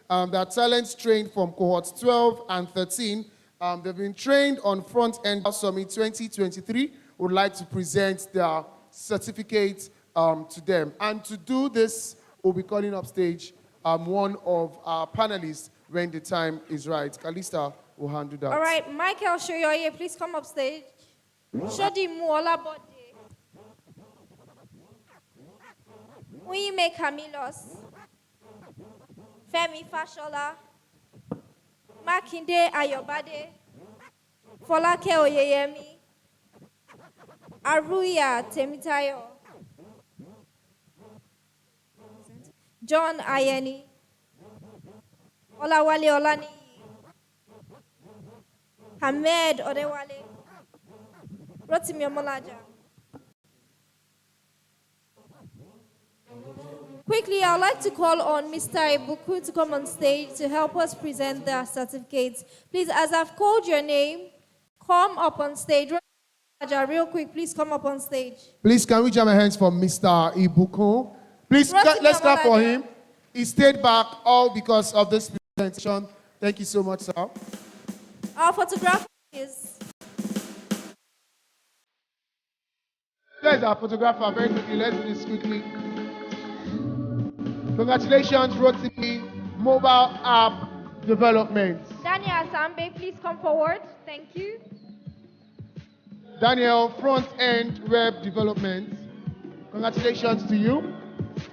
There are talents trained from cohorts 12 and 13. They've been trained on Front End Summit 2023. Would like to present their certificate to them. And to do this, we'll be calling up stage one of our panelists when the time is right. Kalista will handle that. All right, Michael Shoyoye, please come up stage. Shodi Muola Bode. Uyime Camilos. Femi Fashola. Makinde Ayobade. Folake Oyeyemi. Aruya Temitayo. John Ayeni. Olawale Olani. Hamed Odewale. Rotimi Omolaja. Quickly, I'd like to call on Mr. Ibuku to come on stage to help us present their certificates. Please, as I've called your name, come up on stage. Real quick, please come up on stage. Please, can we jam our hands for Mr. Ibuku? Please, let's clap for him. He stayed back all because of this presentation. Thank you so much, sir. Our photographer is... There's our photographer. Very quickly, let's do this quickly. Congratulations, Rotimi Mobile App Development. Daniel Sambe, please come forward. Thank you. Daniel, Front End Web Development. Congratulations to you.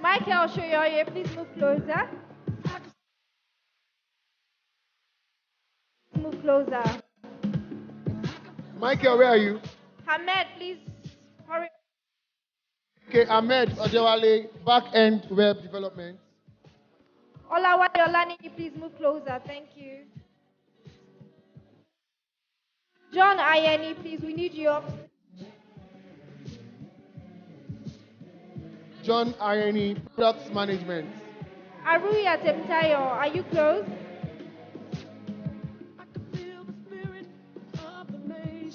Michael Shoyoye, please move closer. Move closer. Michael, where are you? Hamed, please hurry. Okay, Ahmed Odewale, Back-End Web Development. Olawale Olani, please move closer. Thank you. John Ayeni, please, we need you up. John Ayeni, Product Management. Aruya Temtayo, are you close?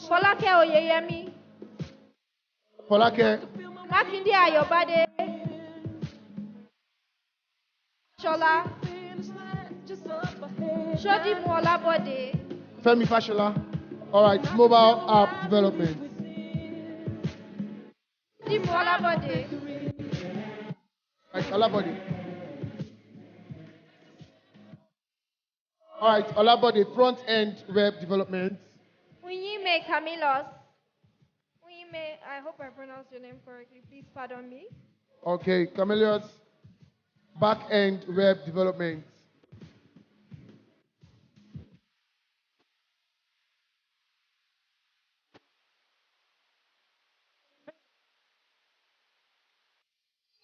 Folake Oyeyemi. Folake. Makinde Ayobade. Shola. Shodi Muola Bode. Femi Fashola. All right, Mobile App Development. Shodi Muola Bode. All right, Olabode. All right, Olabode, Front End Web Development. Uyime Camilos. Uyime, I hope I pronounced your name correctly. Please pardon me. Okay, Camelius, Back-End Web Development.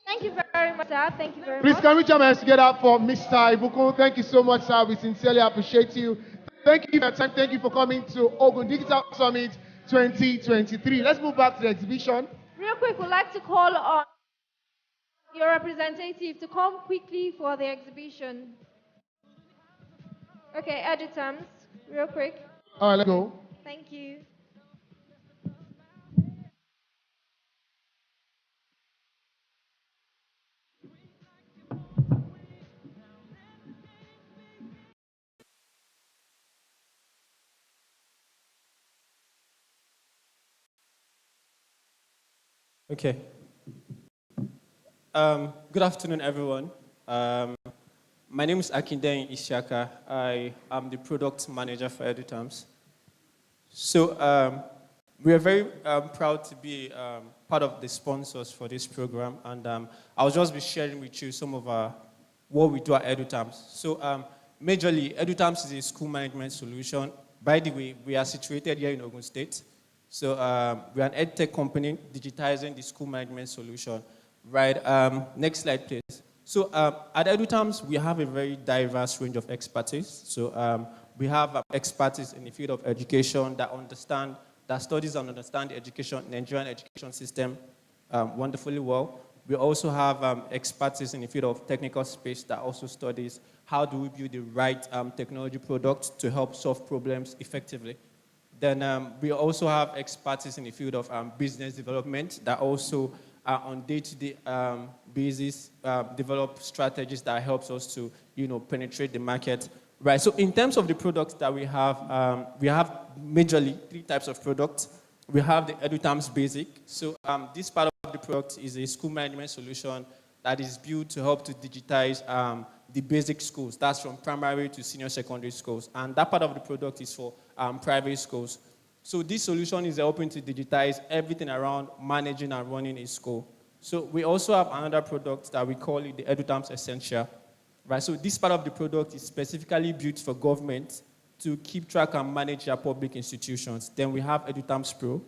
Thank you very much, sir. Thank you very Please, much. can we jam our hands together for Mr. Ibuku? Thank you so much, sir. We sincerely appreciate you. Thank you for your time. Thank you for coming to Ogun Digital Summit 2023. Let's move back to the exhibition. Real quick, we'd like to call on your representative to come quickly for the exhibition. Okay, editors, real quick. All right, let's go. Thank you. Okay. Good afternoon, everyone. My name is Akinde Ishaka. I am the product manager for EduTerms. So we are very proud to be part of the sponsors for this program, and I'll just be sharing with you some of what we do at EduTerms. So majorly, EduTerms is a school management solution. By the way, we are situated here in Ogun State. So we're an EdTech company digitizing the school management solution. Right, next slide, please. So at EduTerms, we have a very diverse range of expertise. So we have expertise in the field of education that studies and understand the Nigerian education system wonderfully well. We also have expertise in the field of technical space that also studies how do we build the right technology products to help solve problems effectively. Then we also have expertise in the field of business development that also on day-to-day basis, develop strategies that helps us to, penetrate the market. Right. So in terms of the products that we have majorly 3 types of products. We have the EduTerms Basic. So this part of the product is a school management solution that is built to help to digitize the basic schools. That's from primary to senior secondary schools. And that part of the product is for private schools. So this solution is helping to digitize everything around managing and running a school. So we also have another product that we call it the EduTerms Essential. Right, so this part of the product is specifically built for government to keep track and manage their public institutions. Then we have EduTerms Pro.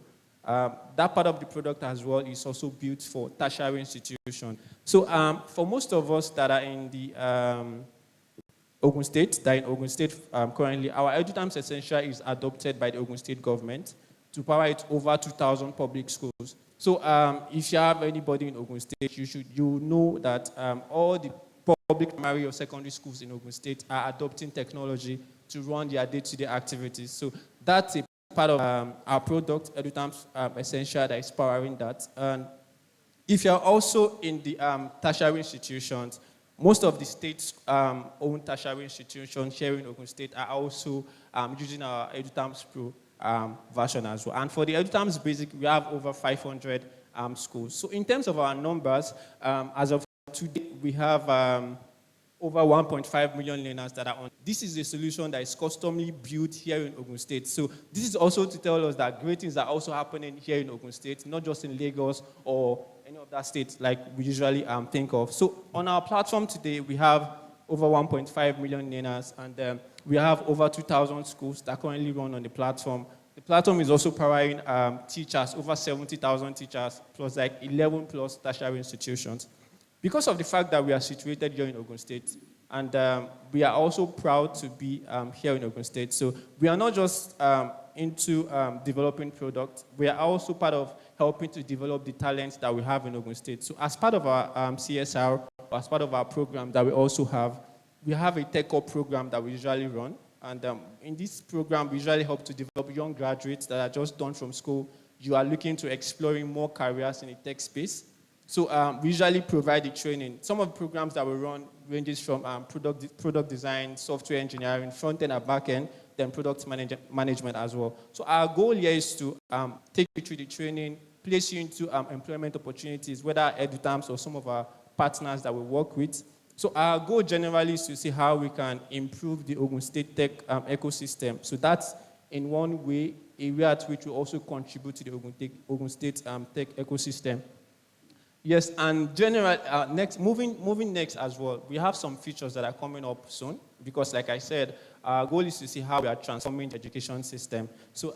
That part of the product as well is also built for tertiary institutions. So for most of us that are in the Ogun State, currently, our EduTerms Essential is adopted by the Ogun State government to power it over 2,000 public schools. So if you have anybody in Ogun State, you know that all the public primary or secondary schools in Ogun State are adopting technology to run their day-to-day activities. So that's a part of our product, EduTerms Essential, that is powering that. And if you're also in the tertiary institutions, most of the state's own tertiary institutions here in Ogun State are also using our EduTerms Pro version as well. And for the EduTerms Basic, we have over 500 schools. So in terms of our numbers, as of today, we have over 1.5 million learners that are on. This is a solution that is customly built here in Ogun State. So this is also to tell us that great things are also happening here in Ogun State, not just in Lagos or any other states like we usually think of. So on our platform today, we have over 1.5 million learners, and we have over 2,000 schools that currently run on the platform. The platform is also powering teachers, over 70,000 teachers, plus like 11 plus tertiary institutions. Because of the fact that we are situated here in Ogun State, and we are also proud to be here in Ogun State. So we are not just into developing products, we are also part of helping to develop the talents that we have in Ogun State. So as part of our CSR, or as part of our program that we also have, we have a tech up program that we usually run. And in this program, we usually help to develop young graduates that are just done from school. You are looking to exploring more careers in the tech space. So we usually provide the training. Some of the programs that we run ranges from product design, software engineering, front-end and back-end, then product management as well. So our goal here is to take you through the training, place you into employment opportunities, whether EduTerms or some of our partners that we work with. So our goal generally is to see how we can improve the Ogun State tech ecosystem. So that's in one way, a way at which we also contribute to the Ogun State tech ecosystem. Yes, and moving next as well, we have some features that are coming up soon because, like I said, our goal is to see how we are transforming the education system. So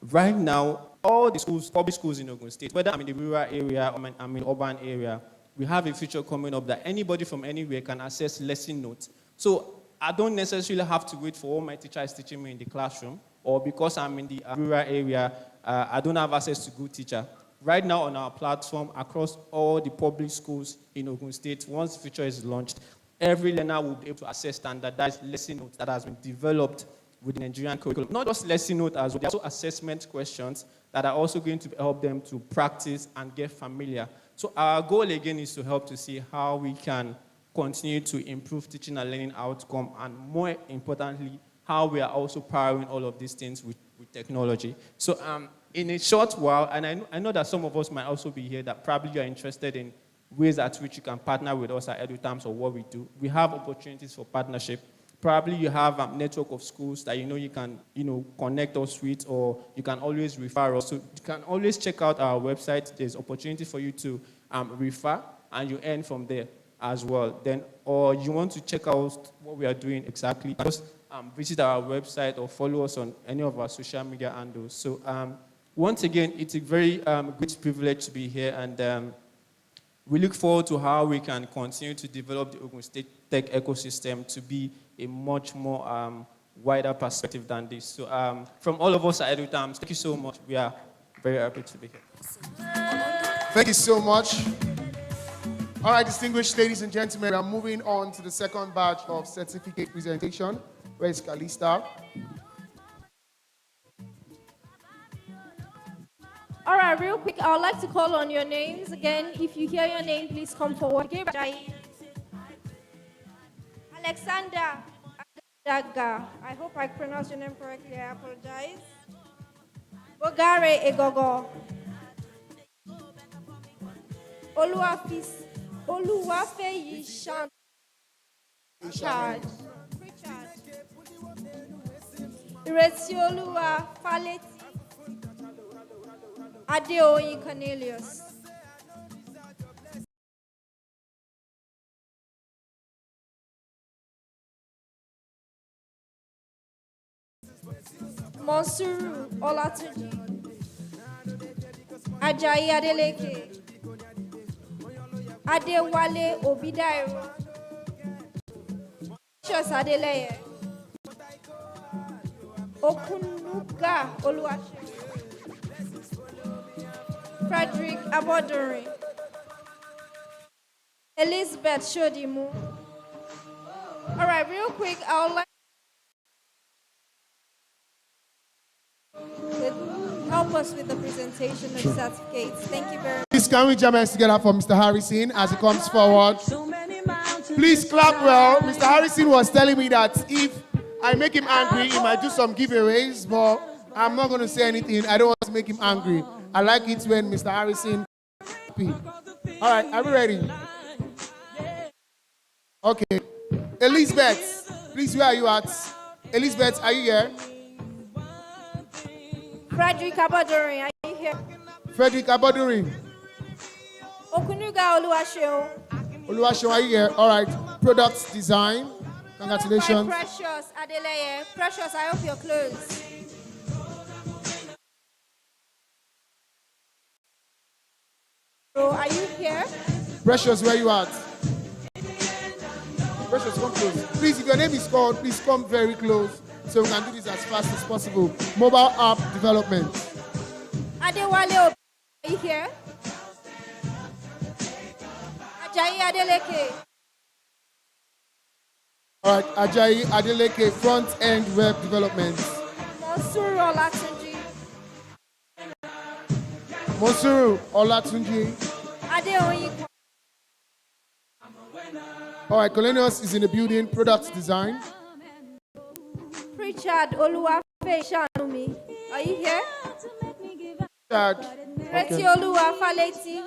right now, all the schools, public schools in Ogun State, whether I'm in the rural area or I'm in the urban area, we have a feature coming up that anybody from anywhere can access lesson notes. So I don't necessarily have to wait for all my teacher is teaching me in the classroom, or because I'm in the rural area, I don't have access to good teacher. Right now on our platform, across all the public schools in Ogun State, once the feature is launched, every learner will be able to access standardized lesson notes that has been developed with the Nigerian curriculum. Not just lesson notes, as well, there are also assessment questions that are also going to help them to practice and get familiar. So our goal again is to help to see how we can continue to improve teaching and learning outcome, and more importantly, how we are also powering all of these things with technology. So in a short while, and I know that some of us might also be here that probably you are interested in ways at which you can partner with us at EduTerms or what we do. We have opportunities for partnership. Probably you have a network of schools that you can connect us with, or you can always refer us. So you can always check out our website. There's opportunity for you to refer, and you earn from there as well. Then, or you want to check out what we are doing exactly, just visit our website or follow us on any of our social media handles. So once again, it's a very great privilege to be here, and we look forward to how we can continue to develop the Ogun State tech ecosystem to be a much more wider perspective than this. So from all of us at EduTerms, thank you so much. We are very happy to be here. Thank you so much. All right, distinguished ladies and gentlemen, we are moving on to the second batch of certificate presentation. Where is Kalista? All right, real quick, I would like to call on your names. Again, if you hear your name, please come forward. Alexander Daga. I hope I pronounced your name correctly. I apologize. Bogare Egogo. Oluwafeyi Shan. Richard. Iretioluwa Faleti. Adeoyin Cornelius. Monsuru Olatunji. Ajayi Adeleke. Adewale Obidairo. Precious Adeleye. Okunuga Oluwase. Frederick Abodori. Elizabeth Shodimu. All right, real quick, I would like to help us with the presentation of certificates. Thank you very much. Please, can we jam hands together for Mr. Harrison as he comes forward? Please clap well. Mr. Harrison was telling me that if I make him angry, he might do some giveaways, but I'm not going to say anything. I don't want to make him angry. I like it when Mr. Harrison is happy. All right, are we ready? Okay. Elizabeth, please, where are you at? Elizabeth, are you here? Frederick Abodori, are you here? Frederick Aboduri. Okunuga Oluwase. Oluwase, are you here? All right. Product design. Congratulations. Precious Adeleye. Precious, I hope you're close. So, are you here? Precious, where you at? Precious, come close. Please, if your name is called, please come very close so we can do this as fast as possible. Mobile app development. Adewale, are you here? Ajayi Adeleke. All right, Ajayi Adeleke, front-end web development. Monsuru Olatunji. Monsuru Olatunji. Adeoyin. All right, Colenius is in the building, product design. Richard Oluwafeyi Shanumi. Are you here? Richard. Retioluwa Faleti.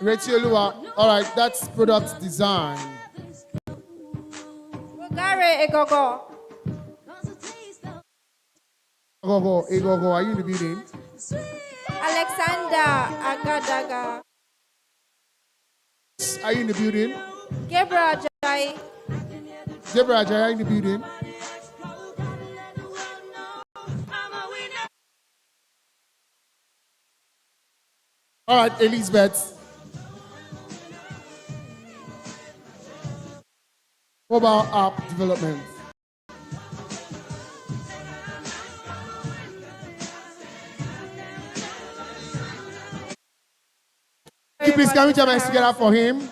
Retioluwa. All right, that's product design. Bogare Egogo. Egogo, are you in the building? Alexander Agadaga. Are you in the building? Gabriel Ajayi. Deborah Ajayi, are you in the building? All right, Elizabeth. Mobile app development. Please, can we jam hands together for him?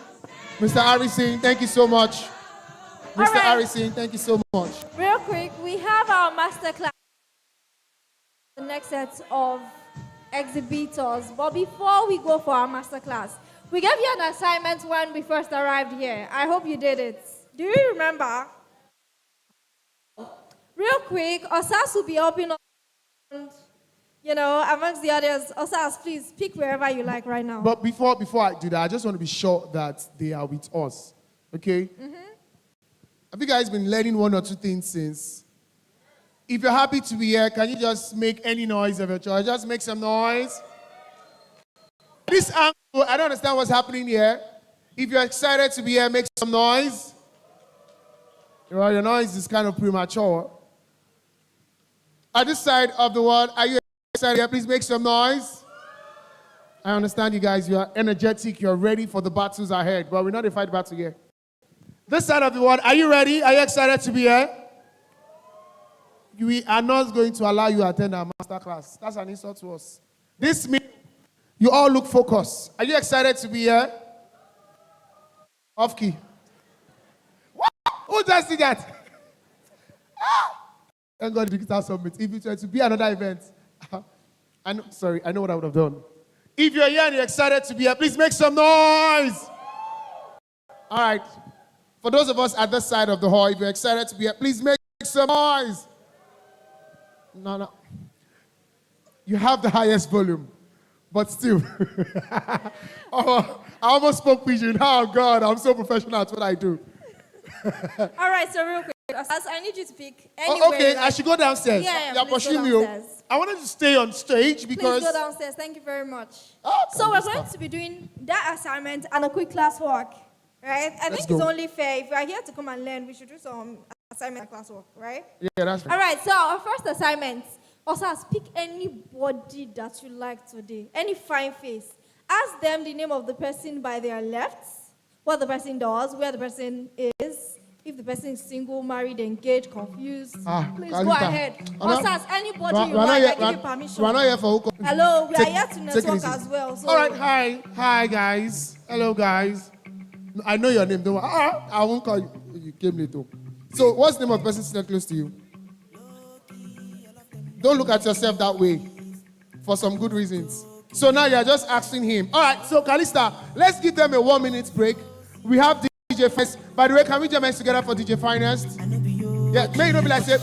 Mr. Harrison, thank you so much. Mr. right. Harrison, thank you so much. Real quick, we have our master class. The next set of exhibitors. But before we go for our master class, we gave you an assignment when we first arrived here. I hope you did it. Do you remember? Real quick, Osas will be helping us, amongst the others. Osas, please pick wherever you like right now. But before I do that, I just want to be sure that they are with us. Okay? Mm-hmm. Have you guys been learning one or two things since? If you're happy to be here, can you just make any noise of your choice? Just make some noise. This angle, I don't understand what's happening here. If you're excited to be here, make some noise. Well, your noise is kind of premature. At this side of the world, are you excited here? Please make some noise. I understand you guys, you are energetic, you're ready for the battles ahead, but we're not a fight battle here. This side of the world, are you ready? Are you excited to be here? We are not going to allow you to attend our master class. That's an insult to us. This means you all look focused. Are you excited to be here? Off key. What? Who just did that? Thank God Digital Summit. If it were to be another event, Sorry, I know what I would have done. If you're here and you're excited to be here, please make some noise. All right. For those of us at this side of the hall, if you're excited to be here, please make some noise. No. You have the highest volume, but still. Oh, I almost spoke pigeon. Oh, God, I'm so professional at what I do. All right, so real quick, I need you to pick anywhere. Oh, okay, I should go downstairs. Yeah, You're please go pushing me. downstairs. I wanted to stay on stage because... Please go downstairs. Thank you very much. Oh, so we're going to be doing that assignment and a quick classwork, right? I think it's only fair. If we are here to come and learn, we should do some assignment and classwork, right? Yeah, that's right. All right, so our first assignment, also pick anybody that you like today, any fine face. Ask them the name of the person by their left, what the person does, where the person is, if the person is single, married, engaged, confused. Please go ahead. Also, anybody you like, I give you permission. We're not here for hook. Hello, we are here to network as well. So. All right, hi guys. Hello guys. I know your name, don't worry. I won't call you. You came late. So what's the name of the person sitting close to you? Don't look at yourself that way for some good reasons. So now you're just asking him. All right, so Calista, let's give them a 1 minute break. We have DJ Finest. By the way, can we jam hands together for DJ Finest? Yeah, may you not be like, say,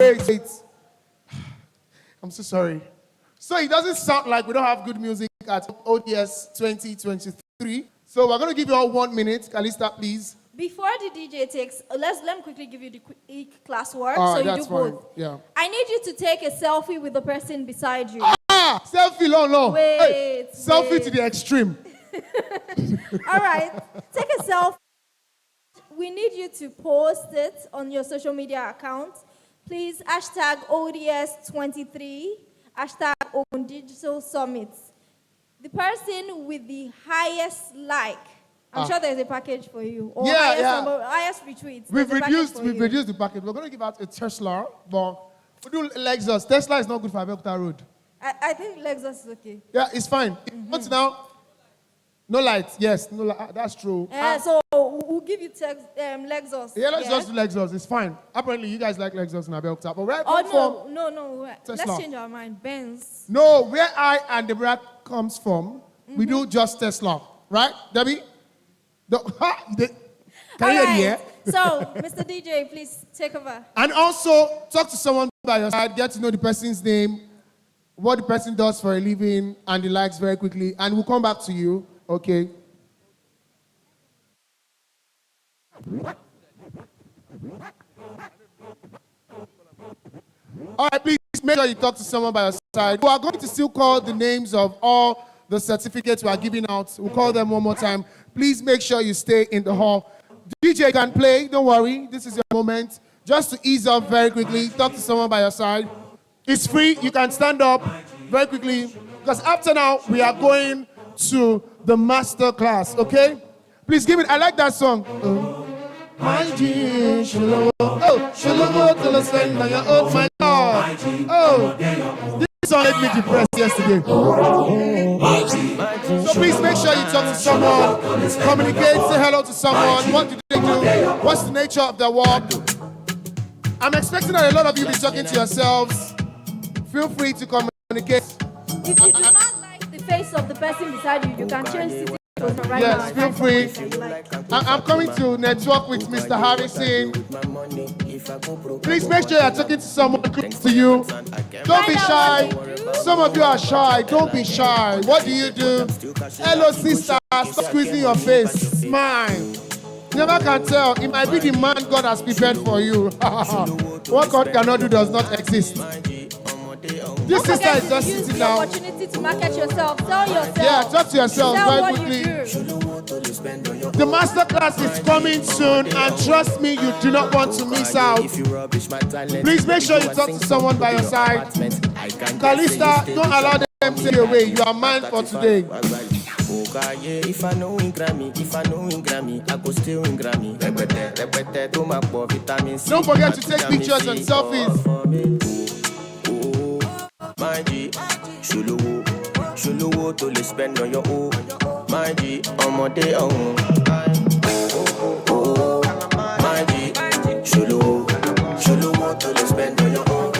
wait. I'm so sorry. So it doesn't sound like we don't have good music at ODS 2023. So we're going to give you all 1 minute. Calista, please. Before the DJ takes, let me quickly give you the quick classwork. So you do both. Fine. Yeah. I need you to take a selfie with the person beside you. Selfie, no. Wait. Hey, selfie to the extreme. All right. Take a selfie. We need you to post it on your social media account. Please hashtag ODS23, hashtag Ogun Digital Summit. The person with the highest like. I'm sure there's a package for you. Or highest retweets. We've reduced the package. We're going to give out a Tesla, but we do Lexus. Tesla is not good for Abeokuta Road. I think Lexus is okay. Yeah, it's fine. What's now? No lights. Yes, no light. That's true. So we'll give you Lexus. Yeah, let's just do Lexus. It's fine. Apparently, you guys like Lexus in Abeokuta. But where no. Let's change our mind. Benz. No, where I and the brand comes from, we do just Tesla. Right, Debbie? Can you hear? So, Mr. DJ, please take over. And also, talk to someone by your side, get to know the person's name, what the person does for a living, and the likes very quickly. And we'll come back to you, okay? All right, please make sure you talk to someone by your side. We are going to still call the names of all the certificates we are giving out. We'll call them one more time. Please make sure you stay in the hall. DJ can play, don't worry. This is your moment. Just to ease up very quickly, talk to someone by your side. It's free, you can stand up very quickly. Because after now, we are going to the master class, okay? Please give it, I like that song. My G, Shalomo, till I stand by your own, my God. This song made me depressed yesterday. So please make sure you talk to someone, communicate, say hello to someone. What do they do? What's the nature of their work? I'm expecting that a lot of you be talking to yourselves. Feel free to communicate. If you do not like the face of the person beside you, you can change city right yes, now. Feel free. I'm coming to network with Mr. Harrison. Please make sure you're talking to someone close to you. Don't be shy. Some of you are shy. Don't be shy. What do? Hello, sister. Stop squeezing your face. Smile. Never can tell. It might be the man God has prepared for you. What God cannot do does not exist. This sister is just sitting down. Opportunity to market yourself. Sell yourself. Yeah, talk to yourself very quickly. The master class is coming soon, and trust me, you do not want to miss out. Please make sure you talk to someone by your side. Calista, don't allow them to take you away. You are mine for today. If I know in Grammy, I go still in Grammy. Don't forget to take pictures and selfies. My G, Shuluwo to le spend on your own. My G, ọmọdé ọ̀hún. My G, Shuluwo to le spend on your own.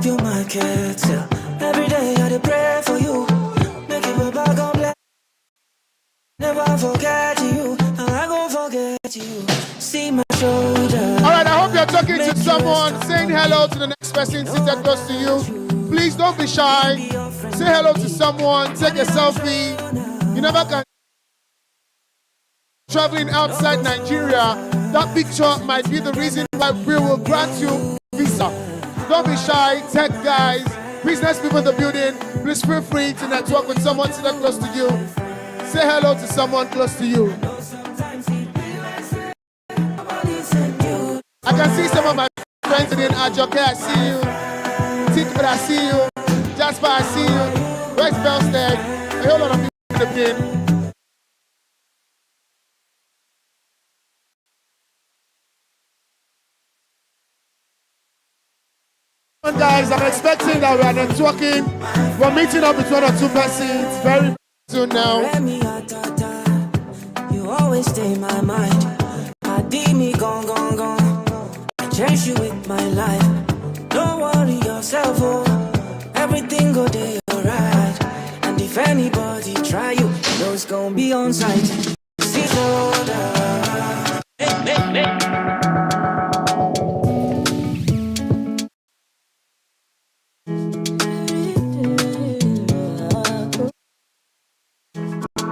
up your market. Yeah. Every day I dey pray for you. Make it back on black. Never forget you. I won't forget you. See my shoulder. All right, I hope you're talking to someone, saying hello to the next person seated close to you. Please don't be shy. Say hello to someone. Take a selfie. You never can. Traveling outside Nigeria, that picture might be the reason why we will grant you visa. Don't be shy. Tech guys, business people in the building, please feel free to network with someone seated close to you. Say hello to someone close to you. I can see some of my friends in Ajoke, I see you. Tikbra, I see you. Jasper, I see you. Where's Belstead? A whole lot of people in the building. Guys, I'm expecting that we are networking. We're meeting up with 1 or 2 persons very soon now. You always stay in my mind. I did me gone. I cherish you with my life. Don't worry yourself, oh. Everything go day alright. And if anybody try you, know it's gonna be on sight. See shoulder. Hey.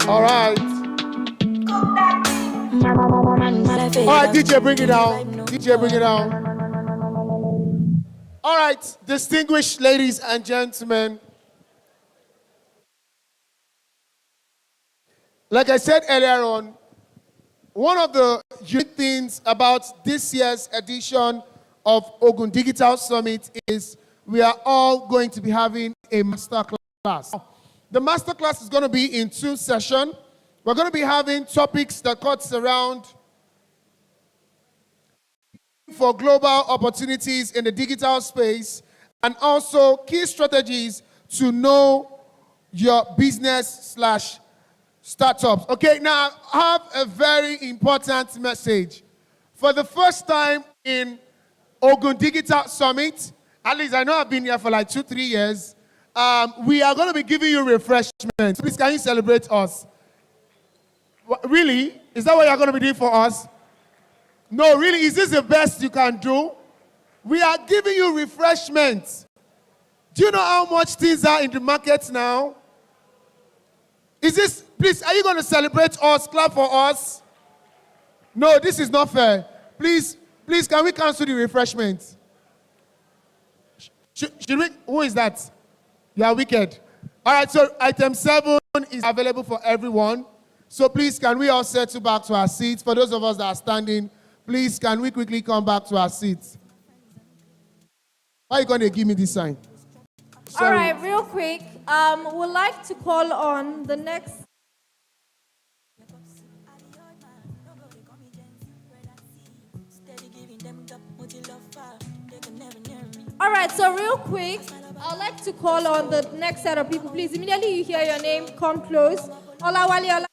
All right. All right, DJ, bring it down. DJ, bring it down. All right, distinguished ladies and gentlemen. Like I said earlier on, one of the unique things about this year's edition of Ogun Digital Summit is we are all going to be having a master class. The master class is going to be in 2 sessions. We're going to be having topics that cuts around for global opportunities in the digital space and also key strategies to know your business/startups. Okay, now I have a very important message. For the first time in Ogun Digital Summit, at least I know I've been here for like 2-3 years, we are going to be giving you refreshments. Please, can you celebrate us? Really? Is that what you're going to be doing for us? No, really? Is this the best you can do? We are giving you refreshments. Do you know how much things are in the market now? Is this, please, are you going to celebrate us, clap for us? No, this is not fair. Please, can we cancel the refreshments? Should we, who is that? You are wicked. All right, so item 7 is available for everyone. So please, can we all settle back to our seats? For those of us that are standing, please, can we quickly come back to our seats? Why are you going to give me this sign? Sorry. All right, real quick, we'd like to call on the next. All right, so real quick, I'd like to call on the next set of people. Please, immediately you hear your name, come close. Olawale,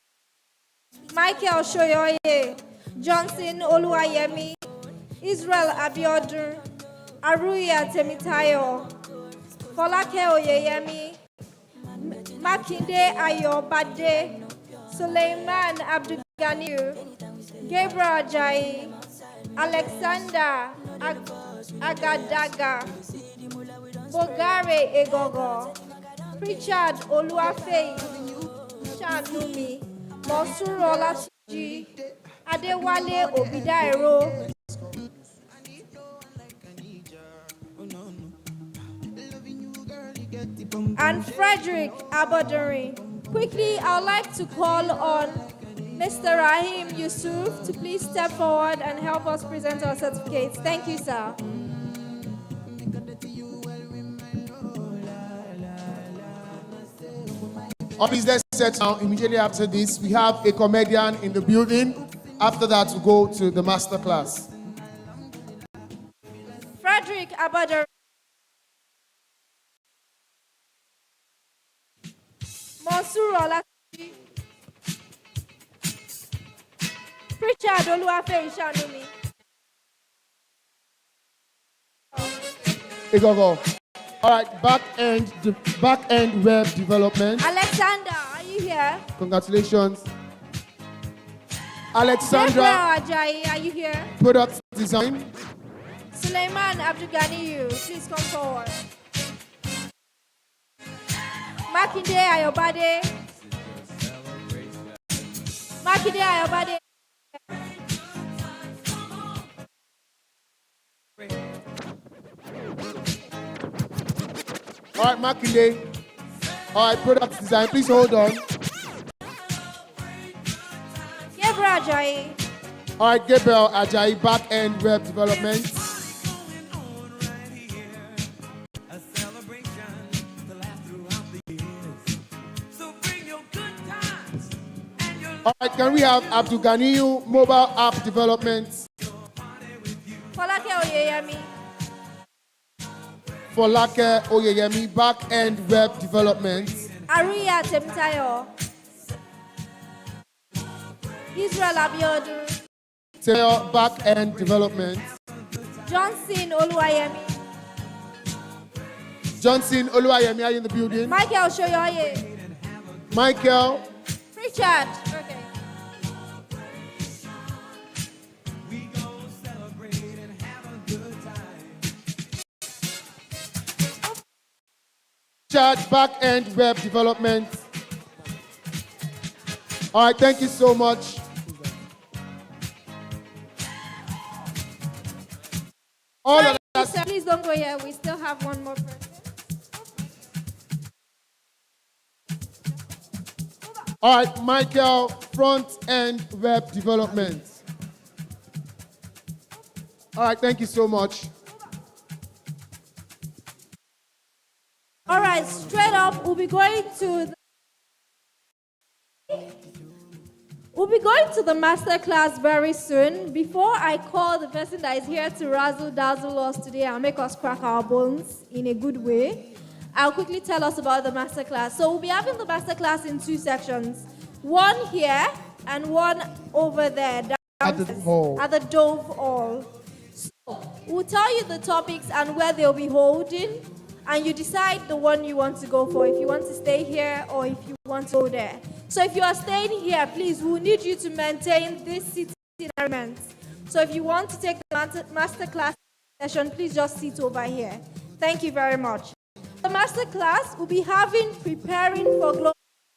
Michael Shoyoye, Johnson Oluwayemi, Israel Abiodun, Aruya Temitayo, Folake Oyeyemi, Makinde Ayobade, Suleiman Abdugani, Gabriel Ajayi, Alexander Agadaga, Bogare Egogo, Richard Oluwafeyi, Shanumi, Monsuru Olatuji, Adewale Obidairo, and Frederick Abodori. Quickly, I would like to call on Mr. Rahim Yusuf to please step forward and help us present our certificates. Thank you, sir. All these let's set now. Immediately after this, we have a comedian in the building. After that, we go to the master class. Frederick Abodori. Monsuru Olatuji. Richard Oluwafeyi Shanumi. Igogo. All right, back end web development. Alexander, are you here? Congratulations. Alexandra, Deborah Ajayi, are you here? product design. Suleiman Abdugani, please come forward. Makinde Ayobade. Makinde Ayobade. All right, Makinde. All right, product design. Please hold on. Deborah Ajayi. All right, Gabriel Ajayi, back end web development. All right, can we have Abdul Ganiyu, mobile app development? Folake Oyeyemi. Folake Oyeyemi, back end web development. Aria Temitayo. Israel Abiodun. Tayo, back end development. Johnson Oluwayemi. Johnson Oluwayemi, are you in the building? Michael Shoyoye. Michael, Richard. Okay. Chad, back end web development. All right, thank you so much. All of that. Sir, please don't go yet. We still have one more person. All right, Michael, front end web development. All right, thank you so much. All right, straight up, we'll be going to the master class very soon. Before I call the person that is here to razzle dazzle us today and make us crack our bones in a good way, I'll quickly tell us about the master class. So we'll be having the master class in two sections. One here and one over there. At the hall. At the Dove Hall. So we'll tell you the topics and where they'll be holding, and you decide the one you want to go for, if you want to stay here or if you want to go there. So if you are staying here, please, we'll need you to maintain this seating arrangement. So if you want to take the master class session, please just sit over here. Thank you very much. The master class will be having preparing for global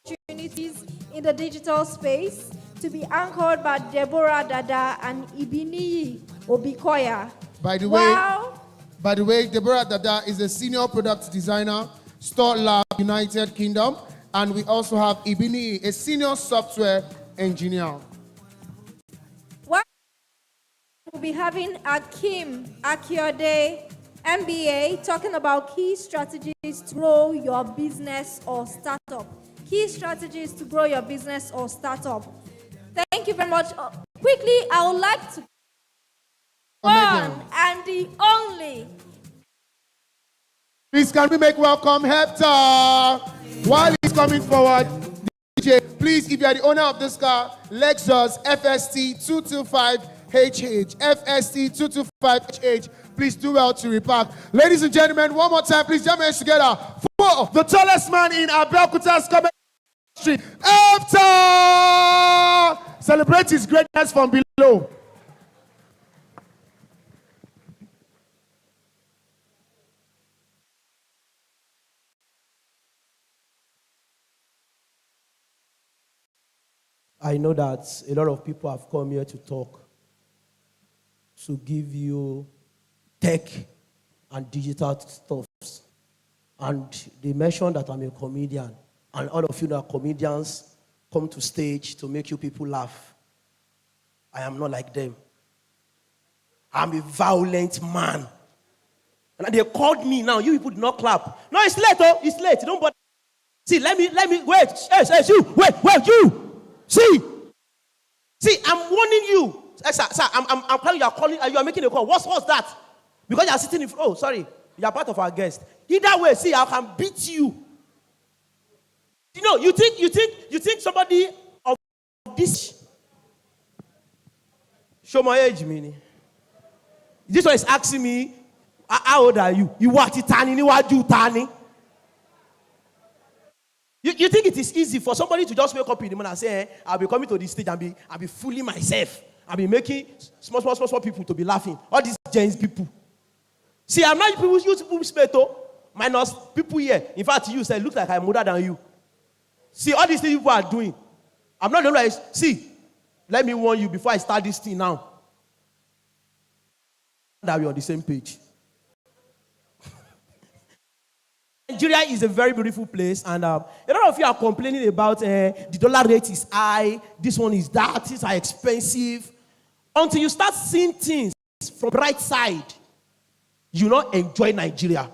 opportunities in the digital space, to be anchored by Deborah Dada and Ibini Obikoya. By the way, Deborah Dada is a senior product designer, Store Lab, United Kingdom, and we also have Ibini, a senior software engineer. We'll be having Akim Akiode, MBA, talking about key strategies to grow your business or startup. Key strategies to grow your business or startup. Thank you very much. Quickly, I would like to one and the only. Please, can we make welcome Hector? While he's coming forward, DJ, please, if you are the owner of this car, Lexus FST 225HH, FST 225HH, please do well to repark. Ladies and gentlemen, one more time, please jam your hands together for the tallest man in Abeokuta's comment street, Hector! Celebrate his greatness from below. I know that a lot of people have come here to talk, to give you tech and digital stuff. And they mentioned that I'm a comedian, and all of you that are comedians come to stage to make you people laugh. I am not like them. I'm a violent man. And they called me now. You people did not clap. No, it's late, oh, it's late. Don't bother. See, let me, wait. Hey, you, wait, you. See, I'm warning you. Sir, I'm calling you are making a call. What's that? Because you are sitting in front. Oh, sorry. You are part of our guest. Either way, see, I can beat you. You know, you think somebody of this. Show my age, meaning. This one is asking me, How old are you? You what? Tani? What you tani? You think it is easy for somebody to just wake up in the morning and say, I'll be coming to the stage and I'll be fooling myself. I'll be making small people to be laughing. All these James people. See, I'm not people use people speto minus people here. In fact, you say, look like I'm older than you. See, all these things people are doing. I'm not the only one. See, let me warn you before I start this thing now. That we're on the same page. Nigeria is a very beautiful place, and a lot of you are complaining about the dollar rate is high, this one is that, things are expensive. Until you start seeing things from the right side, you not enjoy Nigeria.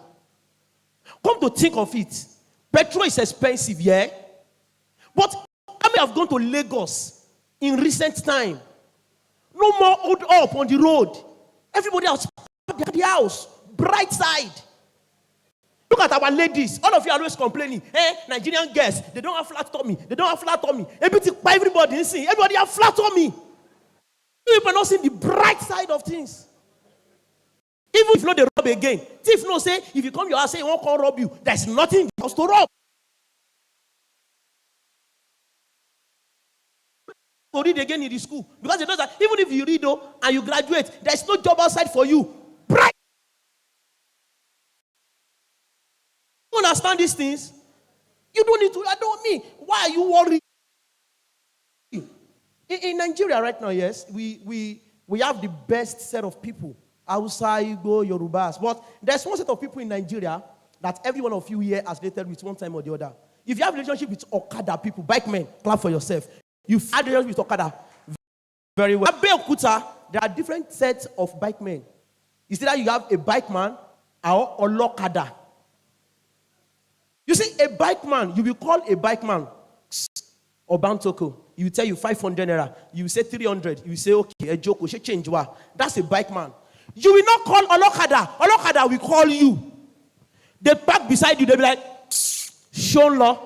Come to think of it, petrol is expensive, yeah? But how many have gone to Lagos in recent time? No more hold up on the road. Everybody else at the house, bright side. Look at our ladies. All of you are always complaining. Hey, Nigerian girls, they don't have flat tummy. They don't have flat tummy. Everybody is seeing. Everybody have flat tummy. You are not seeing the bright side of things. Even if not they rob again. Thief no say, if you come your house, say he won't come rob you. There's nothing in the house to rob. To read again in the school. Because they know that even if you read and you graduate, there's no job outside for you. Bright. You understand these things? You don't need to. I don't mean. Why are you worried? In Nigeria right now, yes, we have the best set of people. Hausa, Igbo, Yorubas. But there's one set of people in Nigeria that every one of you here has related with one time or the other. If you have a relationship with Okada people, bike men, clap for yourself. You've had a relationship with Okada very well. At Beokuta, there are different sets of bike men. Is it that you have a bike man or Olokada? You see, a bike man, you will call a bike man or Bantoko. He will tell you 500 naira. You will say 300. You will say, okay, a joke, she change. That's a bike man. You will not call Olokada. Olokada will call you. They park beside you. They'll be like, Shonlo.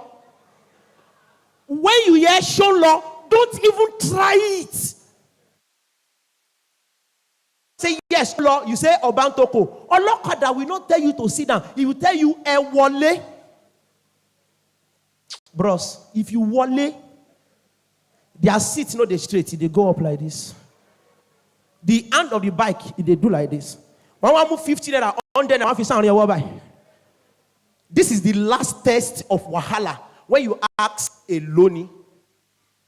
When you hear Shonlo, don't even try it. Say yes, Lord. You say Obantoko. Olokada will not tell you to sit down. He will tell you, Ewole. Bros, if you wale, their seats not the straight, they go up like this. The hand of the bike, they do like this. One move 50 naira, 100 naira. This is the last test of wahala. When you ask a loany,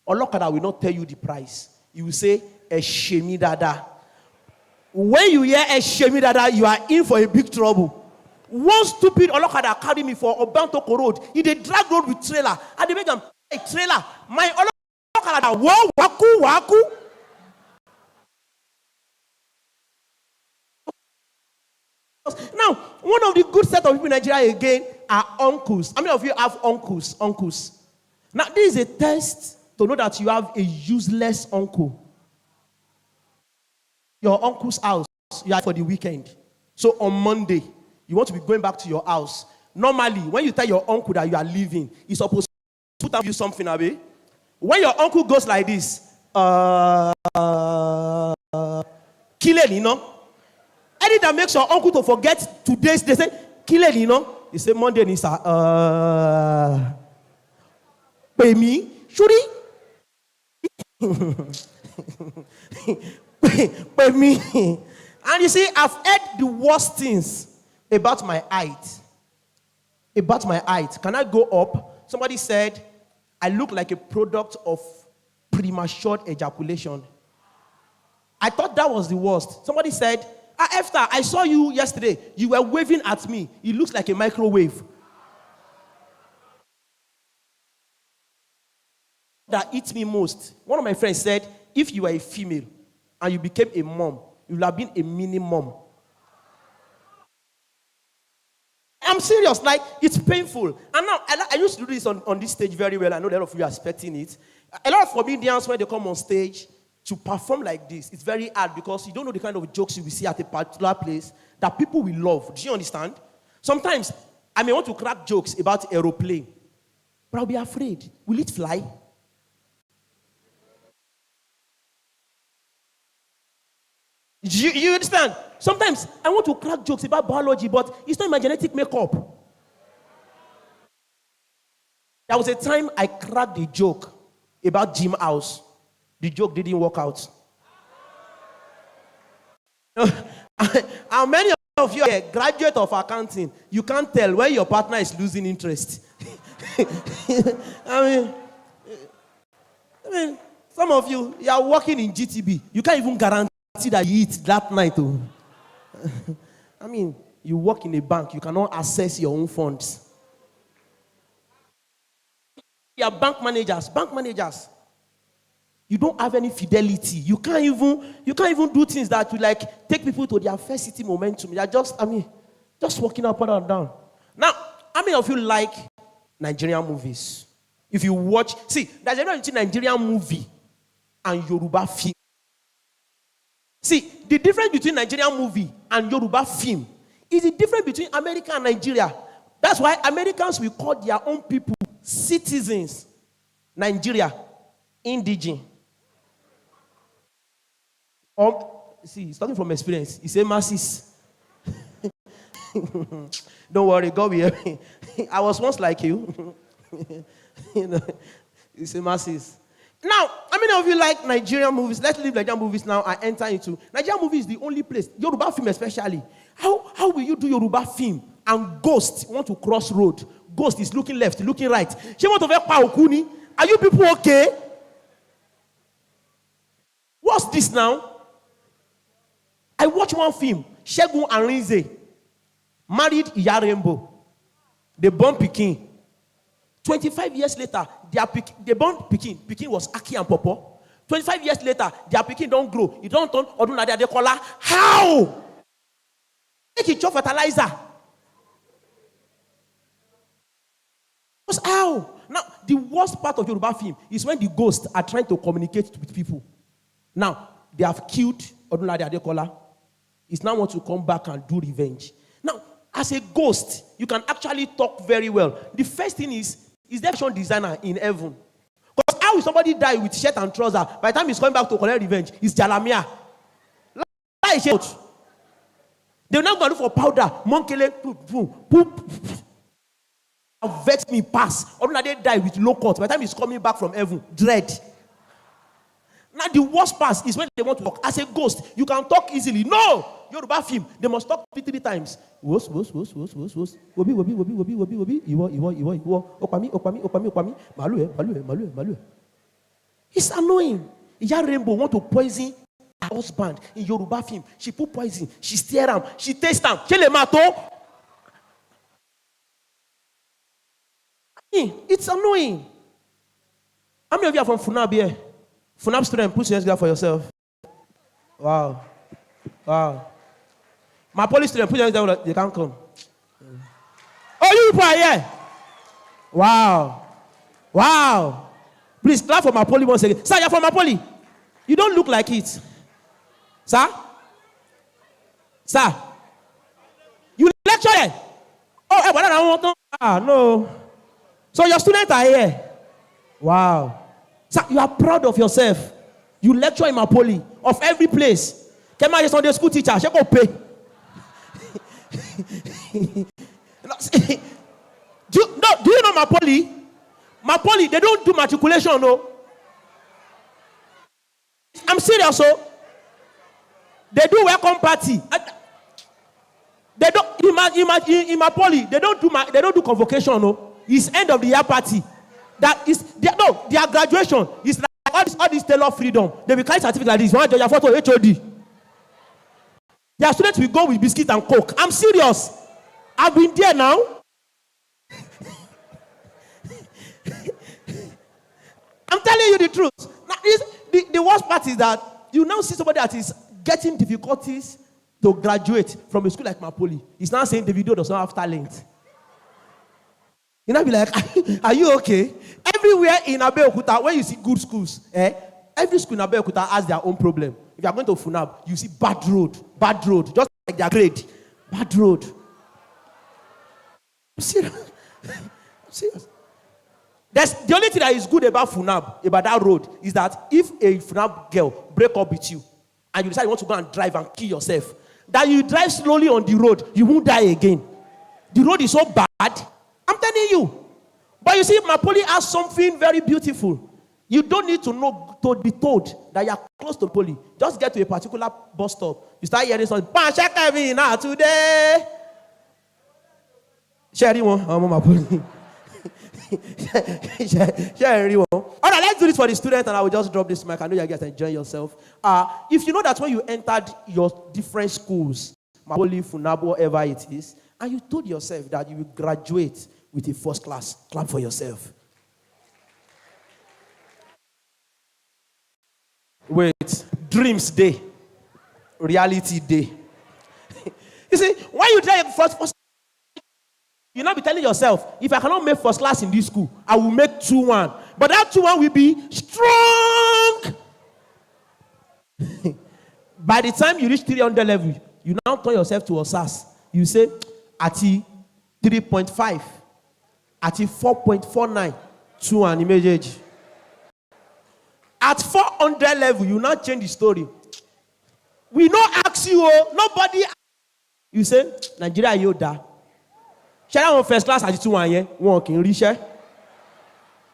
Olokada will not tell you the price. He will say, Eshemi dada. When you hear Eshemi dada, you are in for a big trouble. One stupid Olokada carried me for Obantoko Road. He did drag road with trailer. And they make them a trailer. My Olokada, whoa, waku. Now, one of the good set of people in Nigeria again are uncles. How many of you have uncles? Uncles. Now, this is a test to know that you have a useless uncle. Your uncle's house, you are for the weekend. So on Monday, you want to be going back to your house. Normally, when you tell your uncle that you are leaving, he's supposed to put you something away. When your uncle goes like this, kill it, you know. Anything that makes your uncle to forget today's, they say, kill it, you know. They say Monday, and pay me, should he? Pay me. And you see, I've heard the worst things about my height. About my height. Can I go up? Somebody said, I look like a product of premature ejaculation. I thought that was the worst. Somebody said, after I saw you yesterday, you were waving at me. It looks like a microwave. That eats me most. One of my friends said, if you were a female and you became a mom, you would have been a mini mom. I'm serious, like, it's painful. And now, I used to do this on this stage very well. I know a lot of you are expecting it. A lot of comedians, when they come on stage to perform like this, it's very hard because you don't know the kind of jokes you will see at a particular place that people will love. Do you understand? Sometimes, I may want to crack jokes about aeroplane, but I'll be afraid. Will it fly? You understand? Sometimes I want to crack jokes about biology, but it's not my genetic makeup. There was a time I cracked a joke about gym house. The joke didn't work out. How many of you are a graduate of accounting? You can't tell when your partner is losing interest. I mean, some of you are working in GTB. You can't even guarantee that you eat that night. Oh. I mean, you work in a bank. You cannot access your own funds. You are bank managers. Bank managers. You don't have any fidelity. You can't even do things that will like take people to their first city momentum. You're just walking up and down. Now, how many of you like Nigerian movies? If you watch, see, there's a difference between Nigerian movie and Yoruba film. See, the difference between Nigerian movie and Yoruba film is the difference between America and Nigeria. That's why Americans will call their own people citizens. Nigeria, indigene. See, he's talking from experience. He said masses. Don't worry, God will help me. I was once like you. He said masses. Now, how many of you like Nigerian movies? Let's leave Nigerian movies now and enter into Nigerian movies is the only place, Yoruba film especially. How will you do Yoruba film and Ghost want to cross road? Ghost is looking left, looking right. She want to ver Okuni. Are you people okay? What's this now? I watched one film, Segun and Rinze, married Iya Rainbow. They born Pikin. 25 years later, they born Pikin. Pikin was Aki and Popo. 25 years later, their Pikin don't grow. It don't turn Odunade Adekola. How? Make it chop fertilizer. How? Now, the worst part of Yoruba film is when the ghosts are trying to communicate with people. Now, they have killed Odunade Adekola. It's now want to come back and do revenge. Now, as a ghost, you can actually talk very well. The first thing is there fashion designer in heaven? Because how will somebody die with shirt and trouser? By the time he's coming back to collect revenge, it's Jalamia. They're now going to look for powder. Monkele, vex me pass. Odunade die with low cut. By the time he's coming back from heaven, dread. Now the worst part is when they want to talk. As a ghost, you can talk easily. No! Yoruba film, they must talk 3 times. Wos. Wobi. Iwo. Opami. Malue. It's annoying. Iya Rainbow want to poison her husband in Yoruba film. She put poison. She steer him. She taste him. It's annoying. How many of you are from Funab here? Funab student, put your hands together for yourself. Wow. My police student, put your hands together. They can't come. Oh, you people are here. Wow. Please clap for my poly once again. Sir, you're from my poly. You don't look like it. Sir? You lecture here? Oh, but I don't want to. No. So your students are here. Wow. Sir, you are proud of yourself. You lecture in Mapoli of every place. Came out Sunday school teacher. She go pay. Do you know Mapoli? Mapoli, they don't do matriculation, no. I'm serious, so they do welcome party. They don't in Mapoli. They don't do convocation, no. It's end of the year party. Their graduation is like all this Taylor freedom. They will carry certificate like this. One your photo HOD. Their students will go with biscuit and coke. I'm serious. I've been there now. I'm telling you the truth. Now, the worst part is that you now see somebody that is getting difficulties to graduate from a school like Mapoli. He's now saying the video does not have talent. You know, be like, are you okay? Everywhere in Abeokuta, when you see good schools, every school in Abeokuta has their own problem. If you are going to Funab, you see bad road, just like their grade, bad road. I'm serious. That's the only thing that is good about Funab, about that road, is that if a Funab girl break up with you, and you decide you want to go and drive and kill yourself, that you drive slowly on the road, you won't die again. The road is so bad, I'm telling you. But you see, Mapoli has something very beautiful. You don't need to know to be told that you are close to Poli. Just get to a particular bus stop. You start hearing something. Check me now today. Share anyone? I'm Mapoli. Share anyone. All right, let's do this for the students, and I will just drop this mic. I know you guys enjoy yourself. If you know that when you entered your different schools, Mapoli, Funab, whatever it is, and you told yourself that you will graduate with a first class, clap for yourself. Wait, dreams day, reality day. You see, when you try first, you not be telling yourself, if I cannot make first class in this school, I will make 2-1. But that 2-1 will be strong. By the time you reach 300 level, you now turn yourself to Osas. You say, at 3.5, at 4.49, 2-1 image. At 400 level, you now change the story. We not ask you, nobody. You say, Nigeria, you da. Share on first class at 2-1 here, one can reach. And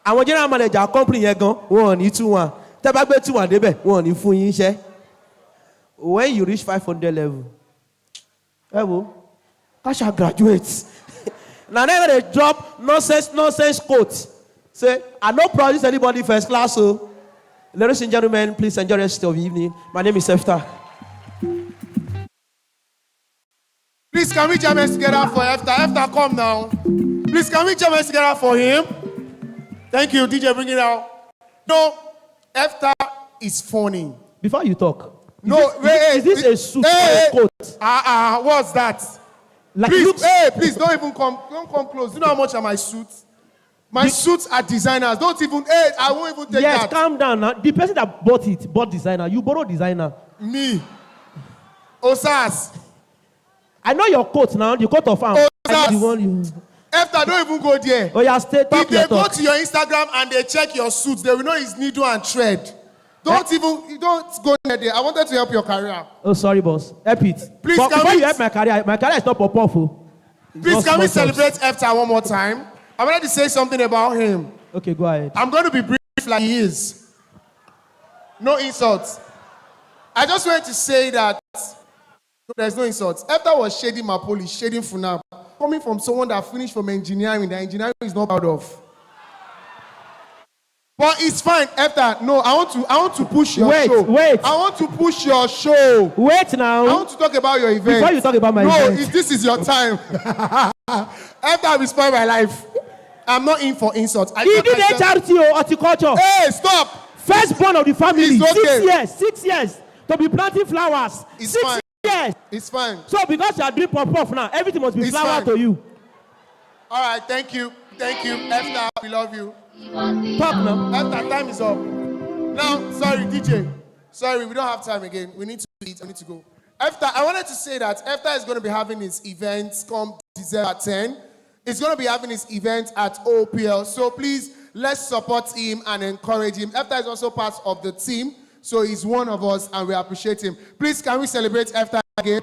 when general manager company here gone, one need 2-1. Tabagbe 2-1 debe, one need full in share. When you reach 500 level, I shall graduate. Now never they drop nonsense quote. Say, I don't produce anybody first class, so. Ladies and gentlemen, please enjoy the rest of the evening. My name is Efta. Please, can we jam us together for Efta? Efta, come now. Please, can we jam us together for him? Thank you, DJ, bring it out. No, Efta is funny. Before you talk, is this a suit or a coat? What's that? Like Please, don't even come close. Do you know how much are my suits? My suits are designers. Don't even, I won't even take that. Yes, calm down now. The person that bought designer. You borrow designer. Me. Osas. I know your coat now, the coat of arm. Osas. After, don't even go there. Oh, yeah, stay talk. If they go to your Instagram and they check your suits, they will know it's needle and thread. Don't go there. I wanted to help your career. Oh, sorry, boss. Help it. Please, before you help my career is not pop-off. Please, can we celebrate Efta one more time? I wanted to say something about him. Okay, go ahead. I'm going to be brief like he is. No insults. I just wanted to say that there's no insults. Efta was shading Mapoli, shading Funab, coming from someone that finished from engineering, that engineering is not proud of. But it's fine, Efta. No, I want to push your show. Wait. I want to push your show. Wait now. I want to talk about your event. Before you talk about my event. No, this is your time. Efta will spoil my life. I'm not in for insults. He did HRT or horticulture. Hey, stop! Firstborn of the family. It's okay. 6 years to be planting flowers. It's 6 fine. years. It's fine. So because you are doing pop now, everything must be It's flower fine. to you. All right, thank you. Efta, we love you. Talk now. Efta, time is up. Now, sorry, DJ. Sorry, we don't have time again. We need to eat. I need to go. Efta, I wanted to say that Efta is going to be having his events come December 10. He's going to be having his event at OPL. So please, let's support him and encourage him. Efta is also part of the team. So he's one of us and we appreciate him. Please, can we celebrate Efta again?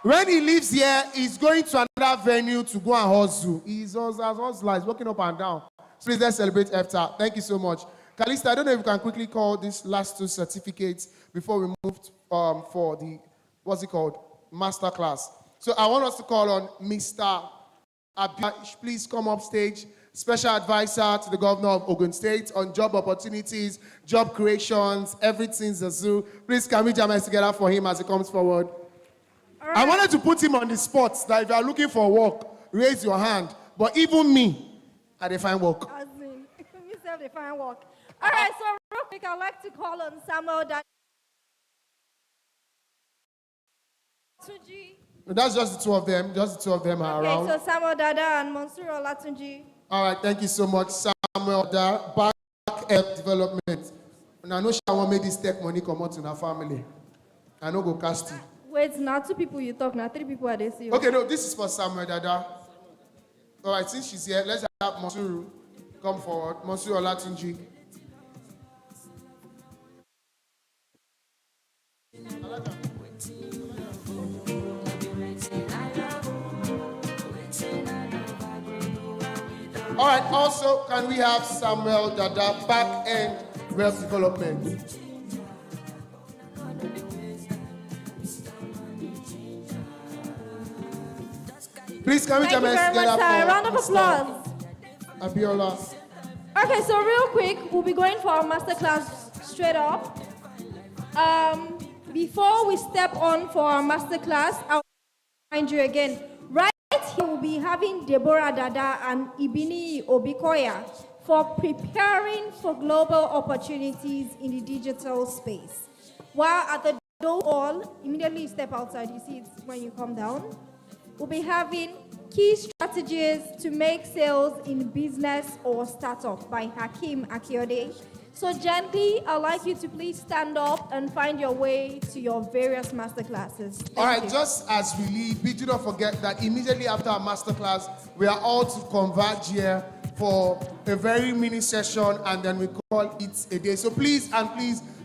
When he leaves here, he's going to another venue to go and hustle. He's walking up and down. So please, let's celebrate Efta. Thank you so much. Kalista, I don't know if you can quickly call these last 2 certificates before we move for the, master class. So I want us to call on Mr. Abiyash, please come up stage. Special advisor to the governor of Ogun State on job opportunities, job creations, everything's a zoo. Please, can we jam us together for him as he comes forward? Right. I wanted to put him on the spot that if you are looking for work, raise your hand. But even me, I define work. As in, myself define work. All right, so real quick, I'd like to call on Samuel Tunji. That's just the two of them. Just the two of them are around. Okay, so Samuel Dada and Monsieur Olatunji. All right, thank you so much, Samuel Dada. Back Help Development. And I know she want make this tech money come out in her family. I know go cast you. Wait, now 2 people you talk, now 3 people are they see. Okay, no, this is for Samuel Dada. All right, since she's here, let's have Monsieur come forward. Monsieur Olatunji. All right, also, can we have Samuel Dada, back end web development? Please, can we Thank you jam very much, together sir. for Round of applause. Abiola? Okay, so real quick, we'll be going for our masterclass straight up. Before we step on for our masterclass, I'll remind you again, right here we'll be having Deborah Dada and Ibini Obikoya for preparing for global opportunities in the digital space. While at the door hall, immediately step outside, you see it when you come down, we'll be having key strategies to make sales in business or startup by Hakeem Akiode. So gently, I'd like you to please stand up and find your way to your various masterclasses. All right, Thank you. just as we leave, we do not forget that immediately after our masterclass, we are all to converge here for a very mini session, and then we call it a day. So please,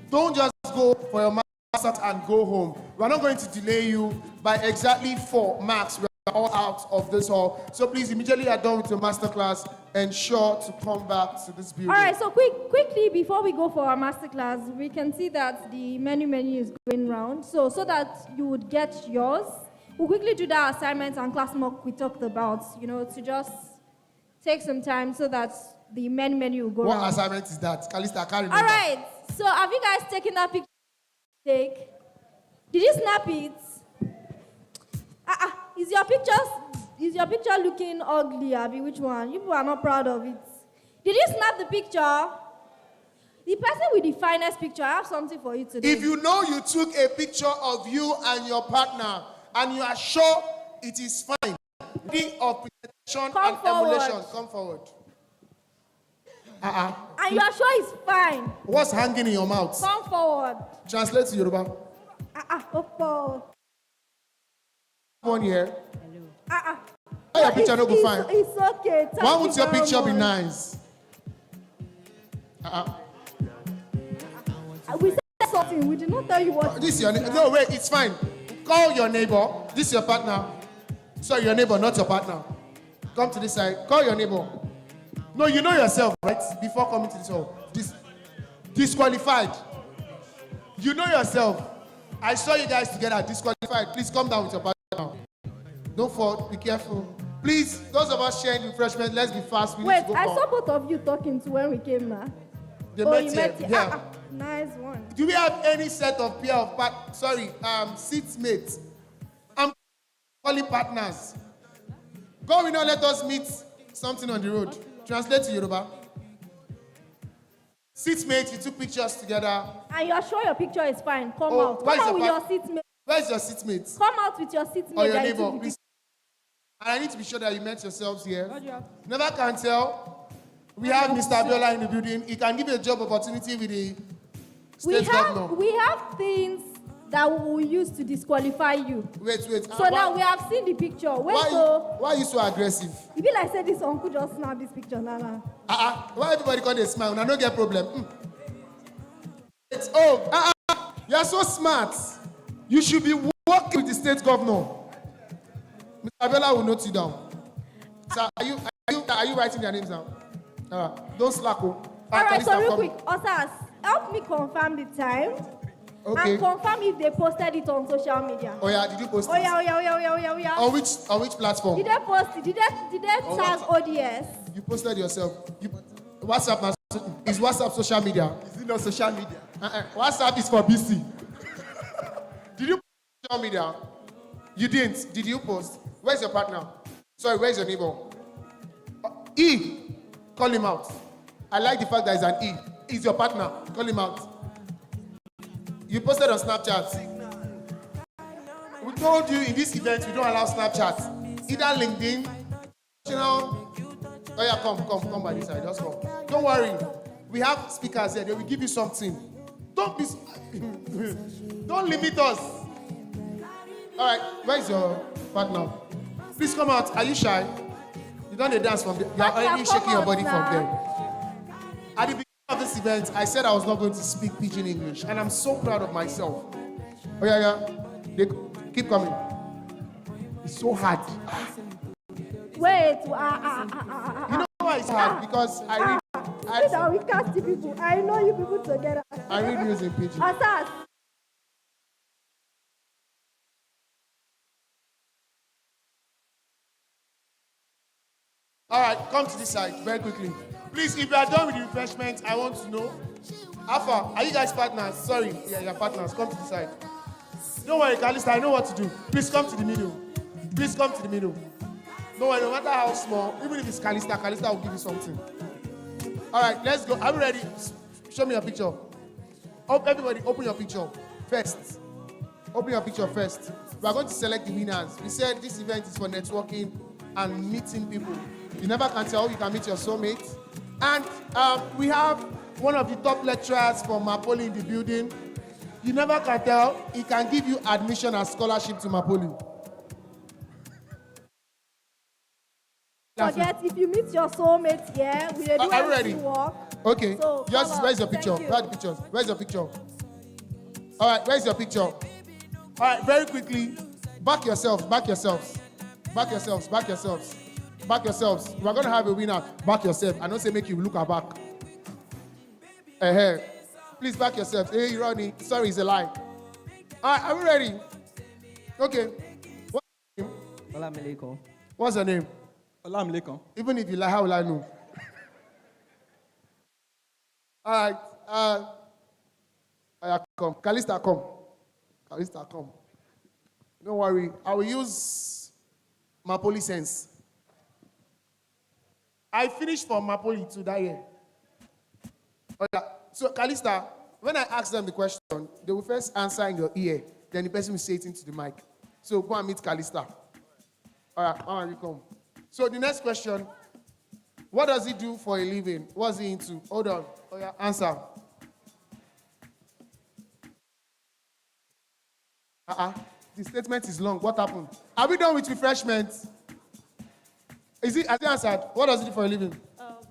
don't just go for your masterclass and go home. We're not going to delay you by exactly 4 max. All out of this hall. So please, immediately you're done with your masterclass, ensure to come back to this building. All right, so quickly, before we go for our masterclass, we can see that the menu is going round. So that you would get yours, we'll quickly do that assignment and class mock we talked about, to just take some time so that the menu will go round. What assignment is that? Calista, I can't remember. All right, so have you guys taken that picture? Did you snap it? Is your picture looking ugly, Abby? Which one? You people are not proud of it. Did you snap the picture? The person with the finest picture, I have something for you today. If you know you took a picture of you and your partner and you are sure it is fine, ready of presentation Come and forward. emulation, come forward. And you are sure it's fine. What's hanging in your mouth? Come forward. Translate to Yoruba. One here. Why your picture no go fine? It's okay. Thank Why you would your very picture be much. nice? We said something. We did not tell you what. This is your no, wait, it's fine. Call your neighbor. This is your partner. Sorry, your neighbor, not your partner. Come to this side. Call your neighbor. No, you know yourself, right? Before coming to this hall. Disqualified. You know yourself. I saw you guys together, disqualified. Please come down with your partner. Don't fall. Be careful. Please, those of us sharing refreshment, let's be fast. We need Wait, to go I home. saw both of you talking to when we came now. They Oh, met you here. met here. Yeah. Nice one. Do we have any set of pair of seatmates? I'm calling partners. Go, we know, let us meet something on the road. Translate to Yoruba. Seatmates, you took pictures together. And you are sure your picture is fine. Come Oh, out. where Come is out with your your seatmate. Where's your seatmate? Come out with your seatmate. Or your that you neighbor, took the please. And I need to be sure that you met yourselves here. What do you have? Never can tell. We have Mr. Abiola in the building. He can give you a job opportunity with the state governor. We have things that we will use to disqualify you. Wait. So now we have seen the picture. Why are you so aggressive? You be like, say this uncle just snap this picture now. Why everybody call they smile? I don't get problem. You are so smart. You should be working with the state governor. Mr. Abiola will note you down. Sir, are you writing their names down? Don't slack. All right, so real quick, Osas, help me confirm the time. Okay. And confirm if they posted it on social media. Oh yeah, did you post it? Oh yeah. On which platform? Did they post it? Did they tag ODS? You posted yourself. WhatsApp is WhatsApp social media. Is it not social media? WhatsApp is for BC. Did you post social media? You didn't. Did you post? Where's your partner? Sorry, where's your neighbor? E. Call him out. I like the fact that it's an E. He's your partner. Call him out. You posted on Snapchat. We told you in this event we don't allow Snapchat. Either LinkedIn, oh yeah, come by this side. Just come. Don't worry. We have speakers here. They will give you something. Don't limit us. All right, where's your partner? Please come out. Are you shy? You don't dance from there. You are already shaking your body from there. At the beginning of this event, I said I was not going to speak pidgin English, and I'm so proud of myself. Oh, yeah. They keep coming. It's so hard. Wait. You know why it's hard? Because I We cast the people. I know you people together. I read news in Pidgin. Asas. All right, come to this side very quickly. Please, if you are done with the refreshments, I want to know. Alpha, are you guys partners? Sorry, yeah, you're partners. Come to the side. Don't worry, Calista, I know what to do. Please come to the middle. Please come to the middle. Don't worry, no matter how small, even if it's Calista will give you something. All right, let's go. Are you ready? Show me your picture. Everybody, open your picture first. Open your picture first. We are going to select the winners. We said this event is for networking and meeting people. You never can tell, you can meet your soulmate. And we have one of the top lecturers from Mapoli in the building. You never can tell, he can give you admission and scholarship to Mapoli. Forget, if you meet your soulmate here, we will do everything work. Okay. So, Yours is, where's your picture? Thank you. Where are the pictures? Where's your picture? All right, where's your picture? All right, very quickly, back yourselves. We're going to have a winner. Back yourself. I don't say make you look at back. Please back yourself. Hey, Ronnie. Sorry, it's a lie. All right, are we ready? Okay. What's your name? Even if you lie, how will I know? All right. Come. Calista, come. Don't worry. I will use Mapoli sense. I finished for Mapoli to that year. Okay. So, Calista, when I ask them the question, they will first answer in your ear. Then the person will say it into the mic. So, go and meet Calista. All right, you come. So, the next question, what does he do for a living? What's he into? Hold on. Oh, yeah, answer. The statement is long. What happened? Are we done with refreshments? Has he answered? What does he do for a living?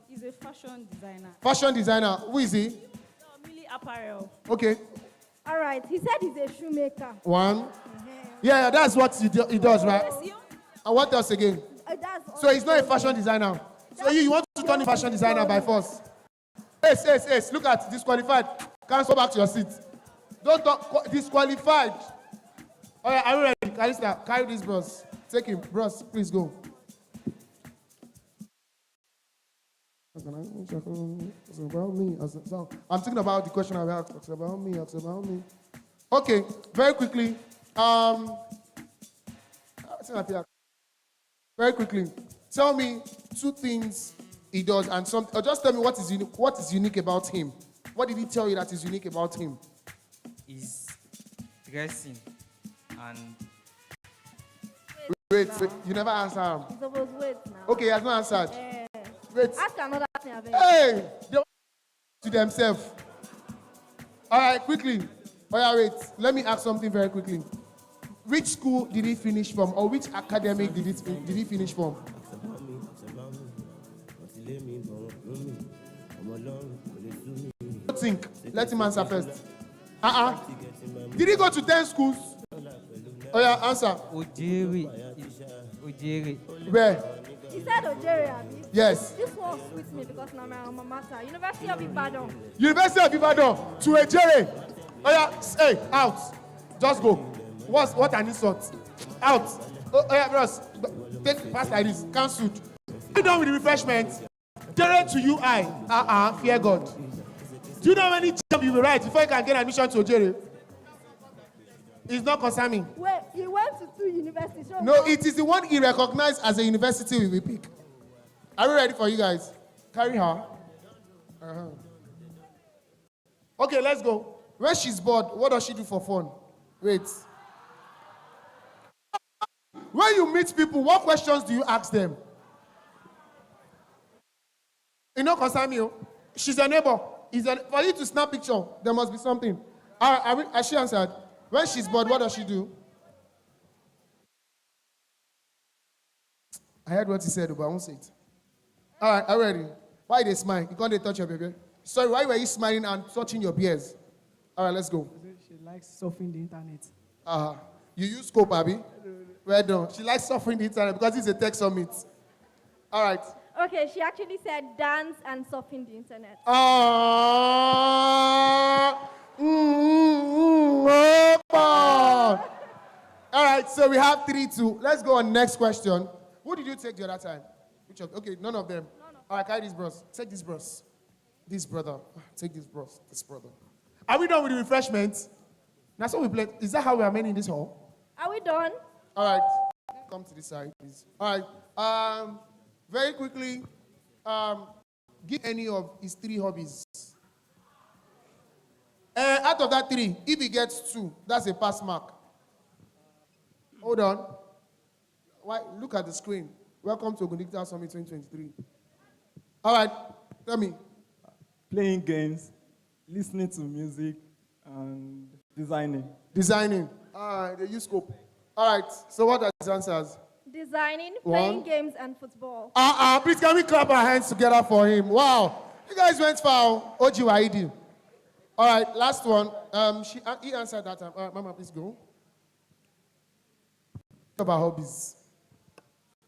He's a fashion designer. Fashion designer. Who is he? Really apparel. Okay. All right, he said he's a shoemaker. One. Yeah, that's what he does, right? And what else again? So he's not a fashion designer. So you want to turn a fashion designer by force? Yes. Look at disqualified. Can't go back to your seat. Don't talk. Disqualified. All right, are you ready? Calista, carry this bros. Take him. Bros, please go. It's about me. I'm thinking about the question I asked. It's about me. Okay, very quickly. Very quickly. Tell me two things he does and some. Or just tell me what is unique about him. What did he tell you that is unique about him? Is dressing and. Wait. You never answered him. He's supposed to wait now. Okay, he has not answered. Wait. Ask another thing. Hey! They want to themselves. All right, quickly. Oh, yeah, wait. Let me ask something very quickly. Which school did he finish from, or which academic did he finish from? Think. Let him answer first. Did he go to 10 schools? Oh, yeah, answer. Ojere. Where? He said Algeria. Yes. This one with me because now my alma mater. University of Ibadan. University of Ibadan to Ejere. Oh, yeah, hey, out. Just go. What an insult. Out. Oh, yeah, bros. Take pass like this. Cancelled. You done with the refreshment? Direct to UI. Fear God. Do you know how many jobs you will write before you can get admission to Ojere? It's not concerning. Wait, he went to 2 universities. No, it is the one he recognized as a university we will pick. Are we ready for you guys? Carry her. Okay, let's go. When she's bored, what does she do for fun? Wait. When you meet people, what questions do you ask them? You know, concern me. She's a neighbor. For you to snap picture, there must be something. Has she answered? When she's bored, what does she do? I heard what he said, but I won't say it. All right, are you ready? Why they smile? You can't touch your baby. Sorry, why were you smiling and touching your beers? All right, let's go. She likes surfing the internet. You use scope, Abby? Well done. She likes suffering the internet because it's a tech summit. All right. Okay, she actually said dance and surfing the internet. Open. All right, so we have 3-2. Let's go on next question. Who did you take the other time? Which of? Okay, none of them. All right, carry this bros. Take this bros. This brother. Take this bros. This brother. Are we done with the refreshments? That's what we played. Is that how we are many in this hall? Are we done? All right. Come to this side, please. All right. Very quickly, give any of his 3 hobbies. Out of that 3, if he gets 2, that's a pass mark. Hold on. Why? Look at the screen. Welcome to Ogun Digital Summit 2023. All right. Tell me. Playing games, listening to music, and designing. Designing. All right. They use scope. All right. So what are his answers? Designing, 1. playing games, and football. Please can we clap our hands together for him? Wow. You guys went far. Oji Waidi. All right. Last one. He answered that time. All right, Mama, please go. About hobbies.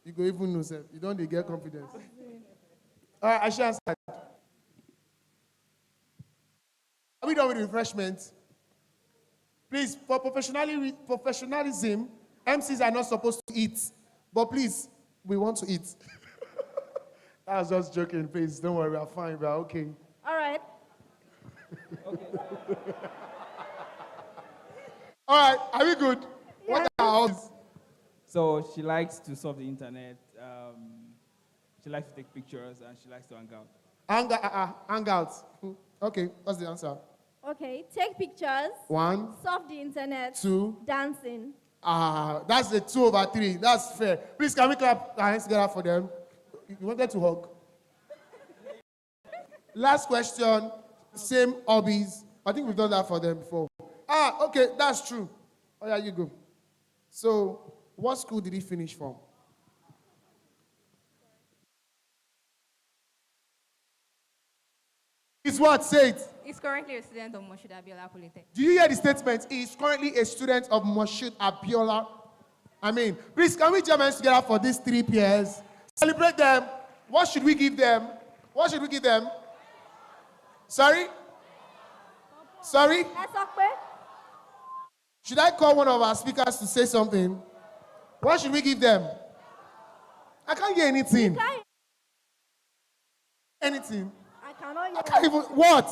You go even know, sir. You don't get confidence. All right, I should answer. Are we done with the refreshment? Please, for professionalism, MCs are not supposed to eat. But please, we want to eat. I was just joking, please. Don't worry, we are fine. We are okay. All right. All right, are we good? What are our hobbies? So she likes to surf the internet. She likes to take pictures and she likes to hang out. Hang out. Okay, what's the answer? Okay, take pictures. 1, Surf the internet. 2. Dancing. That's the 2/3. That's fair. Please, can we clap our hands together for them? You wanted to hug? Last question. Same hobbies. I think we've done that for them before. Okay, that's true. Oh, yeah, you go. So, what school did he finish from? It's what? Say it. He's currently a student of Moshood Abiola Polytechnic. Do you hear the statement? He is currently a student of Moshood Abiola. Please, can we jam hands together for these 3 peers? Celebrate them. What should we give them? What should we give them? Sorry? Sorry? Should I call one of our speakers to say something? What should we give them? I can't hear anything. Anything? I cannot hear. I can't even. What?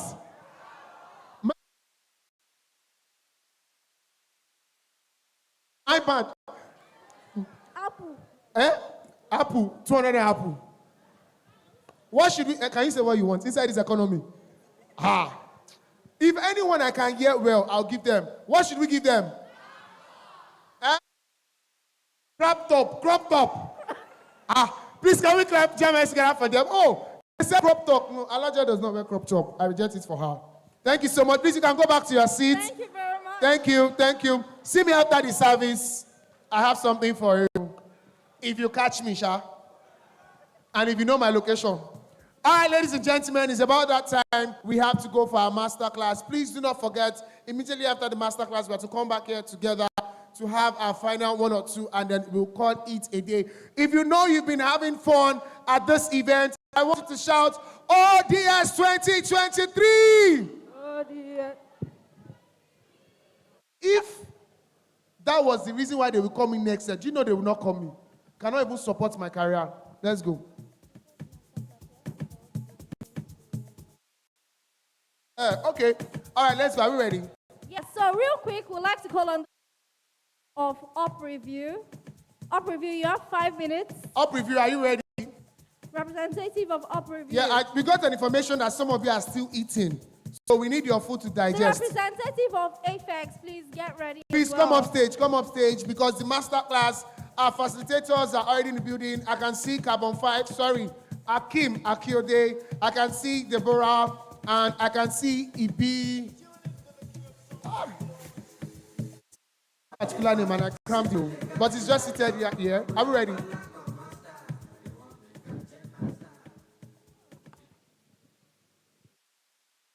iPad. Apple. Apple. 200 apple. What should we? Can you say what you want inside this economy? If anyone I can hear well, I'll give them. What should we give them? Crop top. Please, can we clap jam hands together for them? Oh, they said crop top. No, Alaja does not wear crop top. I reject it for her. Thank you so much. Please, you can go back to your seats. Thank you very much. Thank you. See me after the service. I have something for you. If you catch me, Sha. And if you know my location. All right, ladies and gentlemen, it's about that time. We have to go for our master class. Please do not forget, immediately after the master class, we have to come back here together to have our final 1 or 2, and then we'll call it a day. If you know you've been having fun at this event, I want you to shout, ODS 2023! ODS. If that was the reason why they will come in next year, do you know they will not come in? Cannot even support my career. Let's go. Okay. All right, let's go. Are we ready? Yes, so real quick, we'd like to call on of Up Review. Up Review, you have 5 minutes. Up Review, are you ready? Representative of Up Review. Yeah, we got an information that some of you are still eating. So we need your food to The digest. representative of Apex, please get ready. Please as well. come up stage, because the master class, our facilitators are already in the building. I can see Akim Akiode, I can see Deborah, and I can see Ibi. Particular name, and I cramped you. But it's just seated here. Are we ready?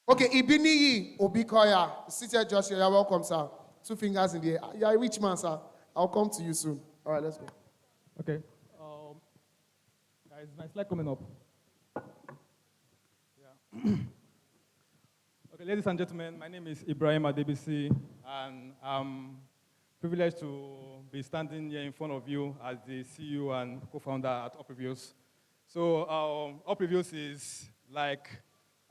Okay, Ibiniyi Obikoya, seated just here. You're welcome, sir. 2 fingers in the air. You're a rich man, sir. I'll come to you soon. All right, let's go. Okay. Guys, my slide coming up. Yeah. Okay, ladies and gentlemen, my name is Ibrahim Adebisi, and I'm privileged to be standing here in front of you as the CEO and co-founder at Up Reviews. So Up Reviews is like,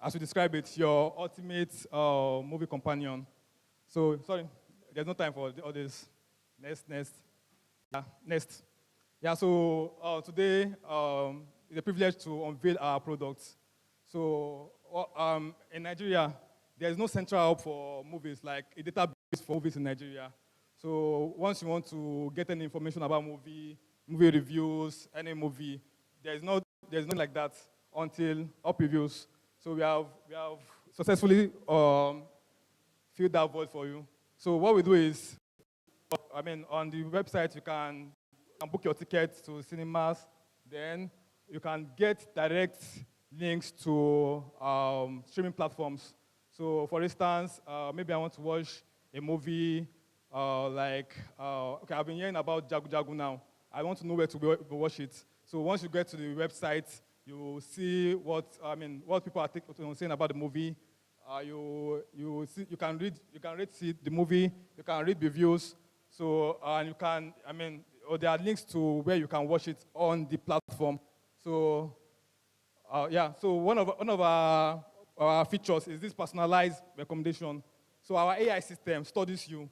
as we describe it, your ultimate movie companion. So, sorry, there's no time for all this. Next. Yeah, next. Yeah, so today it's a privilege to unveil our products. So in Nigeria, there's no central hub for movies, like a database for movies in Nigeria. So once you want to get any information about movie reviews, any movie, there's nothing like that until Up Reviews. So we have successfully filled that void for you. So what we do is, on the website you can book your tickets to cinemas, then you can get direct links to streaming platforms. So for instance, maybe I want to watch a movie okay, I've been hearing about Jagu Jagu now. I want to know where to watch it. So once you get to the website, you see what people are saying about the movie. You can read the movie. You can read reviews. So and you can there are links to where you can watch it on the platform. So So one of our features is this personalized recommendation. So our AI system studies you.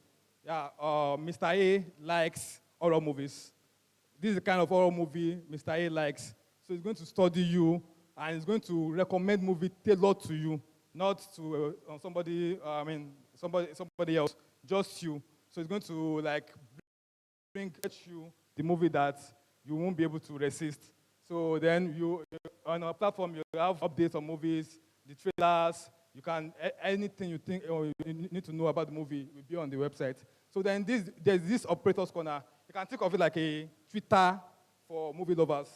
Mr. A likes horror movies. This is the kind of horror movie Mr. A likes. So it's going to study you, and it's going to recommend movie tailored to you, not to somebody else, just you. So it's going to bring you the movie that you won't be able to resist. So then on our platform, you have updates on movies, the trailers. You can anything you think or you need to know about the movie will be on the website. So then there's this operators corner. You can think of it like a Twitter for movie lovers.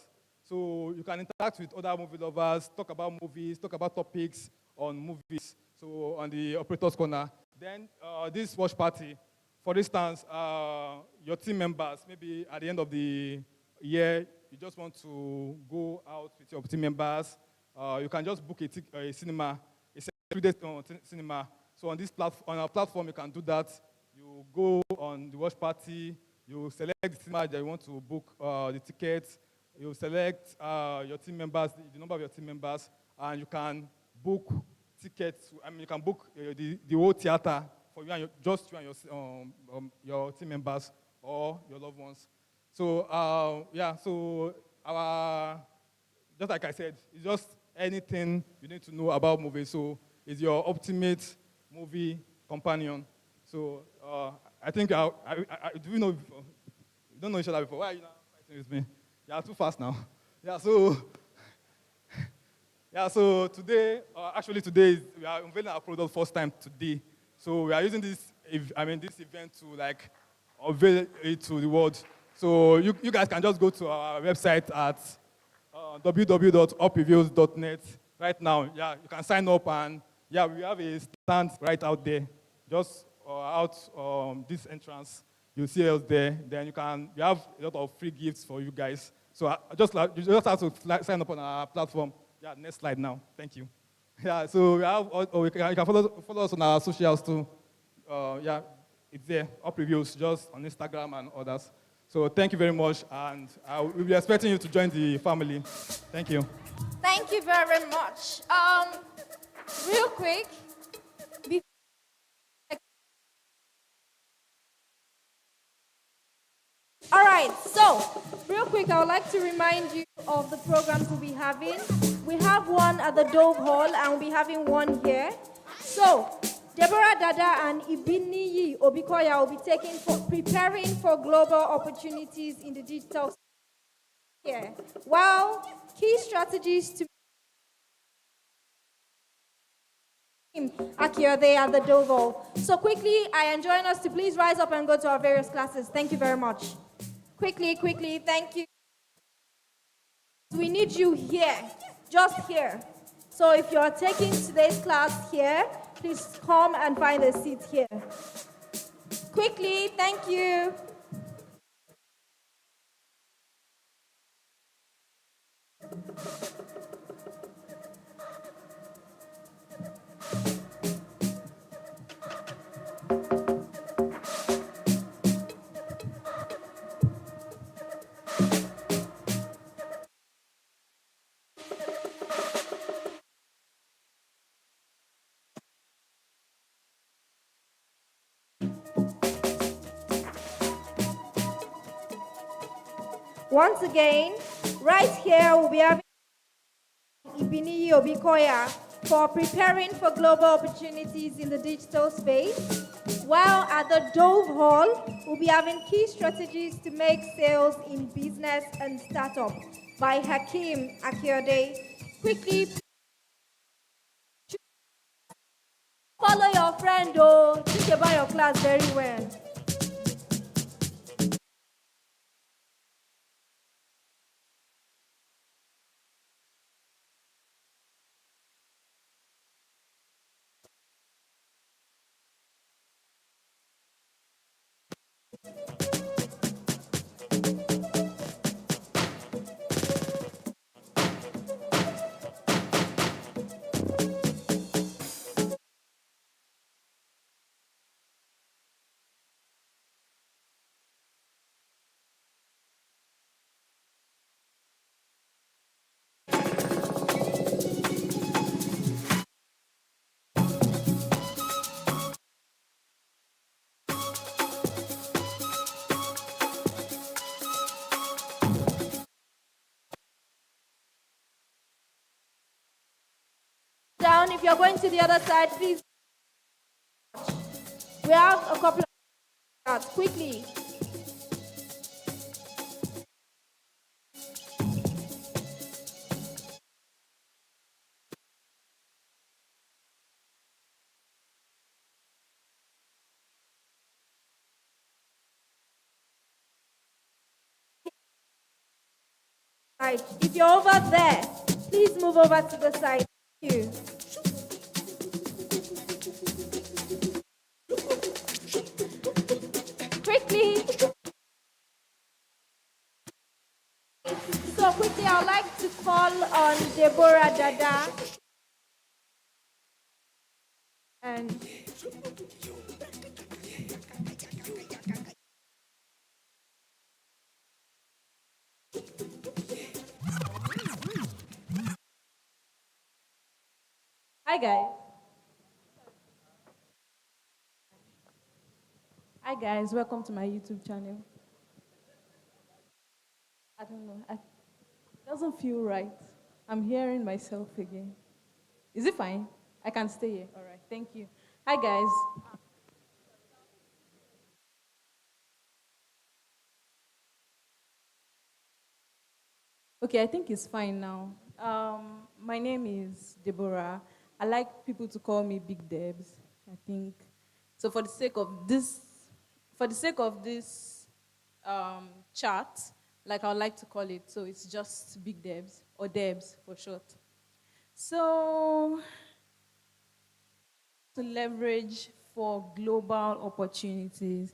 So you can interact with other movie lovers, talk about movies, talk about topics on movies. So on the operators corner. Then this watch party, for instance, your team members, maybe at the end of the year, you just want to go out with your team members. You can just book a cinema, a 3-day cinema. So on our platform, you can do that. You go on the watch party. You select the cinema that you want to book the tickets. You select your team members, the number of your team members, and you can book tickets. You can book the whole theater for you and your team members or your loved ones. So so just like I said, it's just anything you need to know about movies. So it's your ultimate movie companion. So I think do we know before? You don't know each other before. Why are you not fighting with me? You are too fast now. So today, today we are unveiling our product first time today. So we are using this event to unveil it to the world. So you guys can just go to our website at www.upreviews.net right now. Yeah, you can sign up, and we have a stand right out there, just out this entrance. You'll see us there. Then we have a lot of free gifts for you guys. So you just have to sign up on our platform. Yeah, next slide now. Thank you. Yeah, so you can follow us on our socials too. It's there, Up Reviews, just on Instagram and others. So thank you very much, and we'll be expecting you to join the family. Thank you. Thank you very much. Real quick, all right, so real quick, I would like to remind you of the programs we'll be having. We have one at the Dove Hall, and we'll be having one here. So Deborah Dada and Ibiniyi Obikoya will be preparing for global opportunities in the digital sphere. While key strategies to Akiode at the Dove Hall. So quickly, I enjoin us to please rise up and go to our various classes. Thank you very much. Quickly, thank you. We need you here, just here. So if you're taking today's class here, please come and find a seat here. Quickly, thank you. Once again, right here we'll be having Ibini Obikoya for preparing for global opportunities in the digital space. While at the Dove Hall, we'll be having key strategies to make sales in business and startup by Hakeem Akiode. Quickly, follow your friend, though. Think about your class very well. Down, if you're going to the other side, please. We have a couple of cards. Quickly. Right. If you're over there, please move over to the side. Thank you. Quickly. So quickly, I would like to call on Deborah Dada. And Hi, guys. Hi, guys. Welcome to my YouTube channel. I don't know. It doesn't feel right. I'm hearing myself again. Is it fine? I can stay here. All right. Thank you. Hi, guys. Okay, I think it's fine now. My name is Deborah. I like people to call me Big Debs. I think so. For the sake of this chat, like I would like to call it, so it's just Big Debs or Debs for short. So to leverage for global opportunities,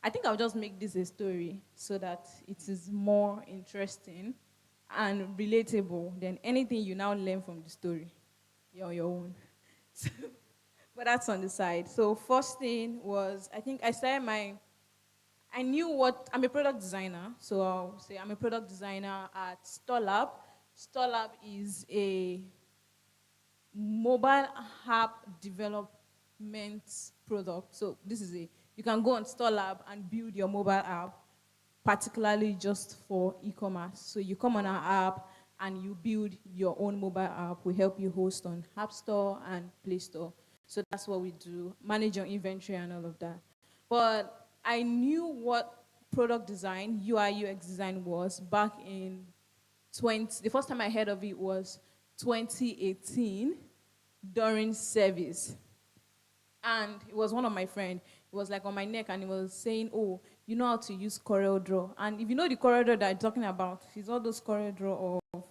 I think I'll just make this a story so that it is more interesting and relatable than anything you now learn from the story. You're on your own. But that's on the side. So first thing was, I think I knew I'm a product designer. So I'll say I'm a product designer at StoreLab. StoreLab is a mobile app development product. So you can go on StoreLab and build your mobile app, particularly just for e-commerce. So you come on our app and you build your own mobile app. We help you host on App Store and Play Store. So that's what we do, manage your inventory and all of that. But I knew what product design, UI, UX design was back in the first time I heard of it was 2018 during service. And it was one of my friends. It was like on my neck and he was saying, oh, you know how to use CorelDRAW. And if you know the CorelDRAW that I'm talking about, it's all those CorelDRAW of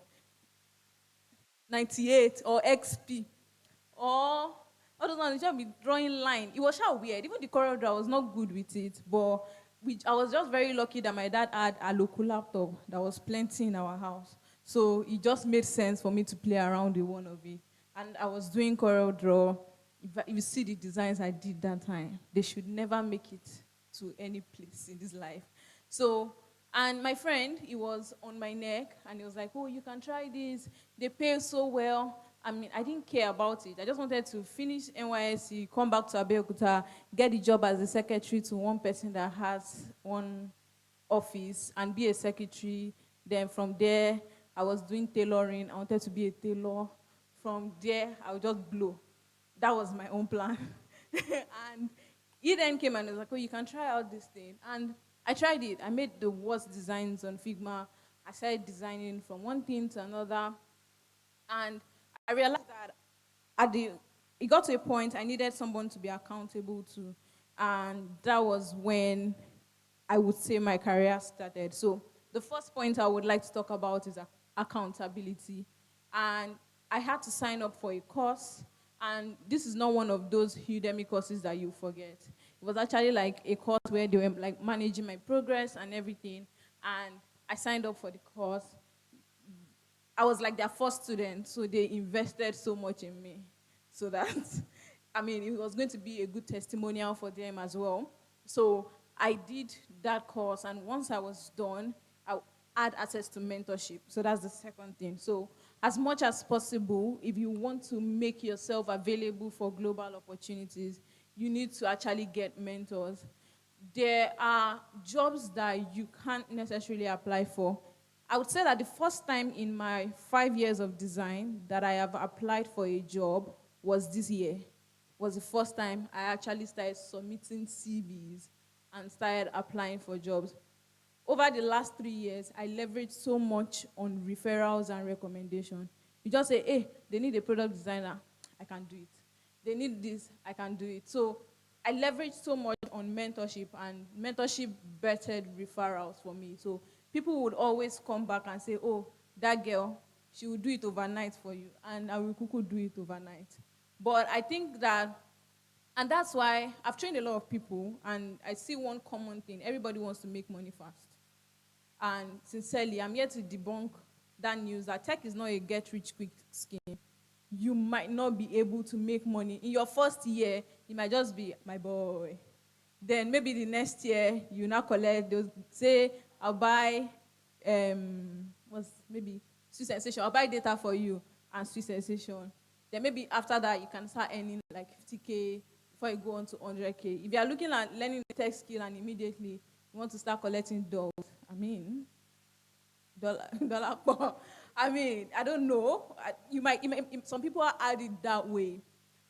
98 or XP or All those ones, just be drawing line. It was so weird. Even the Corel Draw, I was not good with it, but I was just very lucky that my dad had a local laptop that was plenty in our house. So it just made sense for me to play around with one of it. And I was doing Corel Draw. If you see the designs I did that time, they should never make it to any place in this life. So, and my friend, he was on my neck, and he was like, oh, you can try this. They pay so well. I mean, I didn't care about it. I just wanted to finish NYSC, come back to Abeokuta, get the job as a secretary to one person that has one office, and be a secretary. Then from there, I was doing tailoring. I wanted to be a tailor. From there, I would just blow. That was my own plan. And he then came and was like, oh, you can try out this thing. And I tried it. I made the worst designs on Figma. I started designing from one thing to another. And I realized that it got to a point I needed someone to be accountable to. And that was when I would say my career started. So the first point I would like to talk about is accountability. And I had to sign up for a course. And this is not one of those Udemy courses that you forget. It was actually like a course where they were like managing my progress and everything. And I signed up for the course. I was like their first student, so they invested so much in me. So that, I mean, it was going to be a good testimonial for them as well. So I did that course, and once I was done, I had access to mentorship. So that's the second thing. So as much as possible, if you want to make yourself available for global opportunities, you need to actually get mentors. There are jobs that you can't necessarily apply for. I would say that the first time in my 5 years of design that I have applied for a job was this year. Was the first time I actually started submitting CVs and started applying for jobs. Over the last 3 years, I leveraged so much on referrals and recommendation. You just say, hey, they need a product designer, I can do it. They need this, I can do it. So I leveraged so much on mentorship, and mentorship bettered referrals for me. So people would always come back and say, oh, that girl, she will do it overnight for you, and I will do it overnight. But I think that, and that's why I've trained a lot of people, and I see one common thing. Everybody wants to make money fast. And sincerely, I'm here to debunk that news that tech is not a get-rich-quick scheme. You might not be able to make money. In your first year, you might just be, my boy. Then maybe the next year, you now collect, they'll say, I'll buy, maybe Sweet Sensation. I'll buy data for you and Sweet Sensation. Then maybe after that, you can start earning like 50K before you go on to 100K. If you are looking at learning the tech skill and immediately you want to start collecting dollars, I mean, dollar. I mean, I don't know. Some people are added that way.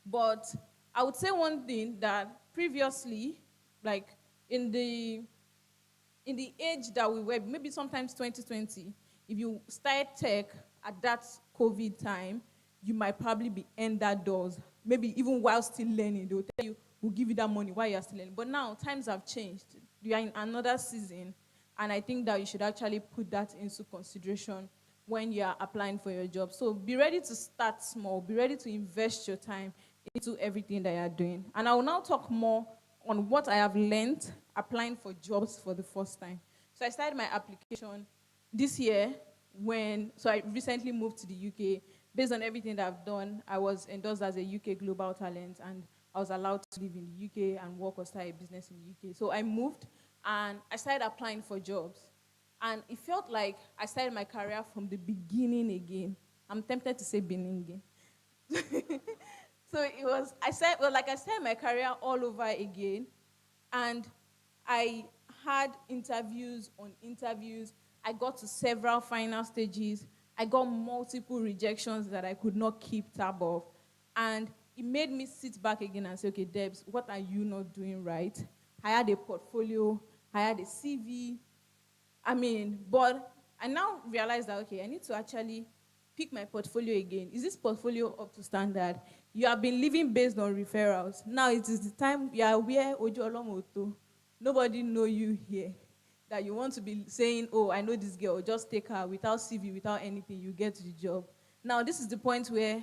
But I would say one thing that previously, like in the age that we were, maybe sometimes 2020, if you start tech at that COVID time, you might probably be in that doors. Maybe even while still learning, they'll tell you, we'll give you that money while you're still learning. But now, times have changed. You are in another season, and I think that you should actually put that into consideration when you are applying for your job. So be ready to start small. Be ready to invest your time into everything that you're doing. And I will now talk more on what I have learned applying for jobs for the first time. So I started my application this year so I recently moved to the UK. Based on everything that I've done, I was endorsed as a UK global talent, and I was allowed to live in the UK and work or start a business in the UK. So I moved, and I started applying for jobs. And it felt like I started my career from the beginning again. I'm tempted to say beginning again. So I started my career all over again. And I had interviews on interviews. I got to several final stages. I got multiple rejections that I could not keep tab of. And it made me sit back again and say, okay, Debs, what are you not doing right? I had a portfolio. I had a CV. But I now realize that, okay, I need to actually pick my portfolio again. Is this portfolio up to standard? You have been living based on referrals. Now it is the time you are where Ojo Olomoto. Nobody know you here. That you want to be saying, oh, I know this girl, just take her without CV, without anything, you get to the job. Now this is the point where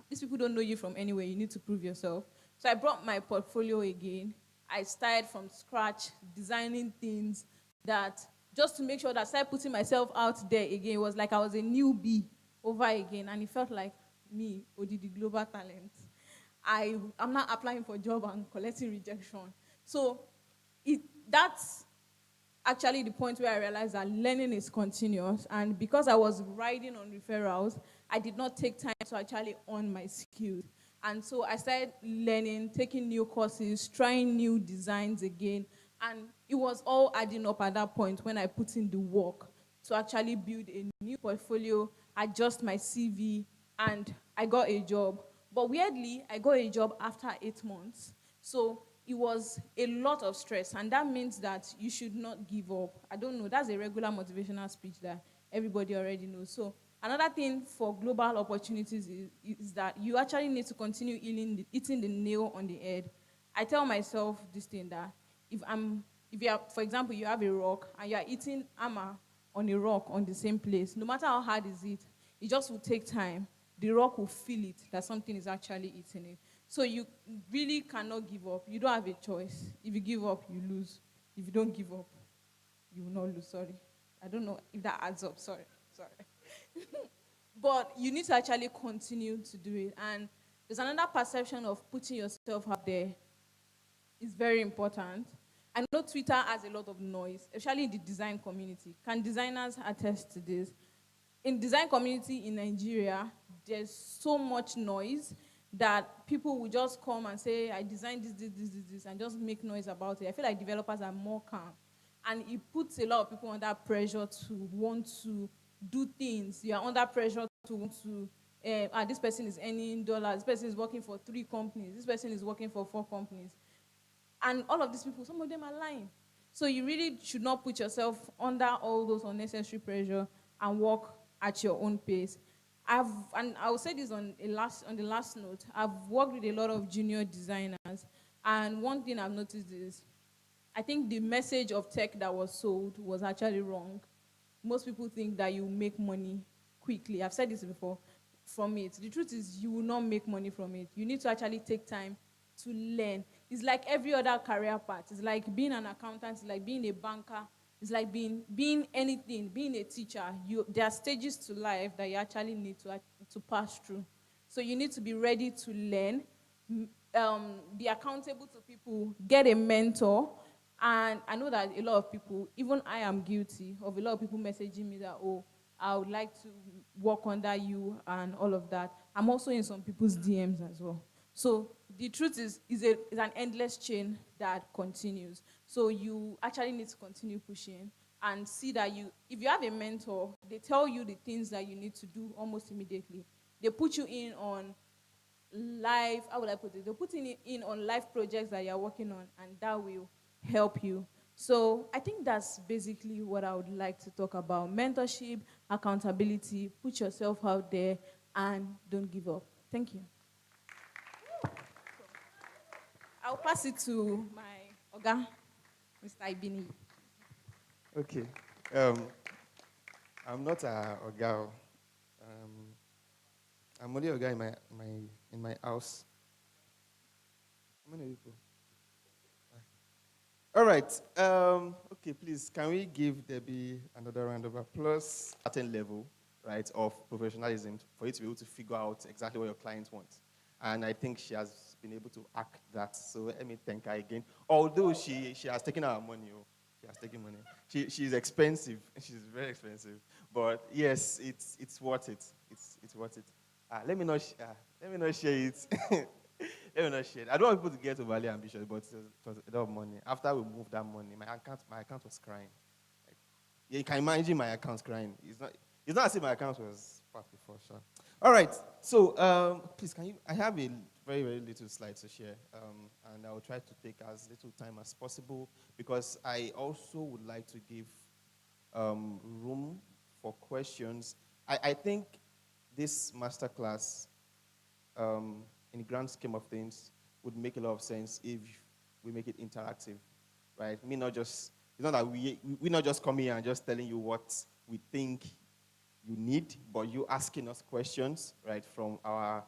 these people don't know you from anywhere. You need to prove yourself. So I brought my portfolio again. I started from scratch, designing things that just to make sure that I started putting myself out there again. It was like I was a newbie over again, and it felt like me, ODD Global Talent. I'm not applying for a job and collecting rejection. So that's actually the point where I realized that learning is continuous. And because I was riding on referrals, I did not take time to actually earn my skills. And so I started learning, taking new courses, trying new designs again. And it was all adding up at that point when I put in the work to actually build a new portfolio, adjust my CV, and I got a job. But weirdly, I got a job after 8 months. So it was a lot of stress, and that means that you should not give up. I don't know, that's a regular motivational speech that everybody already knows. So another thing for global opportunities is that you actually need to continue hitting the nail on the head. I tell myself this thing that if you are, for example, you have a rock and you are hitting hammer on a rock on the same place, no matter how hard is it, it just will take time. The rock will feel it, that something is actually eating it. So you really cannot give up. You don't have a choice. If you give up, you lose. If you don't give up, you will not lose. Sorry. I don't know if that adds up. Sorry. But you need to actually continue to do it. And there's another perception of putting yourself out there. It's very important. I know Twitter has a lot of noise, especially in the design community. Can designers attest to this? In design community in Nigeria, there's so much noise that people will just come and say, I designed this, and just make noise about it. I feel like developers are more calm. And it puts a lot of people under pressure to want to do things. You are under pressure to want to, this person is earning dollars, this person is working for 3 companies, this person is working for 4 companies. And all of these people, some of them are lying. So you really should not put yourself under all those unnecessary pressure and work at your own pace. And I will say this on the last note, I've worked with a lot of junior designers, and one thing I've noticed is, I think the message of tech that was sold was actually wrong. Most people think that you make money quickly. I've said this before, from it. The truth is you will not make money from it. You need to actually take time to learn. It's like every other career path. It's like being an accountant, it's like being a banker, it's like being anything, being a teacher. There are stages to life that you actually need to pass through. So you need to be ready to learn, be accountable to people, get a mentor. And I know that a lot of people, even I am guilty of a lot of people messaging me that, oh, I would like to work under you and all of that. I'm also in some people's DMs as well. So the truth is an endless chain that continues. So you actually need to continue pushing and see that if you have a mentor, they tell you the things that you need to do almost immediately. They put you in on live, how would I put it? They put in on live projects that you're working on, and that will help you. So I think that's basically what I would like to talk about. Mentorship, accountability, put yourself out there, and don't give up. Thank you. I'll pass it to my Oga, Mr. Ibini. Okay. I'm not a Oga. I'm only Oga in my house. How many people? All right. Okay, please, can we give Debbie another round of applause? Certain level, right, of professionalism for you to be able to figure out exactly what your client wants. And I think she has been able to act that. So let me thank her again. Although she has taken our money. She has taken money. She's expensive. She's very expensive. But yes, it's worth it. It's worth it. Let me not share it. Let me not share it. I don't want people to get overly ambitious, but it was a lot of money. After we moved that money, my account was crying. Like, yeah, you can imagine my account crying. It's not as if my account was fast before, sure. All right. So please, I have a very, very little slide to share, and I will try to take as little time as possible because I also would like to give room for questions. I think this masterclass, in the grand scheme of things, would make a lot of sense if we make it interactive, right? It's not that we're not just coming here and just telling you what we think you need, but you asking us questions, right, from our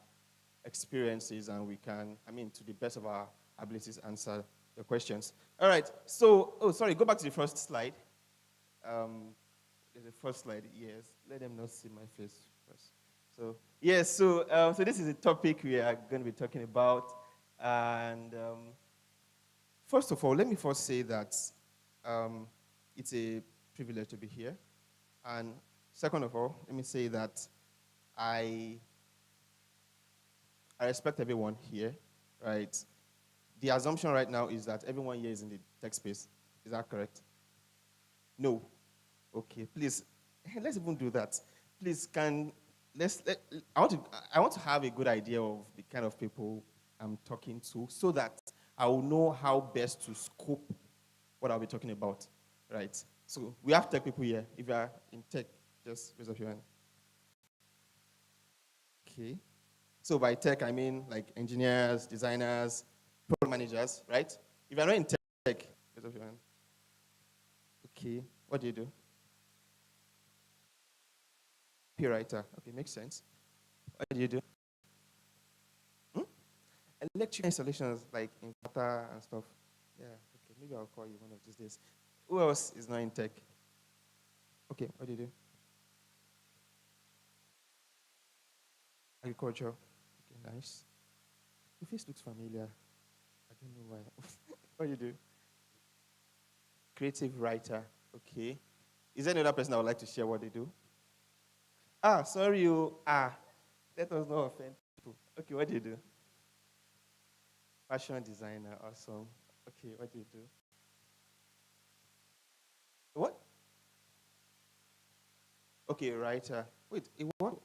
experiences, and we can, to the best of our abilities, answer your questions. All right, so, go back to the first slide. There's a first slide, yes. Let them not see my face first. So, yes, so this is a topic we are going to be talking about. And first of all, let me first say that it's a privilege to be here. And second of all, let me say that I respect everyone here, right? The assumption right now is that everyone here is in the tech space. Is that correct? No. Okay, please, let's even do that. Please, I want to have a good idea of the kind of people I'm talking to so that I will know how best to scope what I'll be talking about, right? So we have tech people here. If you are in tech, just raise up your hand. Okay. So by tech, I mean like engineers, designers, product managers, right? If you're not in tech, raise up your hand. Okay. What do you do? Writer. Okay, makes sense. What do you do? Electrical installations like inverter and stuff. Yeah, okay, maybe I'll call you one of these days. Who else is not in tech? Okay, what do you do? Agriculture. Okay, nice. Your face looks familiar. I don't know why. What do you do? Creative writer. Okay. Is there another person that would like to share what they do? Sorry, you. Let us not offend people. Okay, what do you do? Fashion designer, awesome. Okay, what do you do? What? Okay, writer. Wait, what?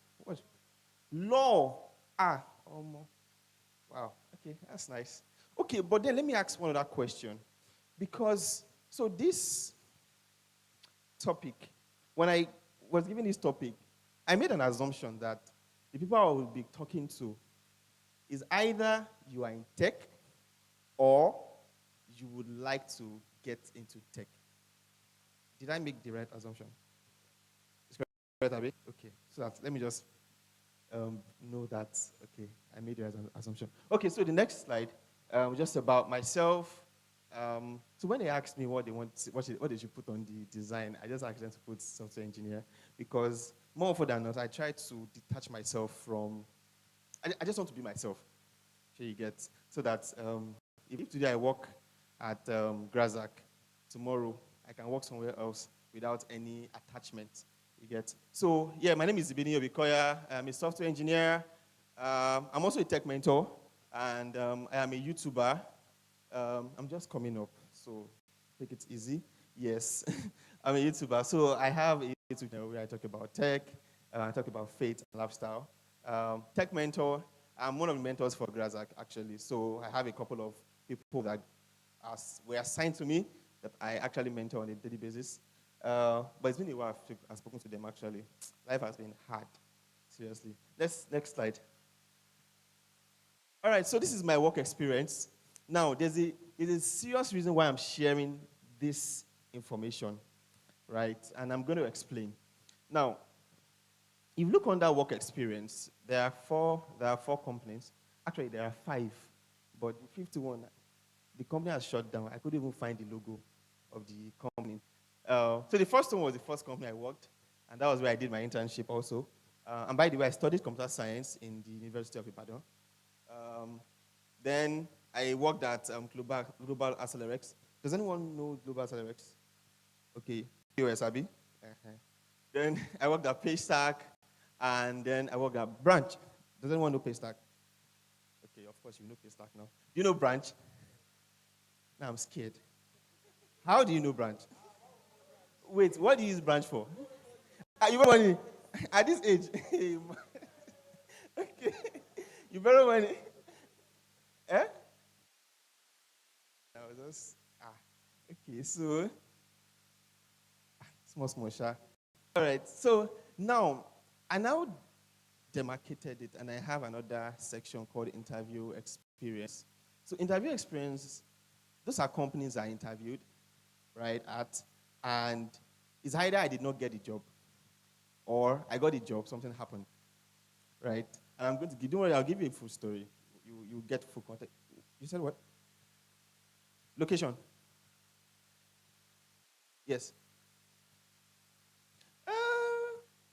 Law. Wow, okay, that's nice. Okay, but then let me ask one other question. Because, so this topic, when I was given this topic, I made an assumption that the people I will be talking to is either you are in tech or you would like to get into tech. Did I make the right assumption? It's correct, Abi? Okay, so let me just know that, okay, I made the right assumption. Okay, so the next slide, just about myself. So when they asked me what they should put on the design, I just asked them to put software engineer because more often than not, I try to detach myself from, I just want to be myself, sure you get, so that if today I work at Grazak, tomorrow I can work somewhere else without any attachment, you get. So yeah, my name is Zibini Obikoya. I'm a software engineer. I'm also a tech mentor, and I am a YouTuber. I'm just coming up, so take it easy. Yes, I'm a YouTuber. So I have a YouTube channel where I talk about tech, I talk about faith and lifestyle. Tech mentor, I'm one of the mentors for Grazak, actually. So I have a couple of people that were assigned to me that I actually mentor on a daily basis. But it's been a while I've spoken to them, actually. Life has been hard, seriously. Next slide. All right, so this is my work experience. Now, there's a serious reason why I'm sharing this information, right? And I'm going to explain. Now, if you look under work experience, there are four companies. Actually, there are 5, but the fifth one, the company has shut down. I couldn't even find the logo of the company. So the first one was the first company I worked, and that was where I did my internship also. And by the way, I studied computer science in the University of Ibadan. Then I worked at Global Accelerex. Does anyone know Global Accelerex? Okay, USAB. Then I worked at Paystack, and then I worked at Branch. Does anyone know Paystack? Okay, of course you know Paystack now. Do you know Branch? Now I'm scared. How do you know Branch? Wait, what do you use Branch for? You borrow money at this age. Okay, you borrow money. Eh? I was just okay. So small sha. All right. So now I demarcated it, and I have another section called interview experience. So interview experience, those are companies I interviewed, right, and it's either I did not get the job or I got the job, something happened. right? And I'm going to give, don't worry, I'll give you a full story. You get full context. You said what? Location. Yes. Uh,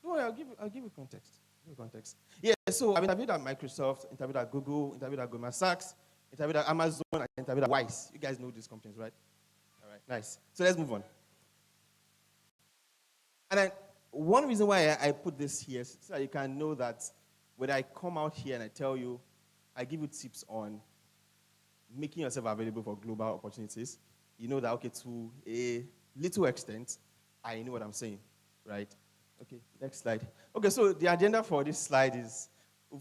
don't worry, I'll give you context. Give you context. Yeah, so I've interviewed at Microsoft, interviewed at Google, interviewed at Goldman Sachs, interviewed at Amazon, and interviewed at Wise. You guys know these companies, right? All right, nice. So let's move on. And then one reason why I put this here is so that you can know that when I come out here and I tell you, I give you tips on making yourself available for global opportunities, you know that, okay, to a little extent, I know what I'm saying, right? Okay, next slide. Okay, so the agenda for this slide is,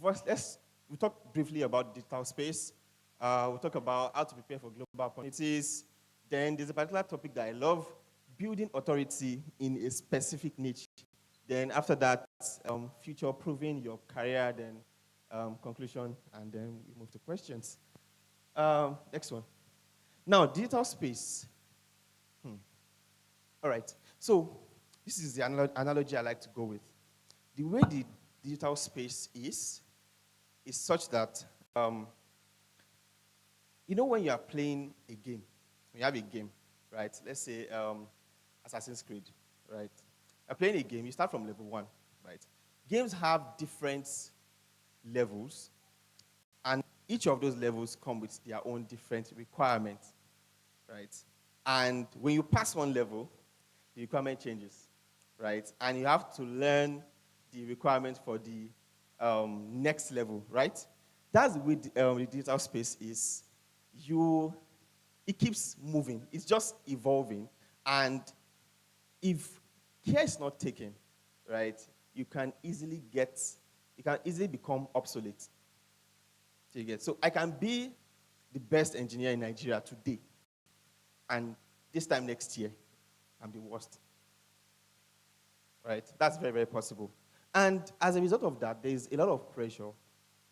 first, we'll talk briefly about digital space. We'll talk about how to prepare for global opportunities. Then there's a particular topic that I love, building authority in a specific niche. Then after that, future proving your career, then conclusion, and then we move to questions. Next one. Now, digital space. All right. So this is the analogy I like to go with. The way the digital space is such that, you know, when you are playing a game, when you have a game, right? Let's say Assassin's Creed, right? You're playing a game, you start from level 1, right? Games have different levels, and each of those levels come with their own different requirements, right? And when you pass one level, the requirement changes, right? And you have to learn the requirement for the next level, right? That's with the digital space is it keeps moving. It's just evolving. And if care is not taken, right, you can easily become obsolete. So I can be the best engineer in Nigeria today, and this time next year, I'm the worst. Right? That's very, very possible. And as a result of that, there's a lot of pressure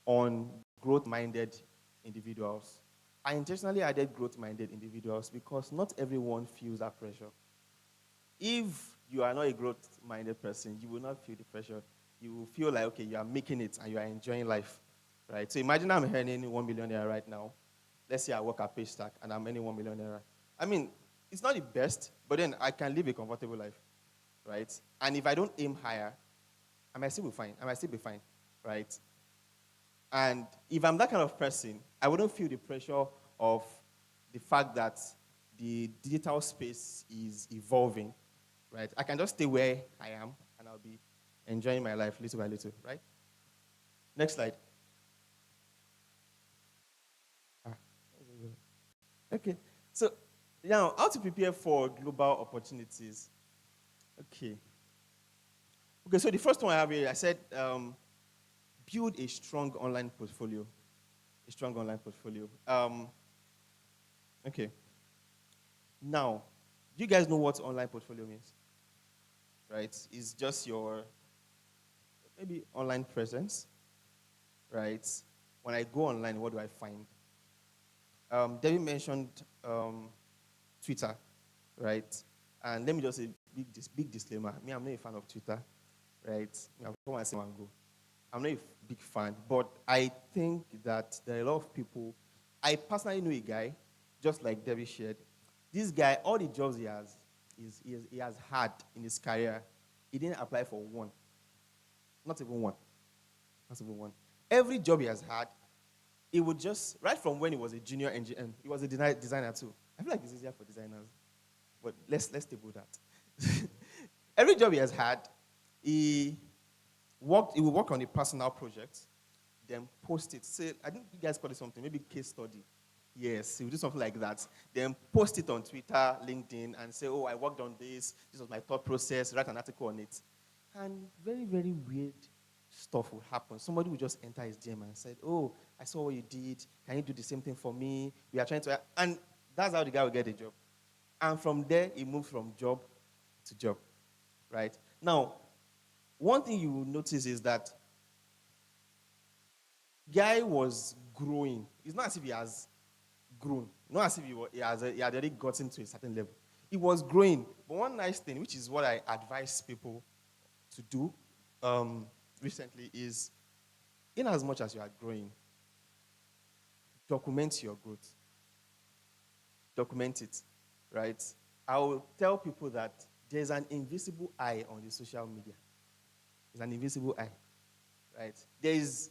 on growth-minded individuals. I intentionally added growth-minded individuals because not everyone feels that pressure. If you are not a growth-minded person, you will not feel the pressure. You will feel like, okay, you are making it and you are enjoying life. Right? So imagine I'm earning 1 million naira right now. Let's say I work at Paystack and I'm earning 1 million naira. I mean, it's not the best, but then I can live a comfortable life, right? And if I don't aim higher, I might still be fine, right? And if I'm that kind of person, I wouldn't feel the pressure of the fact that the digital space is evolving, right? I can just stay where I am and I'll be enjoying my life little by little, right? Next slide. Okay, so now, how to prepare for global opportunities? Okay, so the first one I have here, I said build a strong online portfolio. Okay, now, do you guys know what online portfolio means? Right, it's just your, maybe online presence, right? When I go online, what do I find? David mentioned Twitter, right? And let me just say big disclaimer. Me, I'm not a fan of Twitter, right? I'm not a big fan, but I think that there are a lot of people. I personally know a guy, just like David shared. This guy, all the jobs he has had in his career, he didn't apply for one. Not even one. Every job he has had, he would just, right from when he was a junior engineer, he was a designer too. I feel like it's easier for designers, but let's table that. Every job he has had, he would work on a personal project, then post it. Say, I think you guys call it something, maybe case study. Yes, he would do something like that. Then post it on Twitter, LinkedIn, and say, oh, I worked on this. This was my thought process. Write an article on it. And very, very weird stuff will happen. Somebody will just enter his DM and said, oh, I saw what you did. Can you do the same thing for me? We are trying to... And that's how the guy will get a job. And from there, he moved from job to job, right? Now, one thing you will notice is that guy was growing. It's not as if he has grown. Not as if he had already gotten to a certain level. He was growing. But one nice thing, which is what I advise people to do recently, is in as much as you are growing, document your growth. Document it, right? I will tell people that there's an invisible eye on the social media. There's an invisible eye, right? There is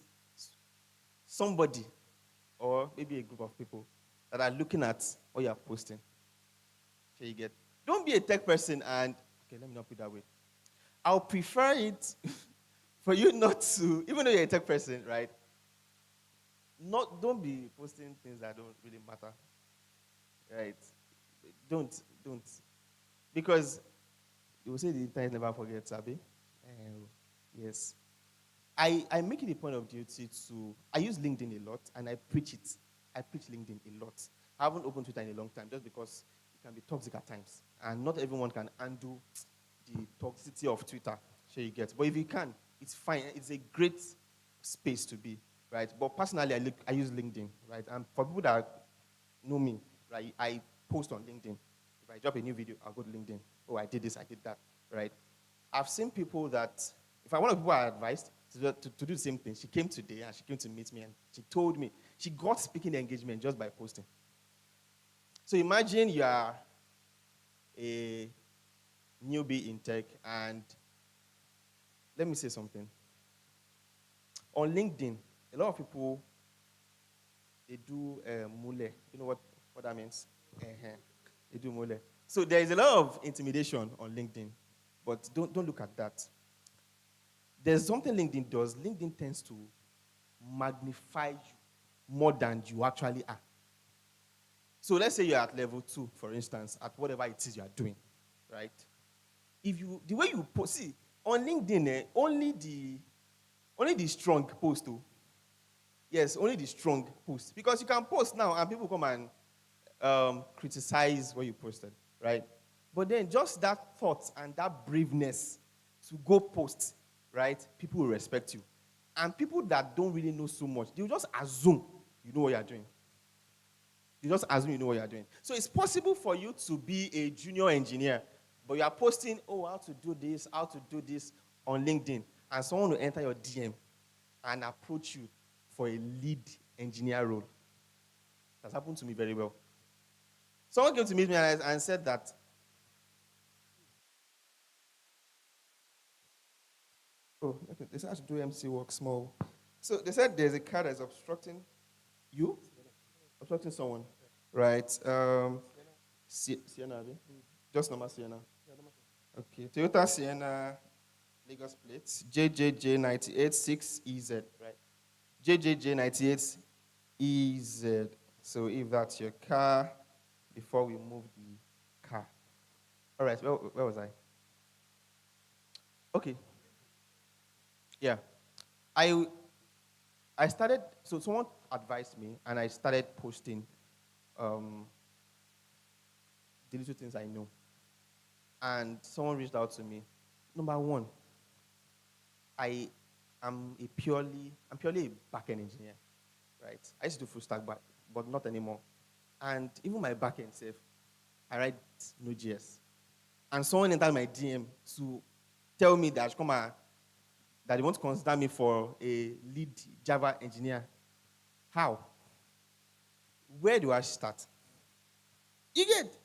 somebody or maybe a group of people that are looking at what you're posting. So you get, don't be a tech person and, okay, let me not put it that way. I'll prefer it for you not to, even though you're a tech person, right? Don't be posting things that don't really matter, right? Don't. Because you will say the internet never forgets, Abi. Yes. I make it a point of duty to, I use LinkedIn a lot and I preach it. I preach LinkedIn a lot. I haven't opened Twitter in a long time just because it can be toxic at times. And not everyone can undo the toxicity of Twitter, sure you get. But if you can, it's fine. It's a great space to be, right? But personally, I use LinkedIn, right? And for people that know me, right, I post on LinkedIn. If I drop a new video, I'll go to LinkedIn. Oh, I did this, I did that, right? I've seen people that, in fact, one of the people I advised to do the same thing, she came today and she came to meet me and she told me she got speaking engagement just by posting. So imagine you are a newbie in tech and let me say something. On LinkedIn, a lot of people, they do mule. You know what that means? They do mule. So there is a lot of intimidation on LinkedIn, but don't look at that. There's something LinkedIn does. LinkedIn tends to magnify you more than you actually are. So let's say you're at level 2, for instance, at whatever it is you are doing, right? The way you post, see, on LinkedIn, only the strong post, too. Yes, only the strong post. Because you can post now and people come and criticize what you posted, right? But then just that thought and that braveness to go post, right, people will respect you. And people that don't really know so much, they will just assume you know what you're doing. You just assume you know what you're doing. So it's possible for you to be a junior engineer, but you are posting, how to do this on LinkedIn. And someone will enter your DM and approach you for a lead engineer role. That's happened to me very well. Someone came to meet me and said that, okay, they said I should do MC work small. So they said there's a car that's obstructing you, obstructing someone, right? Sienna, just normal Sienna. Okay, Toyota Sienna, Lagos plates, JJJ986EZ, right? JJJ98EZ. So if that's your car, before we move the car. All right, where was I? Okay. Yeah. I started, so someone advised me, and I started posting the little things I know. And someone reached out to me. Number one, I'm purely a back-end engineer, right? I used to do full stack, but not anymore. And even my back-end self, I write Node.js. And someone entered my DM to tell me that that they want to consider me for a lead Java engineer. How? Where do I start? You get,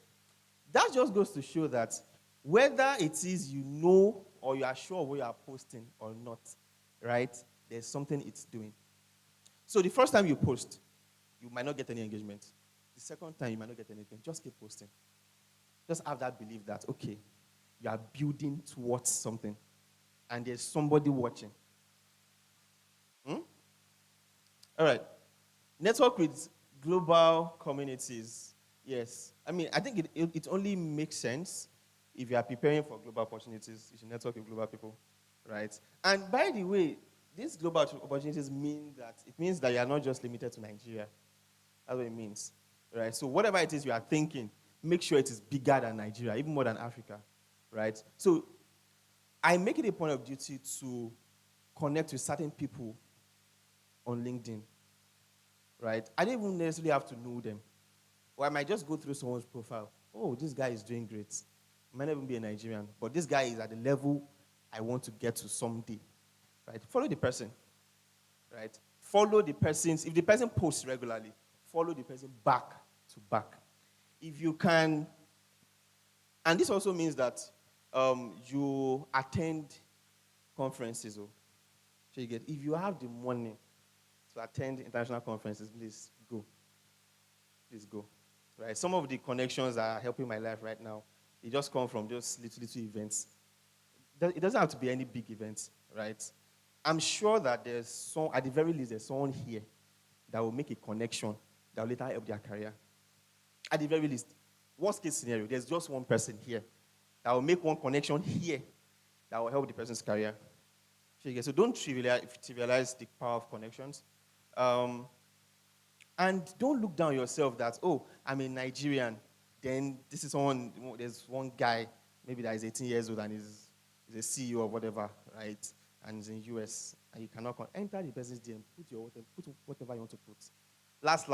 that just goes to show that whether it is you know or you are sure of what you are posting or not, right, there's something it's doing. So the first time you post, you might not get any engagement. The second time, you might not get anything. Just keep posting. Just have that belief that, okay, you are building towards something, and there's somebody watching. All right. Network with global communities. Yes. I mean, I think it only makes sense if you are preparing for global opportunities. You should network with global people, right? And by the way, these global opportunities means that you are not just limited to Nigeria. That's what it means, right? So whatever it is you are thinking, make sure it is bigger than Nigeria, even more than Africa, right? So I make it a point of duty to connect with certain people on LinkedIn, right? I don't even necessarily have to know them. Or I might just go through someone's profile. Oh, this guy is doing great. Might not even be a Nigerian, but this guy is at the level I want to get to someday, right? Follow the person. right? Follow the person's, if the person posts regularly, follow the person back to back. If you can, and this also means that you attend conferences. Oh, so you get, if you have the money to attend international conferences, please go. Please go. Right? Some of the connections that are helping my life right now, they just come from just little events. It doesn't have to be any big events, right? I'm sure that there's some, at the very least, there's someone here that will make a connection that will later help their career. At the very least, worst case scenario, there's just one person here that will make one connection here that will help the person's career. So don't trivialize the power of connections. And don't look down yourself that, oh, I'm a Nigerian. Then this is someone, there's one guy, maybe that is 18 years old and is a CEO or whatever, right? And he's in US. And you cannot enter the person's DM, put whatever you want to put. Last,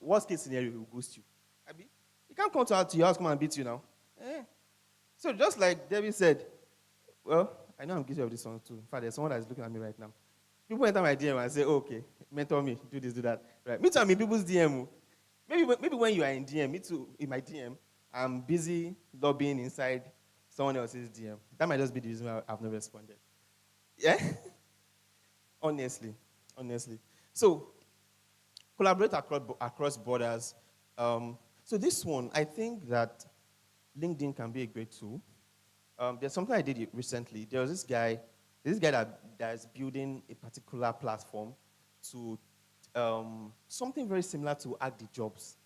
worst case scenario, he will ghost you. Abi, he can't come to your house, come and beat you now. So just like Debbie said, well, I know I'm guilty of this one too. In fact, there's someone that is looking at me right now. People enter my DM and say, oh, okay, mentor me, do this, do that. Right? Me too, I'm in people's DM. Maybe when you are in DM, me too, in my DM, I'm busy lobbying inside someone else's DM. That might just be the reason why I've not responded. Yeah? Honestly. So, collaborate across borders. So this one, I think that LinkedIn can be a great tool. There's something I did recently. There was this guy that's building a particular platform to something very similar to Add the Jobs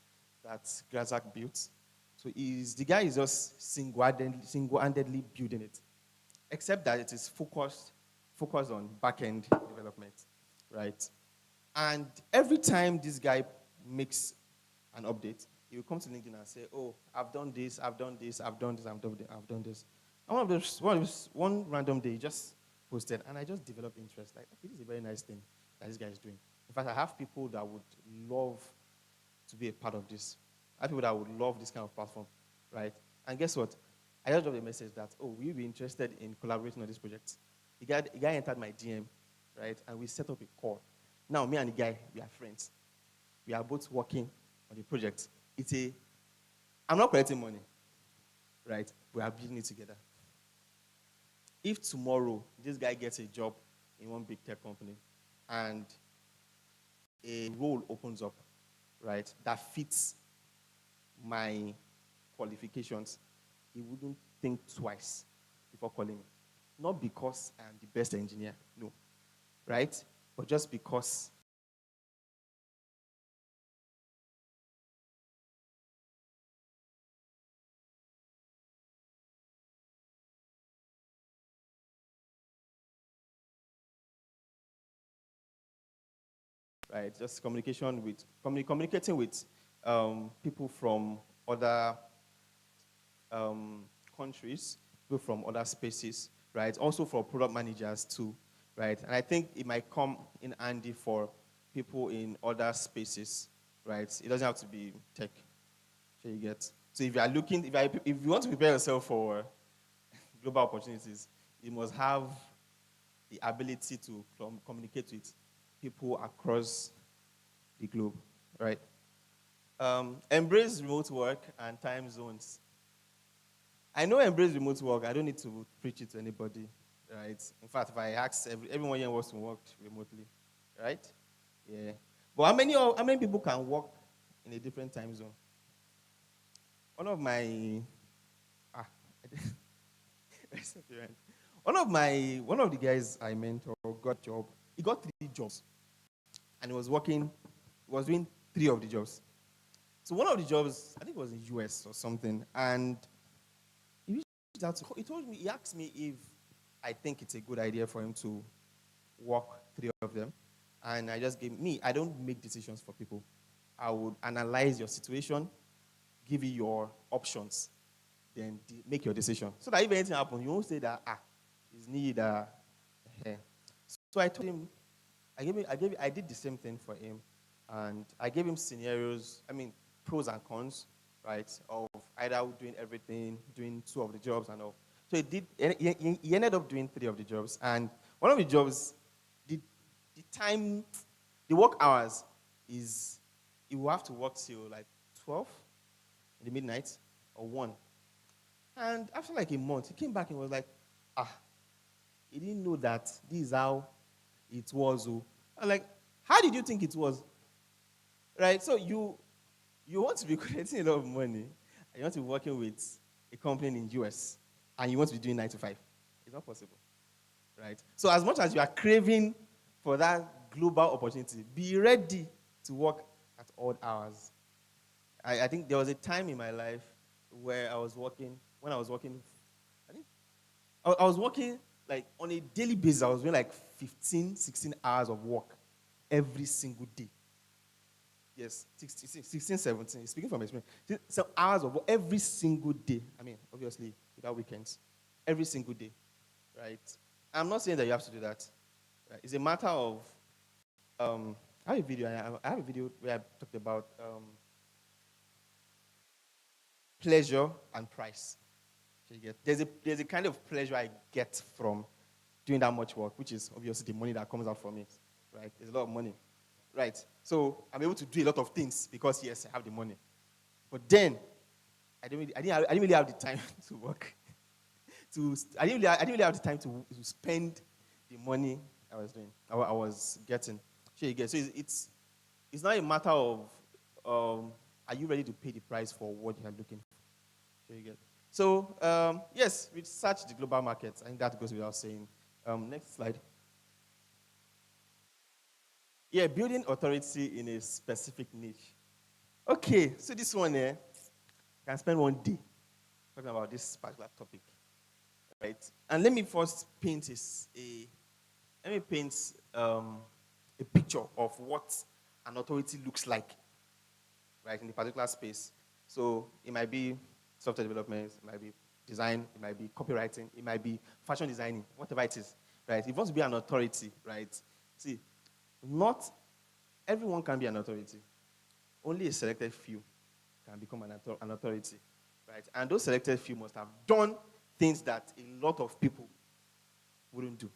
that Grazak built. So the guy is just single-handedly building it, except that it is focused on back-end development, right? And every time this guy makes an update, he will come to LinkedIn and say, oh, I've done this. And one random day, he just posted, and I just developed interest. Like, okay, this is a very nice thing that this guy is doing. In fact, I have people that would love to be a part of this. I have people that would love this kind of platform, right? And guess what? I just dropped a message that, oh, will you be interested in collaborating on this project? The guy entered my DM, right? And we set up a call. Now, me and the guy, we are friends. We are both working on the project. I'm not collecting money, right? We are building it together. If tomorrow this guy gets a job in one big tech company and a role opens up, right, that fits my qualifications, he wouldn't think twice before calling me. Not because I'm the best engineer, no, right? But just because right, just communicating with people from other countries, people from other spaces, right? Also for product managers too, right? And I think it might come in handy for people in other spaces, right? It doesn't have to be tech. So you get. So if you are looking, if you want to prepare yourself for global opportunities, you must have the ability to communicate with people across the globe, right? Embrace remote work and time zones. I know embrace remote work. I don't need to preach it to anybody, right? In fact, if I ask everyone here wants to work remotely, right? Yeah. But how many people can work in a different time zone? One of the guys I mentor got a job. He got 3 jobs, and he was doing 3 of the jobs. So one of the jobs, I think it was in US or something, and he asked me if I think it's a good idea for him to work 3 of them. And I just I don't make decisions for people. I would analyze your situation, give you your options, then make your decision. So that if anything happens, you won't say that, it's need. So I told him, I did the same thing for him, and I gave him scenarios, pros and cons, right, of either doing everything, doing 2 of the jobs and all. So he ended up doing 3 of the jobs, and one of the jobs, the time, the work hours is, you will have to work till like 12 in the midnight or 1. And after like a month, he came back and was like, he didn't know that this is how it was. Oh. I'm like, how did you think it was? Right? So you want to be collecting a lot of money, and you want to be working with a company in the US, and you want to be doing 9 to 5. It's not possible. Right? So as much as you are craving for that global opportunity, be ready to work at odd hours. I think there was a time in my life where I was working, I was working like on a daily basis. I was doing like 15, 16 hours of work every single day. Yes, 16, 17. Speaking from experience. Some hours of work every single day. I mean, obviously, without weekends. Every single day. Right? I'm not saying that you have to do that. Right? It's a matter of, I have a video where I talked about pleasure and price. So you get, there's a kind of pleasure I get from doing that much work, which is obviously the money that comes out from it. Right? There's a lot of money. Right? So I'm able to do a lot of things because, yes, I have the money. But then, I didn't really have the time to work. I didn't really have the time to spend the money I was doing, I was getting. Sure you get. So it's not a matter of are you ready to pay the price for what you are looking for. Sure you get. So yes, research the global market. I think that goes without saying. Next slide. Yeah, building authority in a specific niche. Okay, so this one here, I can spend one day talking about this particular topic. Right? And let me first paint a picture of what an authority looks like, right, in a particular space. So it might be software development, it might be design, it might be copywriting, it might be fashion designing, whatever it is, right? If you want to be an authority, right? See, not everyone can be an authority. Only a selected few can become an authority, right? And those selected few must have done things that a lot of people wouldn't do,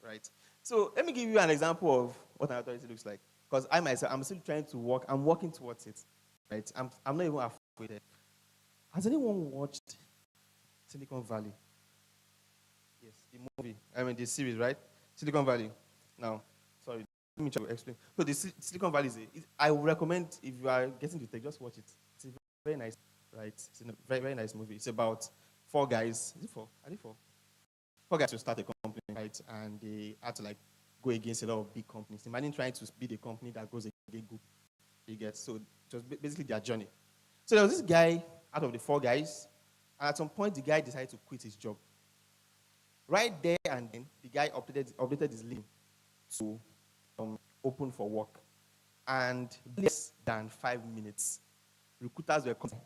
right? So let me give you an example of what an authority looks like. Because I myself, I'm still trying to work. I'm working towards it, right? I'm not even halfway there. Has anyone watched Silicon Valley? Yes, the movie. I mean, the series, right? Silicon Valley. Now, sorry, let me try to explain. So the Silicon Valley I would recommend, if you are getting the tech, just watch it. It's a very nice, right? It's a very, very nice movie. It's about 4 guys. Is it 4? Are they 4? 4 guys to start a company, right? And they had to go against a lot of big companies. Imagine trying to build a company that goes against Google. You get, so just basically their journey. So there was this guy out of the 4 guys, and at some point the guy decided to quit his job. Right there and then, the guy updated his LinkedIn to open for work. And less than 5 minutes, recruiters were coming.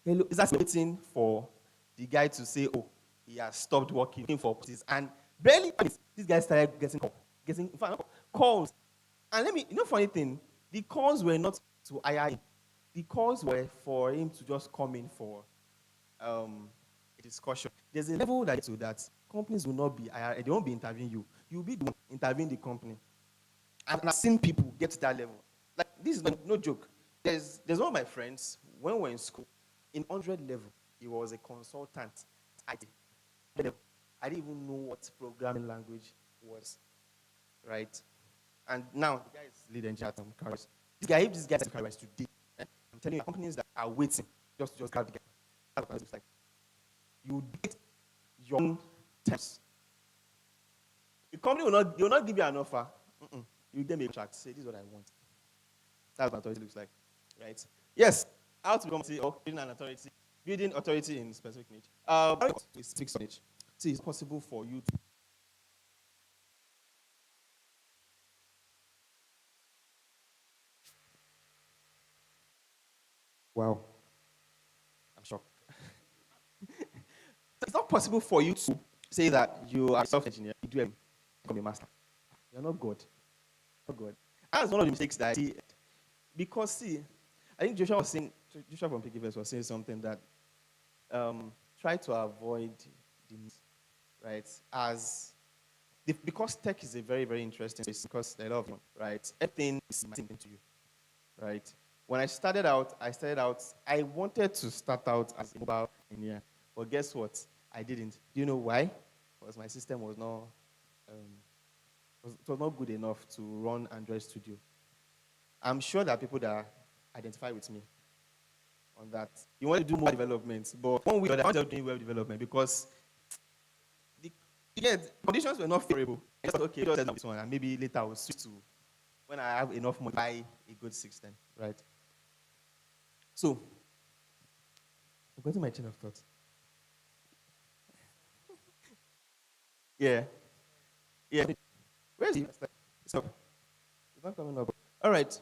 Hello, is that waiting for the guy to say, oh, he has stopped working for this, and barely this guy started getting calls. And funny thing, the calls were not to hire him. The calls were for him to just come in for a discussion. There's a level that companies will not be they won't be interviewing you. You'll be the one interviewing the company. And I've seen people get to that level. Like, this is no joke. There's one of my friends, when we were in school, in 100 level, he was a consultant. I didn't even know what programming language was, right? And now the guy is lead engineer at Caris. If this guy is Caris today, I'm telling you, companies that are waiting just grab the guy. That's what it looks like. You get your own terms. The company will not give you an offer. You then make a contract. Say, this is what I want. That's what authority looks like, right? Yes, how to become building an authority. Building authority in specific niche. Specific niche. See, it's possible for you to. Wow. I'm shocked. It's not possible for you to say that you are a software engineer, you do everything, become a master. You're not God. Not God. That's one of the mistakes that I see. Because, see, I think Joshua from PKVS was saying something that try to avoid the right? As because tech is a very, very interesting space, because I love you, right? Everything is into you, right? When I started out, I wanted to start out as a mobile engineer, but guess what? I didn't. Do you know why? Because my system was not, it was not good enough to run Android Studio. I'm sure there are people that identify with me on that. You want to do more development, but one way or the other, I'm doing web development because conditions were not favorable. I thought, okay, just this one, and maybe later I will switch to when I have enough money to buy a good system, right? So, I'm going to my chain of thought. Yeah. Where's the it's up? It's not coming up. All right.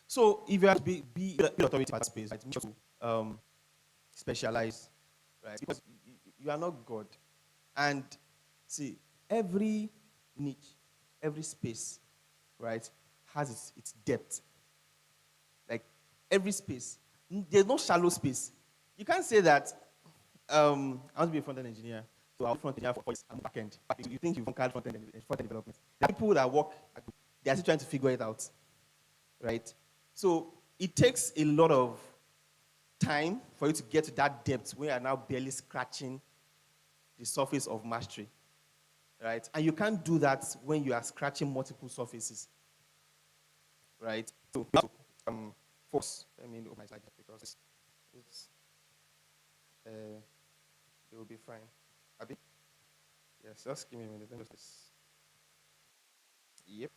So, if you have to be authority in that space, right, make sure to specialize, right? Because you are not God. And see, every niche, every space, right, has its depth. Like every space. There's no shallow space. You can't say that I want to be a front-end engineer, so I'll be front-end engineer for I'm back-end. You think you've conquered front-end development. There are people that work, they're still trying to figure it out, right? So it takes a lot of time for you to get to that depth where you are now barely scratching the surface of mastery, right? And you can't do that when you are scratching multiple surfaces, right? So, folks, let me open my slide because it will be fine. Abi? Yes, just give me a minute. Let me just. Yep.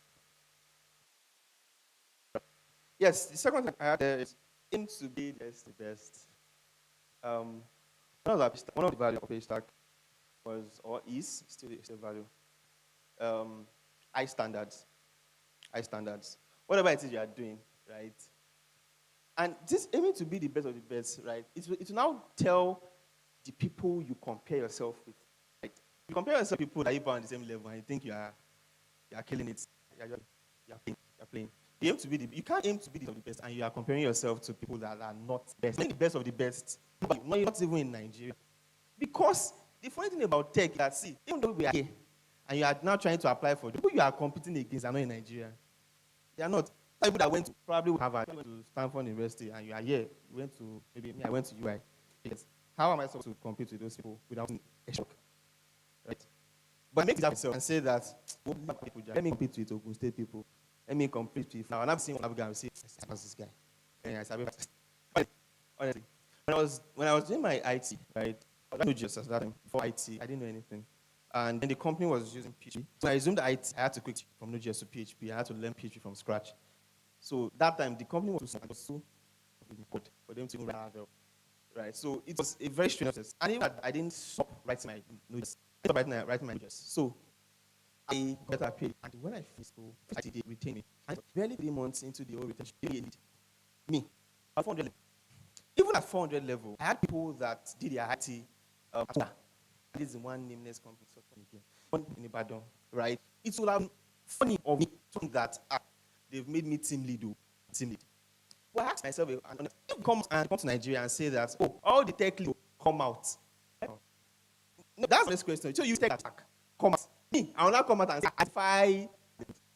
Yes, the second thing I had there is aim to be the best. One of the value of PageStack was or is still value. High standards. Whatever it is you are doing, right? And this aiming to be the best of the best, right? It will now tell the people you compare yourself with. Right? You compare yourself with people that you are on the same level and you think you are killing it. You're playing. You can't aim to be the best of the best and you are comparing yourself to people that are not best. Not the best of the best, but not even in Nigeria. Because the funny thing about tech is that, see, even though we are here and you are now trying to apply for the people you are competing against are not in Nigeria. They are not. People that went to probably Harvard, went to Stanford University, and you are here. You went to I went to UI. Yes. How am I supposed to compete with those people without a shock? Right? But make it myself and say that let me compete with Ogun State people. Let me compete with now. And I'm seeing one guy and say, "What's this guy?" And I said, honestly, when I was doing my IT, right? I knew just at that time before IT, I didn't know anything. And then the company was using PHP. So I resumed IT. I had to quit from Node.js to PHP. I had to learn PHP from scratch. So that time, the company was so good for them to even write well, right? So it was a very strange process. And even I didn't stop writing my notes. I stopped writing my notes. So I got paid. And when I finished school, they retained me. And barely 3 months into the whole retention, they needed me at 400 level. Even at 400 level, I had people that did their IT. This is one nameless company, one in Ibadan, right? It would have funny of me that they've made me team lead. Well, I asked myself, if you come to Nigeria and say that, all the tech leads come out. No, that's the next question. So you tech attack, come out. Me, I will not come out and say,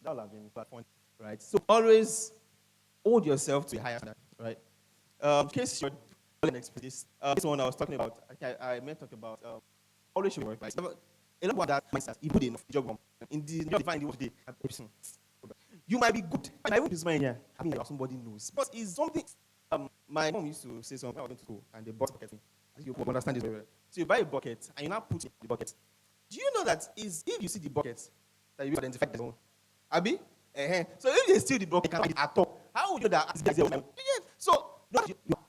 that will have been fun, right? So always hold yourself to a higher standard, right? In case you're this one I was talking about, I meant to talk about always should work. Right? A lot of that mindset, even in the job, in the define the work day, you might be good. And I won't use mine here. I mean, somebody knows. But it's something. My mom used to say something. I went to school and they bought a bucket. You understand this very well. So you buy a bucket and you now put it in the bucket. Do you know that is if you see the bucket that you will identify the zone? Abi? So if they steal the bucket at all, how would you know that this guy's there? So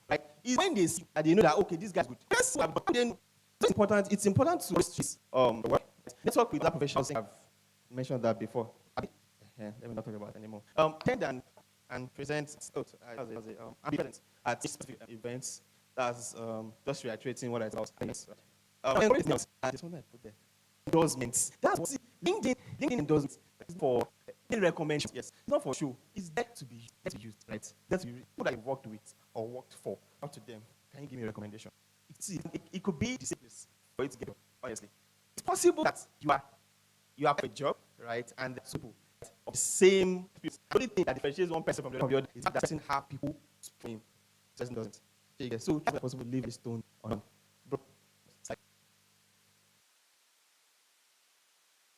right? It's when they see that they know that okay, this guy's good. Yes, but then it's important. It's important to network with that professionals. I've mentioned that before. Let me not talk about it anymore. Attend and present at specific events. That's just reiterating what I was saying. There's one I put there. Endorsements. That's what LinkedIn endorsements for recommendations. Yes, not for show. It's there to be used, right? That's people that you worked with or worked for. Up to them. Can you give me a recommendation? It could be the same place for you to get up. Honestly, it's possible that you have a job, right? And the people of the same people. The only thing that differentiates one person from the other is that person have people spring. Person doesn't. So it's possible to leave a stone on. Bro.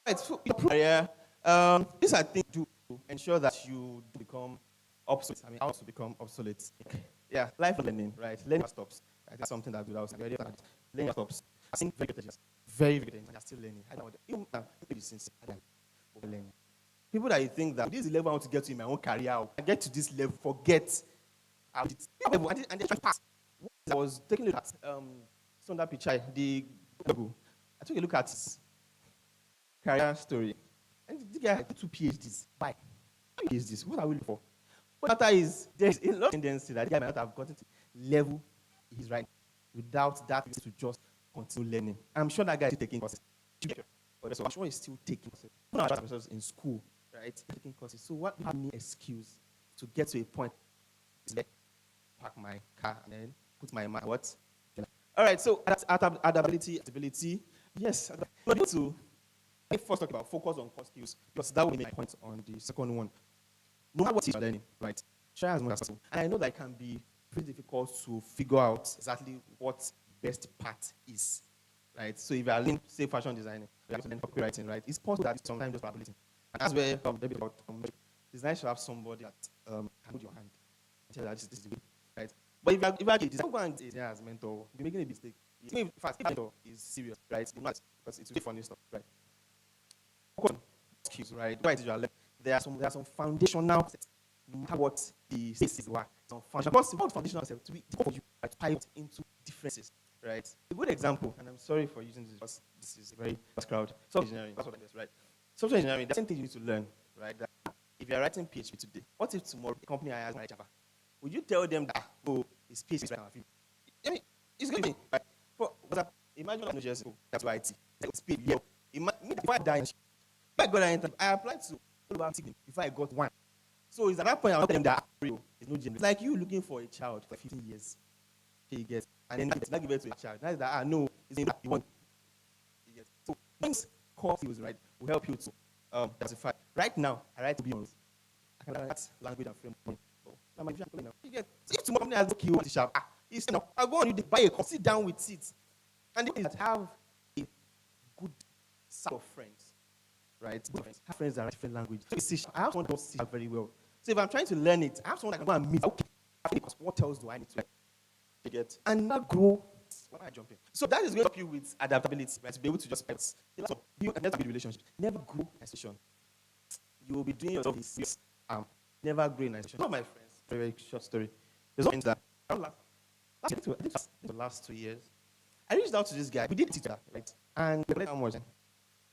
Right, so your career, these are things to ensure that you become obsolete. I mean, how to become obsolete. Yeah, life learning, right? Learning stops. Right? That's something that without learning stops. I think very good, very good, and you're still learning. I don't know. Even now, learning. People that you think that this is the level I want to get to in my own career, I get to this level, forget how it. And they try to pass. I was taking a look at Sundar Pichai, the Google. I took a look at his career story. And the guy had 2 PhDs. Why? Why is this? What are we looking for? What matter is there's a lot of tendency that the guy might not have gotten to the level he's right without that to just continue learning. I'm sure that guy is still taking courses. So I'm sure he's still taking courses. When I was in school, right? Taking courses. So what have any excuse to get to a point? Park my car and then put my mind what? All right, so adaptability. Yes, but to first talk about focus on core skills, because that will be my point on the second one. No matter what you're learning, right? Try as much as possible. And I know that it can be pretty difficult to figure out exactly what best part is, right? So if you are learning, say, fashion designing, you are learning copywriting, right? It's possible that sometimes just ability. And that's where it's nice to have somebody that can hold your hand and tell you that this is the way, right? But if you actually design as a mentor, you're making a mistake. In fact, if mentor is serious, right? Because it's really funny stuff, right? Skills, right? There are some foundational sets. No matter what the spaces were, some foundational sets to be for you to pivot into differences, right? A good example, and I'm sorry for using this because this is a very vast crowd. Software engineering, that's what it is, right? Software engineering, there's something you need to learn, right? That if you're writing PHP today, what if tomorrow a company hires my Java? Would you tell them that it's PHP right now? I mean, it's good to me, right? Imagine I'm just that's why IT. It's PHP. If I die, if I got an interview, I applied to all about before I got one. So it's at that point I'll tell them that it's no gender. It's like you looking for a child for 15 years. You get, and then not give it to a child. That's that no, it's not you want. You get. So things core skills, right, will help you to classify. Right now, I write to be honest. I can write language and framework. You get. So if tomorrow company has no key on the sharp, it's enough. I'll go on you buy a sit down with it. And they have a good set of friends, right? Have friends that are different languages. So I have someone who knows very well. So if I'm trying to learn it, I have someone that can go and meet. Okay, because what else do I need to learn? You get? And not grow. Why am I jumping? So that is going to help you with adaptability, right? To be able to just build a relationship. Never grow in isolation. You will be doing yourself this. Never grow in isolation. One of my friends, very short story. There's one that the last 2 years. I reached out to this guy. We did it, right? And we played how much?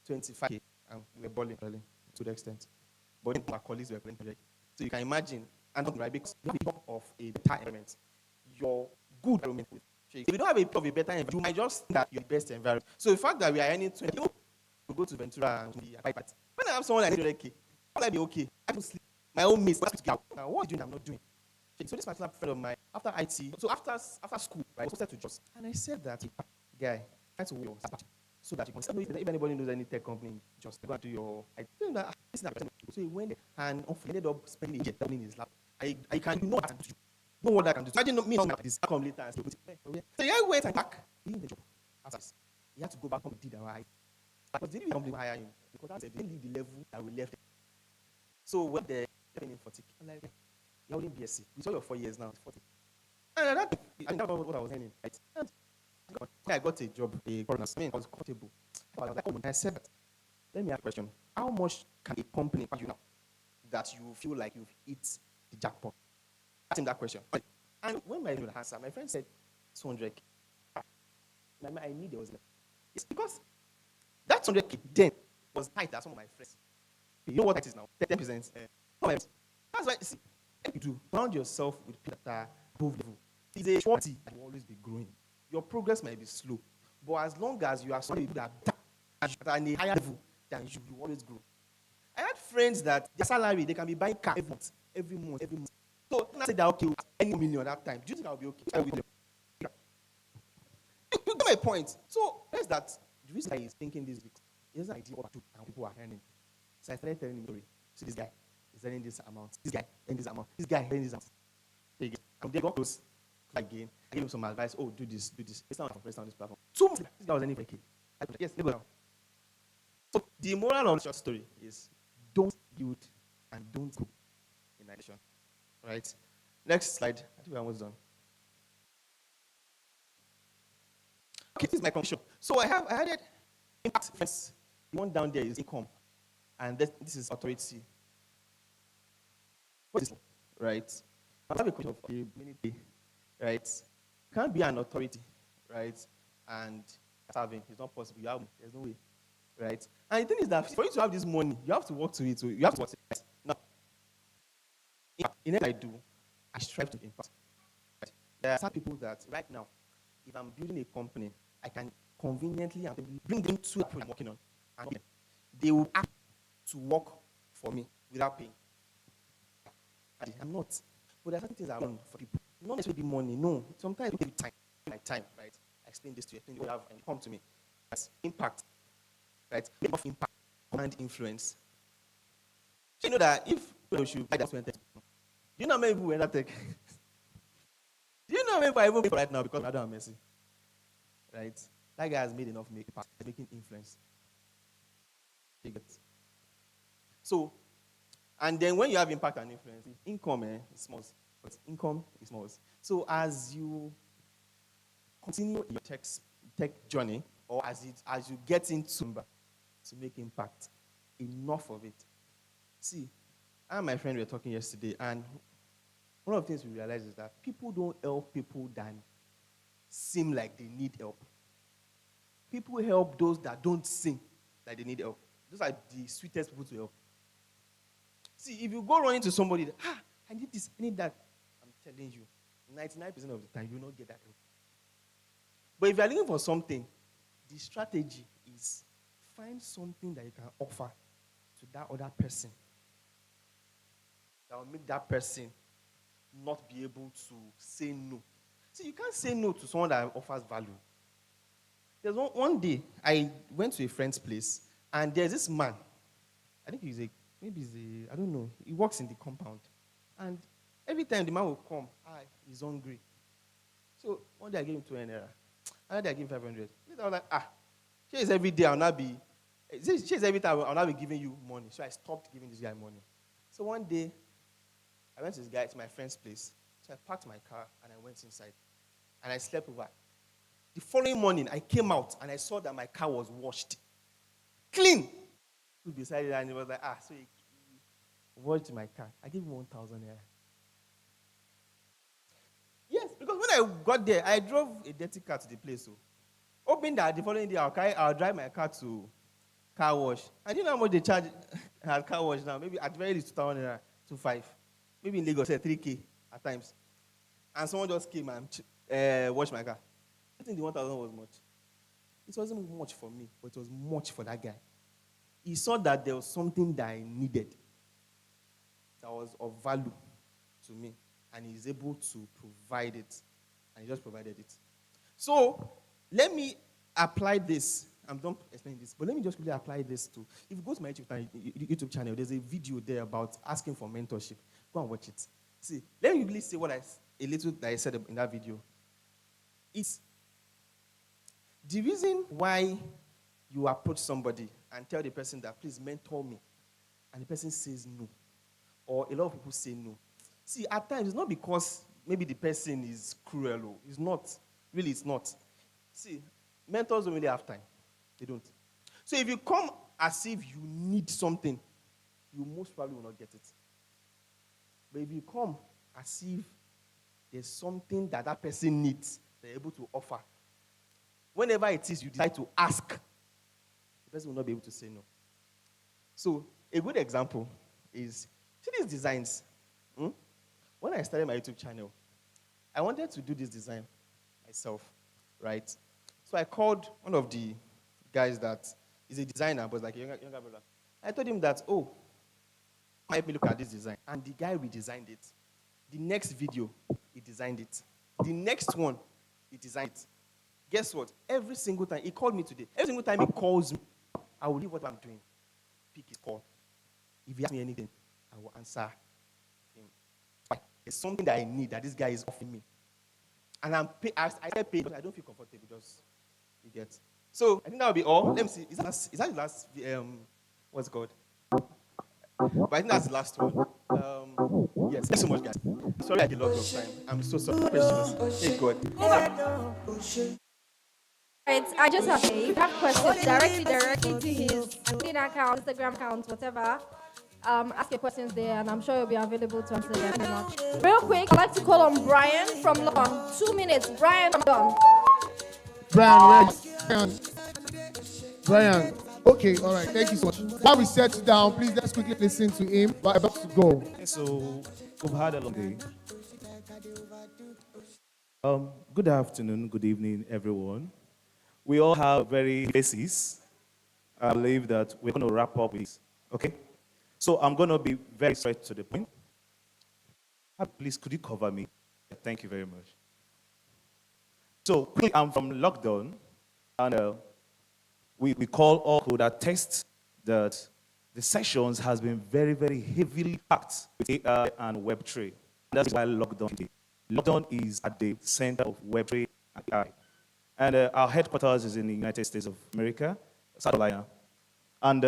25K. And we were balling to the extent. But my colleagues were playing project. So you can imagine, and right, because you have a top of a better environment, your good environment. If you don't have a top of a better environment, you might just think that you're the best environment. So the fact that we are earning 20, we go to Ventura and be a pilot. When I have someone like 100K, will I be okay? I don't sleep. My own mates, now what are you doing? I'm not doing. So this particular friend of mine, after IT, so after school, right, I was to just, and I said that, guy, try to work so that you can, if anybody knows any tech company, just go and do your, I think that, so he went and ended up spending a year in his lap. I can, you know what I can do. You know what I can do. So I didn't know me not like this. I come later and say, so he went and back, he did the job. He had to go back home and did the right. But didn't company hire him? Because that's they leave the level that we left. So when they're in 40, I'm like, you're only BSc. We saw your 4 years now, 40. And that's what I was learning, right? And I got a job, I was comfortable. I said that, let me ask a question. How much can a company pay you now that you feel like you've hit the jackpot? Ask him that question. And when my answer, my friend said 200K. I knew there was that. It's because that 200K then was tight as some of my friends. You know what it is now? 10%. That's why, see, you do surround yourself with people that are above level. It's a shorty that will always be growing. Your progress might be slow, but as long as you are somebody that are in a higher level than you will always grow. I had friends that their salary, they can be buying car every month. So when I said that, okay, any million that time, do you think I'll be okay? You get my point. So that's that. The reason he's thinking this week, he he has an idea what to do, and people are earning. So I started telling him, sorry, see this guy is earning this amount, this guy earning this amount, this guy earning this amount. And they got close again. I gave him some advice. Oh, do this, do this. Press down this platform. 2 months later, this guy was earning 5K. I said, yes, let go down. So the moral of the short story is don't build and don't go in addition. Right? Next slide. I think we're almost done. Okay, this is my conclusion. So I added impact. Friends. The one down there is income. And this is authority. What is it? Right? I have a question of a minute, right? You can't be an authority, right? And serving. It's not possible. There's no way. Right? And the thing is that for you to have this money, you have to work to it. So you have to work to it. Now, in everything I do, I strive to impact. Right? There are some people that right now, if I'm building a company, I can conveniently and bring them to the project I'm working on. And they will have to work for me without paying. I'm not. But there are certain things I want for people. Not necessarily money, no. Sometimes it will time. My time, right? I explain this to you, explain what you have, and you come to me. That's impact. Right? Of impact, command influence. So you know that if you should buy that 20, do you know how many people will enter tech? Do you know how many people are even right now because I don't have mercy? Right? That guy has made enough impact, making influence. So, and then when you have impact and influence, income is small. But income is small. So as you continue your tech journey, or as you get into to make impact, enough of it. See, I and my friend were talking yesterday, and one of the things we realized is that people don't help people that seem like they need help. People help those that don't seem like they need help. Those are the sweetest people to help. See, if you go run into somebody, I need this, I need that, I'm telling you, 99% of the time, you will not get that help. But if you are looking for something, the strategy is find something that you can offer to that other person that will make that person not be able to say no. See, you can't say no to someone that offers value. There's one day, I went to a friend's place, and there's this man. I think I don't know. He works in the compound. And every time the man will come, he's hungry. So one day I gave him 200 naira. Another day I gave him 500. I was like, here's every day here's every time I'll not be giving you money. So I stopped giving this guy money. So one day, I went to my friend's place. So I parked my car and I went inside. And I slept over. The following morning, I came out and I saw that my car was washed. Clean. He decided and he was like, so he washed my car. I gave him 1,000 naira. Yes, because when I got there, I drove a dirty car to the place. So, hoping that the following day I'll drive my car to car wash. And you know how much they charge at car wash now? Maybe at very least 2,000 naira, 2,500. Maybe in Lagos, 3K at times. And someone just came and washed my car. I think the 1,000 was much. It wasn't much for me, but it was much for that guy. He saw that there was something that I needed that was of value to me, and he's able to provide it, and he just provided it. So let me apply this. I'm done explaining this, but let me just really apply this to. If you go to my YouTube channel, there's a video there about asking for mentorship. Go and watch it. See, let me really say a little that I said in that video. It's the reason why you approach somebody and tell the person that, please mentor me, and the person says no, or a lot of people say no. See, at times, it's not because maybe the person is cruel. It's not. Really, it's not. See, mentors don't really have time. They don't. So if you come as if you need something, you most probably will not get it. But if you come as if there's something that person needs, they're able to offer, whenever it is you decide to ask, the person will not be able to say no. So a good example is, see these designs? When I started my YouTube channel, I wanted to do this design myself, right? So I called one of the guys that is a designer, but like a younger brother. I told him that, help me look at this design. And the guy redesigned it. The next video, he designed it. The next one, he designed it. Guess what? Every single time, he called me today. Every single time he calls me, I will leave what I'm doing, pick his call. If he asks me anything, I will answer him. It's something that I need that this guy is offering me. And I said paid, but I don't feel comfortable, just, you get. So, I think that will be all. Let me see. Is that the last, what's it called? But I think that's the last one. Yes, thanks so much, guys. Sorry I did a lot of time. I'm so sorry. Questions. Hey, God. Right, I just have, if you have questions directly to his LinkedIn account, Instagram account, whatever, ask your questions there, and I'm sure you'll be available to answer them very much. Real quick, I'd like to call on Brian from London. 2 minutes. Brian from London. Brian. Okay, all right. Thank you so much. While we settle down, please let's quickly listen to him. We're about to go. So, we've had a long day. Good afternoon, good evening, everyone. We all have very faces. I believe that we're going to wrap up with this, okay? So I'm going to be very straight to the point. Please, could you cover me? Thank you very much. So, quickly, I'm from lockdown, and we call all who that test that the sessions has been very, very heavily packed with AI and Web3. That's why lockdown is. Lockdown is at the center of Web3 and AI. And our headquarters is in the United States of America, South Carolina. And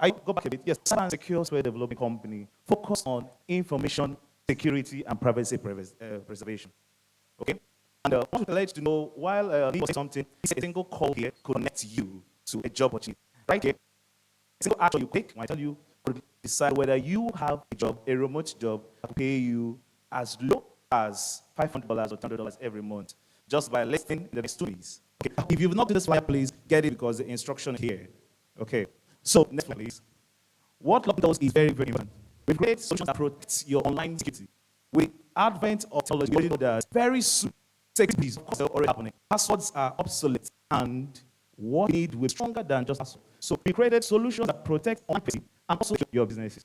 I go back a bit. Yes, Cyber and Secure Software Development Company focus on information security and privacy preservation. Okay? And I want to let you know, while he was saying something, he said a single call here could connect you to a job opportunity. Right here, a single action you click, when I tell you, could decide whether you have a job, a remote job, that will pay you as low as $500 or $200 every month, just by listing the next 2 days. Okay. If you've not done this flyer, please get it because the instruction here. Okay. So next one, please. What Lockdown does is very, very important. We create solutions that protect your online security. With advent of technology, we already know that very soon, security is already happening. Passwords are obsolete, and what we need will be stronger than just passwords. So we created solutions that protect online privacy and also your businesses.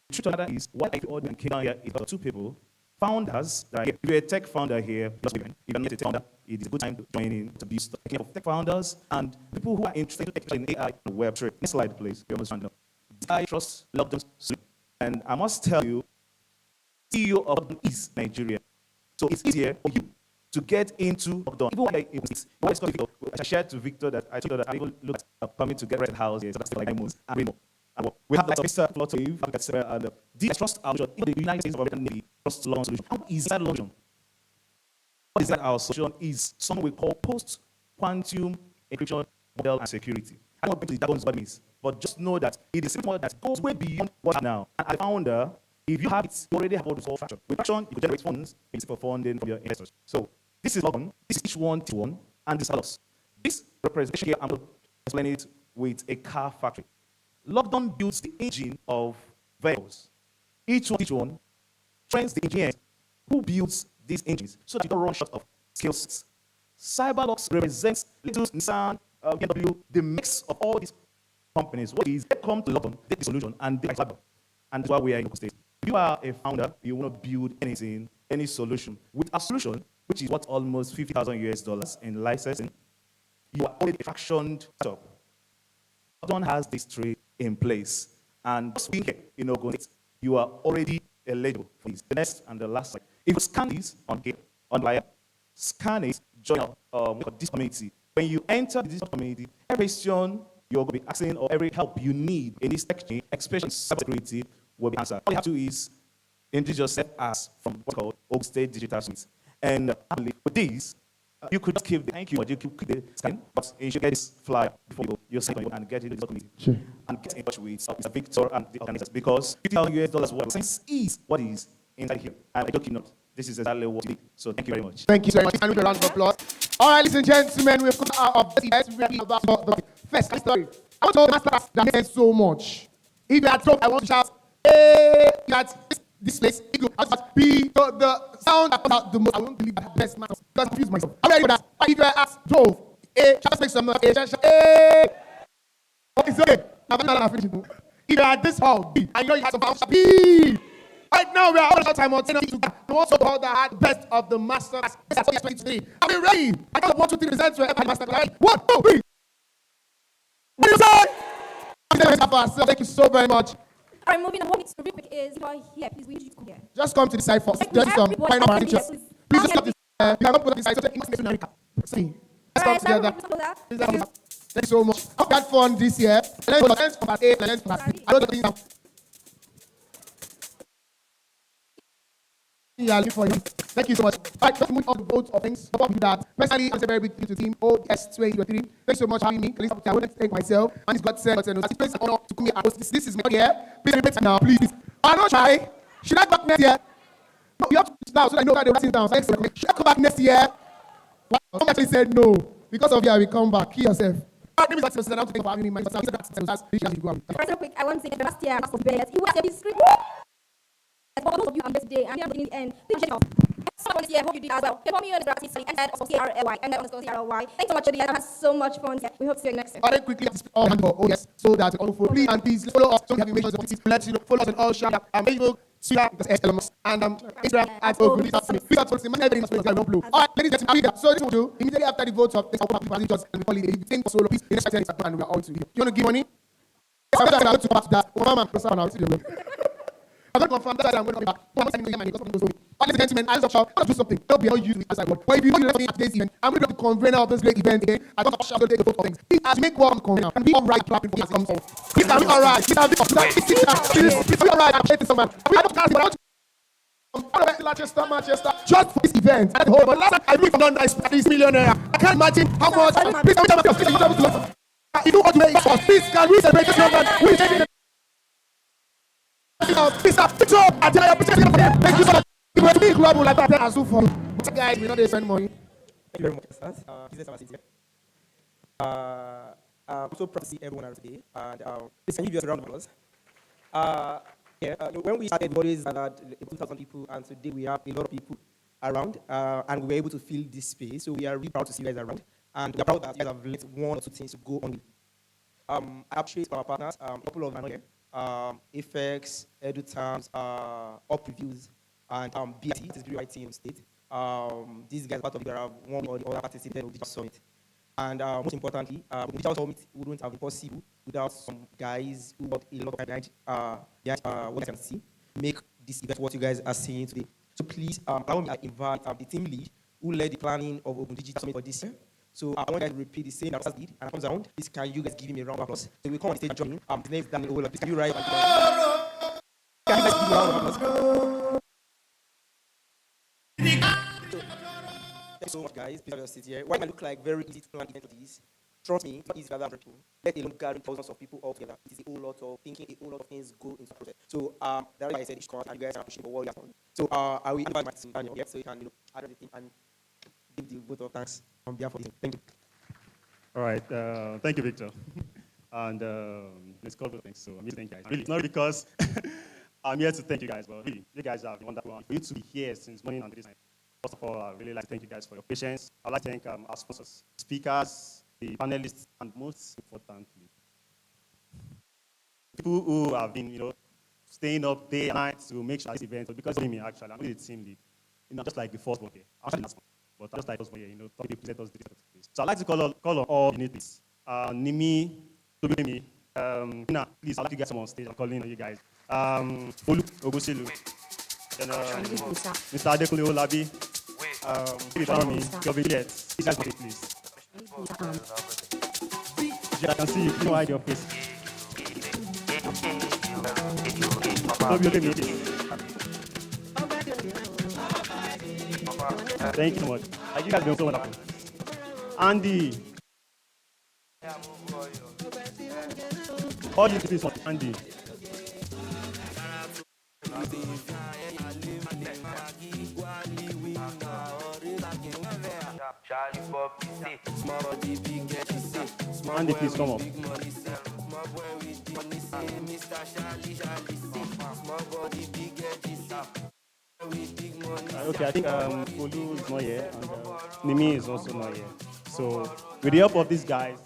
The truth of the matter is, what I came down here is about 2 people. Founders that are here. If you're a tech founder here, if you're not a tech founder, it is a good time to join in to be talking of tech founders and people who are interested in AI and Web3. Next slide, please. We're almost random. I trust lockdown, and I must tell you, CEO of Ogun is Nigeria. So it's easier for you to get into lockdown. Even when I shared to Victor that I told her that I even looked at coming to get Red House here, so that's still like 9 months. And we have like Mr. Flotwave, and I trust our solution. Even the United States of American Navy trusts long solution. How is that solution? What is that our solution is something we call post-quantum encryption model and security. I don't know what that means, but just know that it is something that goes way beyond what now. And I found if you have it, you already have what we call fraction. With fraction, you can generate funds for funding from your investors. So this is lockdown, this is each one, and this is loss. This representation here, I'm going to explain it with a car factory. Lockdown builds the engine of vehicles. Each one trains the engineers who builds these engines so that you don't run short of skill sets. Cyberlux represents little Nissan, BMW, the mix of all these companies. What is they come to Lockdown, they the solution, and they cyber. And that's why we are in the state. If you are a founder, you want to build anything, any solution. With a solution, which is what almost $50,000 in licensing, you are only a fractioned startup. Lockdown has this tree in place. And just being here in Ogun, you are already eligible for this. The next and the last slide. If you scan this on here, online, scan it, join this community. When you enter this community, every question you're going to be asking or every help you need in this exchange, especially cybersecurity, will be answered. All you have to do is introduce yourself as from what's called Ogun State Digital Suite. And with this, you could just keep the thank you, or you could keep the scan, but you should get this flyer before you go. You'll sign and get into the community. Sure. And get in touch with Mr. Victor and the organizers, because $50,000 worth sense is what is inside here. And I don't not. This is exactly what you need. So thank you very much. Thank you very much. And with a round of applause. All right, ladies and gentlemen, we've come out of this event about the first story. I want to master that means so much. If you are told, I want to shout, hey, that this place, be the sound that comes out the most. I won't believe that best man. Just confuse myself. I'm ready for that. If you are asked, drove, just make some noise. Hey, it's okay. I'm finishing. If you are at this hall, B, I know you have some power. B. Right now, we are all out simultaneously together. We want to hold the hard best of the masters. That's what you're today. Are we ready? I got 1, 2, 3 presents to every master. 1, 2, 3. What do you say? Thank you so very much. All right, moving on. What we need to do real quick is, if you are here, please, we need you to come here. Just come to the side first. Like, Just some everybody final can pictures. hear, Please just come to the side. You cannot put on the side. So take see. Let's come together. Thank you so much. I've had fun this year. Let's from 8 and let's from 3. I don't know the things now. Yeah, for you. Thank you so much. All right, let's move on to both of things. Before we do that, personally, I'm a very big thank you to team OS2023. Thanks so much for having me. I want to thank myself and it's God said, it's an honor to come here and host this. This is my year. Please repeat now, please. I'm not shy. Should I come back next year? No, you have to now so that I know that they will sit down. So should I come back next year? Well, some actually said no. Because of you, I will come back. Kill yourself. All right, give me that for having me. Real quick, I want to say that last year, you were this screen. For those of you today, and here in the end, please check it out. Someone here, hope you did as well. Can me on the graphics and add also CRLY and then also CRLY. Thanks so much, Jody. I had so much fun here. We hope to see you next time. Very quickly, all hand for yes, so that you can follow. Please and please follow us. So we have information to let you know. Follow us on all channels. Facebook, Twitter, because and Instagram at Ogun. Please have to see my everything is going to blue. All right, ladies and gentlemen, so this will do immediately after the vote of this people just and we call it a thing for solo. Please, the next 10 minutes and we are all to you. You want to give money? Yes, I'm going to pass that. One man, person, I'll see you. I'm going to confirm that I'm going to be back. I'm going to because something goes wrong. Ladies and gentlemen, as of now, I'll do something. Don't be all used to it as I want. But if you know you're not at today's event, I'm going to be the convener of this great event again. I don't have to take the vote of things. Please, as you make one convener, and be all right clapping for me as it comes on. Please, can we all right? Please, please, be all right. I'm saying someone. I don't can't see, but I want to Manchester, just for this event. And hold on, last time I read from non-nice this millionaire. I can't imagine how much. Please, can we tell me if you want to make it, please, can we celebrate this number? We take it. Mr. Picture, I tell you, thank you so much. It was big global like that. And so for guys, we know they spend money. Thank you very much, sir. Business hours here. I'm so proud to see everyone around today. And this can give you a round of applause. When we started, we always had 2,000 people, and today we have a lot of people around, and we were able to fill this space. So we are really proud to see you guys around, and we are proud that you guys have let one or two things to go on with. I appreciate our partners, a couple of them are here. Effects, EduTerms, Up Reviews, and BIT, this is BYT in state. These guys are part of the one or the other participated in the Digital Summit. And most importantly, the Digital Summit wouldn't have been possible without some guys who worked a lot of time behind what I can see, make this event what you guys are seeing today. So please allow me to invite the team lead who led the planning of Ogun Digital Summit for this year. So I want you guys to repeat the same that was did, and comes around. Please, can you guys give him a round of applause? So we come on the stage and join him. His name is Daniel Ola. Please, can you rise? Can you guys give him a round of applause? Thanks so much, guys. Please have your seat here. Why might look like very easy to plan event like this? Trust me, it's not easy to gather people. Let alone gathering thousands of people all together. It is a whole lot of thinking, a whole lot of things go into the process. So that's why I said each course, and you guys are pushing for what you have done. So I will invite my to Daniel, so you can add everything and give the vote of thanks on behalf of the team. Thank you. All right. Thank you, Victor. And let's call for thanks. So I'm here to thank you guys. Really, it's not because I'm here to thank you guys, but really, you guys have been wonderful. For you to be here since morning until this night. First of all, I really like to thank you guys for your patience. I'd like to thank our sponsors, speakers, the panelists, and most importantly, people who have been, staying up day and night to make sure this event, because of me, actually, I'm really the team lead. Just like the first one here. Actually, the last one. But just like us one here, top people present us this. So I'd like to call on all you need, please. Nimi, Tobimi, please, I'd like to get someone on stage. I'm calling on you guys. Olu Ogosilu, and Mr. Adekunle Olabi, please, guys, please. I can see you. You hide your face. Thank you so much. You guys have been so wonderful. Andy. All you do is Andy. Andy, please come up. Okay, I think Olu is not here, and Nimi is also not here. So, with the help of these guys,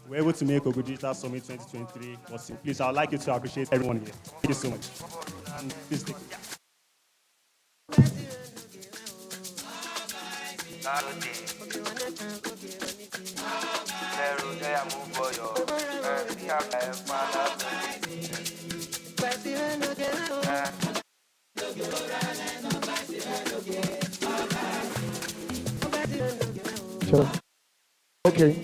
we're able to make Ogun Digital Summit 2023 possible. Please, I'd like you to appreciate everyone here. Thank you so much. And please take it. Zero, they are move for you. Sure. Okay.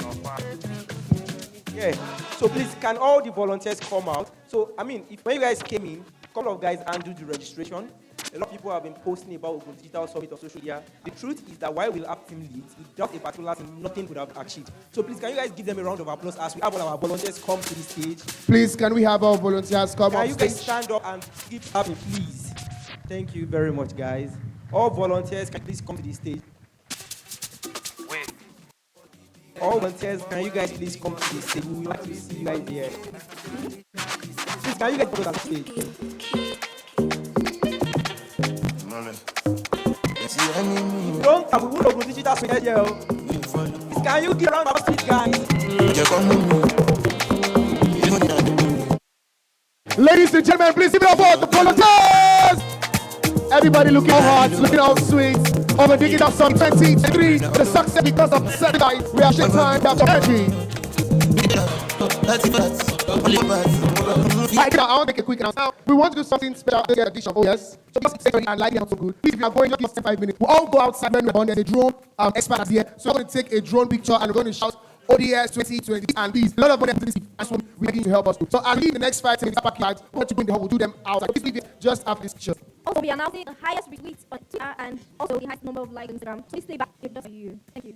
Yeah. So please, can all the volunteers come out? So, I mean, if when you guys came in, a couple of guys handled the registration. A lot of people have been posting about Ogun Digital Summit on social media. The truth is that while we'll have team leads, without a particular team, nothing would have achieved. So please, can you guys give them a round of applause as we have all our volunteers come to the stage? Please, can we have our volunteers come Can up you stage? guys stand up and keep clapping, please? Thank you very much, guys. All volunteers, can you please come to the stage? All volunteers, can you guys please come to the stage? We would like to see you guys here. Please, can you guys come to the stage? Don't have a Ogun Digital Summit here. Can you give a round of applause, guys? Ladies and gentlemen, please give it up for the volunteers! Everybody looking all hot, looking all sweet. Over Digital Summit 2023, the success because of Saturday night. We are shaking time after energy. I want to make a quick announcement. Now, we want to do something special this edition. Oh yes. So just say and lighting up so good. Please, if you are going, just give us 5 minutes. We'll all go outside when we're done. There's a drone expert here. So we're going to take a drone picture and we're going to shout ODS 2020 and these. A lot of money after this. That's what we're going to help us do. So I'll leave the next 5 minutes back here. What you go in the hall, we'll do them outside. Please leave it just after this picture. Also, we are announcing the highest retweets on Twitter and also the highest number of likes on Instagram. Please stay back. It's just for you. Thank you.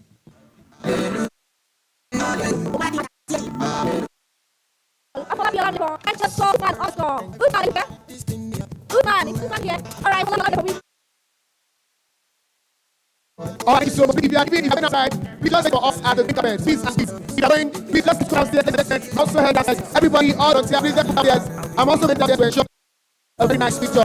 I just saw that Oscar. Good man, good man. It's good man here. All right, hold on. All right, so if you are giving outside, please just say for us at the comments. Please, if you are going, please just go downstairs. Also, head downstairs. Everybody, all on here, please just come downstairs. I'm also going downstairs to ensure a very nice picture.